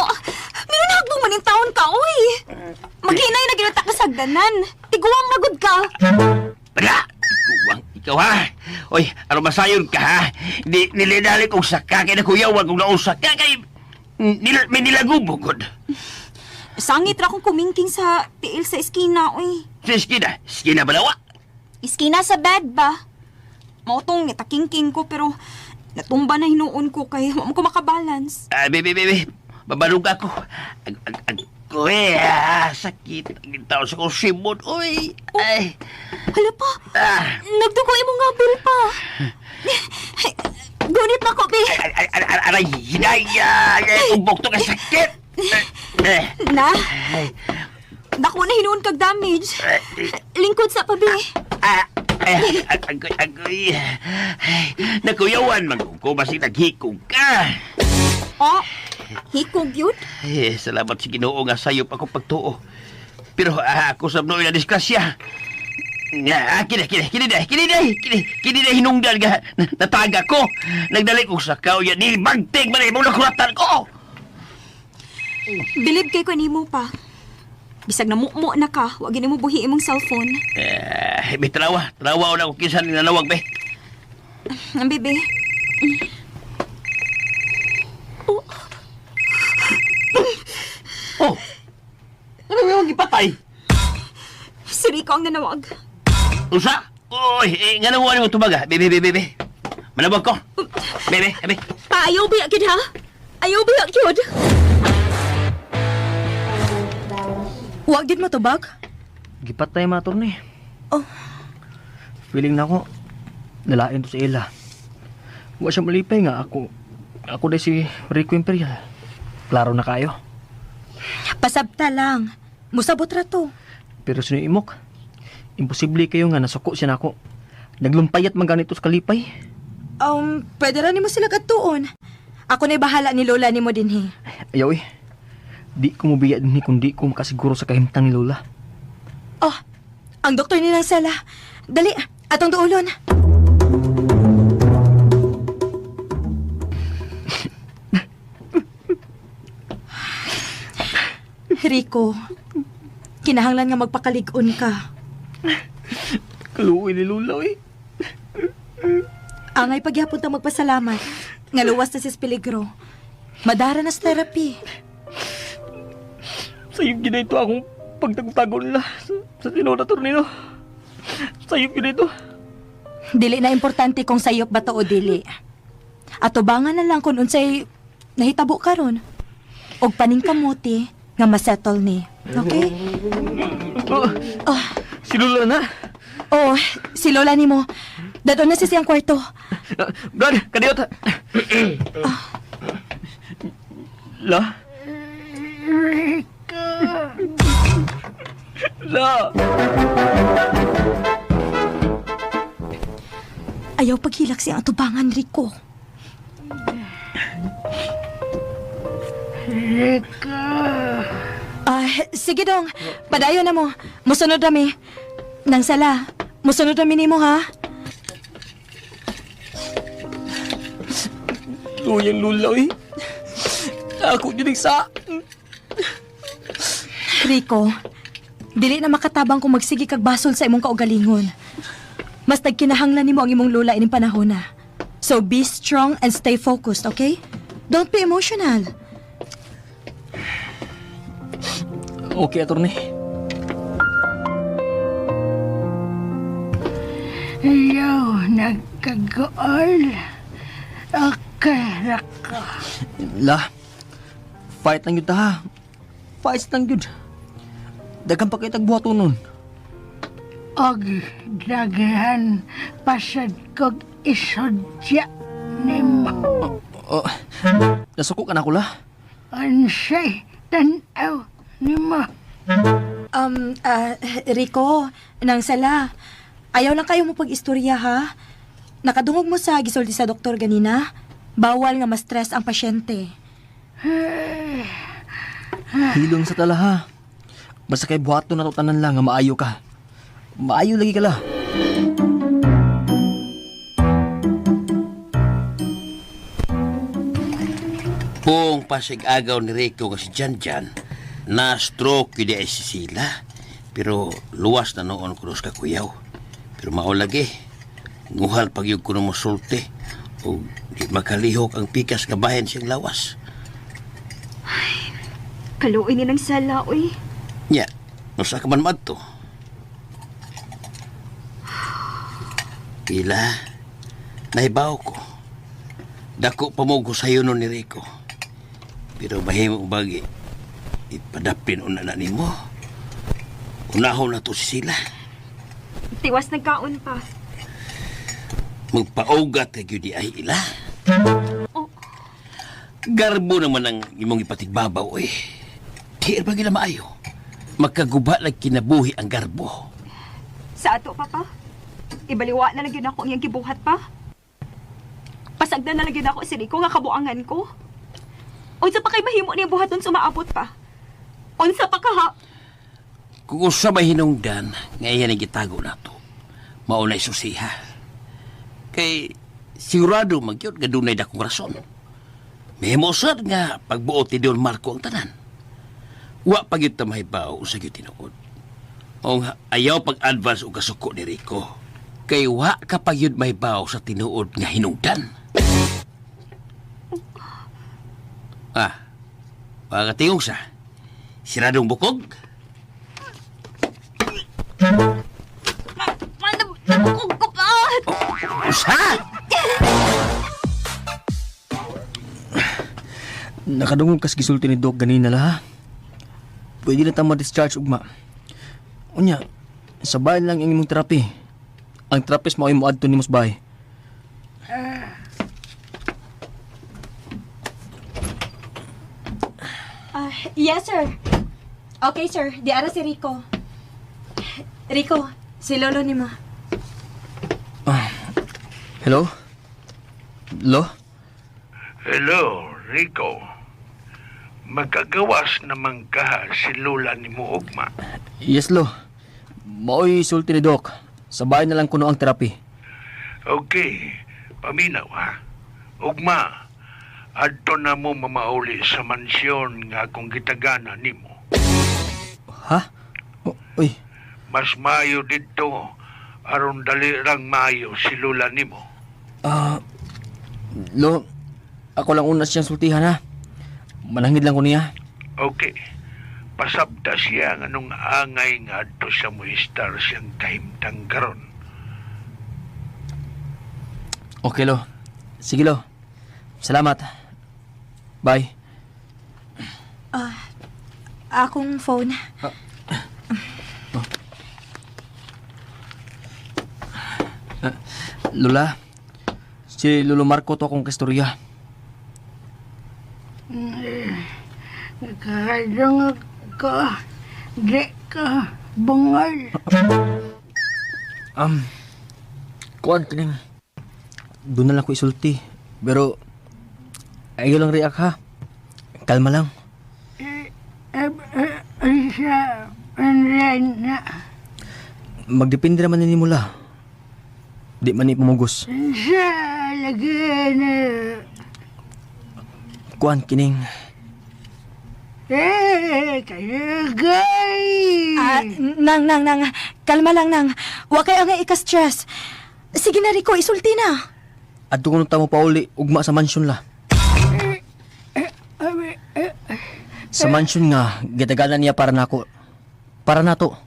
Meron nahabang man yung taon ka, uy. Maghinay na ginata ka sa hagdanan. Tiguang magod ka. Wala! Ikuwang ikaw, ha? Oy, ano masayon ka, ha? Nilidali kong saka, kaya nakuyawan kong nausak ka, kaya may nilagubog. Sangit ra akong kumingking sa tiil sa eskina, uy. Sa eskina? Eskina ba nawa? Iskina sa bed ba? Mautong nitakingking ko pero natumba na hinuon ko kaya mo ko makabalance. Bebe, babalog ako. Uy, sakit. Ang tao sa kong simon, uy. Ay. Hala pa, nagdugo imong nga bil pa. Gunit na ko, be. Aray, hinay. Umbok to ka sakit. Na? Dako na hinuon kag damage. Lingkod sa pa, be. Agoy. Nakuyawan, magkuko, basig naghikog ka. Oh, hikog yun? Salamat si Ginoo nga sayop ako pagtuo. Pero ako sa mnoy na diskrasya. Kini na hinungdan nga nataga ko. Nagdali ko sa kauyan ni Bagting malay mong nakuratan ko. Bilib kay ko nimo pa. Bisag na mukmo na ka, wag mo buhi imong cellphone. May trawa o na kung kinsan ninanawag, be. Ang bebe. Oh! Ano yung ipatay? Si Rico ang nanawag. Usa? Uy, nga nang mo tumaga. Bebe. Manawag ko. Bebe. Ayaw biyak yun, ha? Ayaw biyak yun. Huwag din mo tubag? Gipatay mga attorney. Oh. Feeling na ako, nalain to sa ila. Huwag siya malipay nga ako dahil si Rico Imperial. Klaro na kayo. Pasabta lang. Musabot ra to. Pero sino imok? Imposible kayo nga nasuko siya na ako. Naglumpayat man ganito sa kalipay. Pwede ra nimo sila kadtuon. Ako na'y bahala ni Lola nimo dinhi. Ayaw di ko mabiya din kung di ko makasiguro sa kahimtang ni Lola. Oh, ang doktor nilang sala. Dali, atong duulon. Rico, kinahanglan nga magpakalig-on ka. Kaluoy ni Lola, Angay pagyapon ta magpasalamat. Nga luwas na sis peligro. Madara na sa therapy. Sayop ginito akong pagtagtago nila sa tinuod na tornino. Sayop ginito. Dili na importante kung sayop ba to o dili. Atubangan na lang kung unsay nahitabo karon. Og paningkamuti nga masettle ni. Okay? Si Lola na. Oh, si Lola ni mo. Dadon na si siyang kwarto. Brad, kadiyot. La? La! Ayaw paghilak siyang atubangan, Rico. Sige dong. Padayon na mo. Musunod kami. Nang sala. Musunod kami ni mo, ha? Luyang lulaw eh. Ako din sa... Rico, dili na makatabang kung magsigi kag basol sa imong kaugalingon. Mas nagkinahanglan nimo ang imong lola ining panahon na. So be strong and stay focused, okay? Don't be emotional. Okay, attorney. Ayaw, nagkagool. Okay, Rako. La, fight lang yun ta ha. Fight lang yun. Dagan pa kayo tagbuhato nun. Og daghan pasad kog isodya nimo. Nasuko ka na ko la. Unsay tanaw nimo. Rico, nang sala. Ayaw lang kayo mo pag-istorya, ha? Nakadungog mo sa gisulti sa doktor ganina. Bawal nga ma-stress ang pasyente. Hilong sa tala ha. Basta kay buhato na tanan lang nga maayo ka. Maayo lagi ka la. Kung pasig-agaw ni Rico nga si Janjan, na-stroke yun ay si Sila. Pero luwas na noon kunos ka kuyaw. Pero maulagi, nguhal pag yung kuno mo sulti. O di makalihok ang pikas kabahin siyang lawas. Kaluoy ni ng sala, uy. Nya, nusa ka man madto. Ila, nahibaw ko. Dako pa mo sayo nun ni Rico. Pero mahimong bagi, ipadapin una na nimo. Unahon na to si Sila. Tiwas nagkaon pa. Magpaugat kay yun ay ila. Garbo naman ang imong ipatigbabaw eh. Di ba gila maayo? Magkaguba lang kinabuhi ang garbo. Sa ato, Papa? Ibaliwa na lang yun ako ang gibuhat pa? Pasagdan na lang yun ako si Rico nga kabuangan ko? Unsa pa kay mahimo niya buhaton sumaabot pa? Unsa pa ka ha? Kung usa may hinungdan, ngayon ang gitago na to. Maunay susiha. Kay sigurado magyod nga dunay dakong rason. Mehimosad nga pagbuot ni Don Marco ang tanan. Wa pagyud ta mahibaw sa gyud tinuod. O nga ayaw pag-advance og kasuko ni Rico. Kay wa ka pagyud mahibaw sa tinuod nga hinungdan. Pagatingog sa siradong bukog. Nabukog ko pa! Usa! Nakadungog kas gisulti ni Doc ganina la ha. Pwede na tama discharge ugma. Unya, sa bahay lang ang imong terapi. Ang therapist mo ay moadto ni mos bahay. Yes, sir. Okay, sir. Di ara si Rico. Rico, si lolo ni mo. Hello? Lo? Hello, Rico. Magkagawas naman ka si Lola ni mo ugma. Yes, Lo. Maoy sulti ni Doc. Sa bahay na lang kuno ang terapi. Okay, paminaw ha. Ugma, adto na mo mamauli sa mansyon nga kung gitagana nimo. Ha? Uy. Mas maayo dito, aron dali rang maayo si Lola nimo. Lo, ako lang una siyang sultihan ha. Manangid lang ko niya. Okay. Pasabda siya nga nung angay nga ato sa muistar siyang kahimtang karon. Okay, Lo. Sige, Lo. Salamat. Bye. Akong phone. Lola, si Lolo Marco to akong kastorya. Kadang ka, di ka, bangal. Kuan kining. Doon na lang ko isulti. Pero, ayaw lang react ha. Kalma lang. Siya, na. Magdepende naman ni mula. Di man ni pumugos. Siya, lagi na. Kuan kining. Kalagay. Nang. Kalma lang, nang. Wa kayo nga ika-stress. Sige na, Rico, isulti na. At kung tamo pa uli, ugma sa mansyon la. Sa mansyon nga, gitagalan niya para nako. Para nato.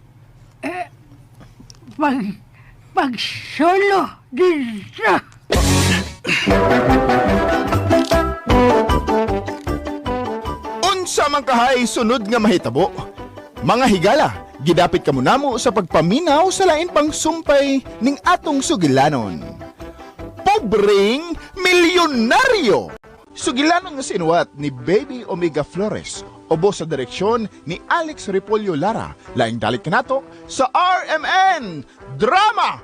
Pag solo, dito. Unsa man kahay sunod nga mahitabo? Mga higala, gidapit kamo namo sa pagpaminaw sa lain pang sumpay ning atong sugilanon. Pobreng milyonaryo! Sugilanon nga sinuwat ni Baby Omega Flores, obo sa direksyon ni Alex Repolyo Lara, laing dalit kanato sa RMN Drama!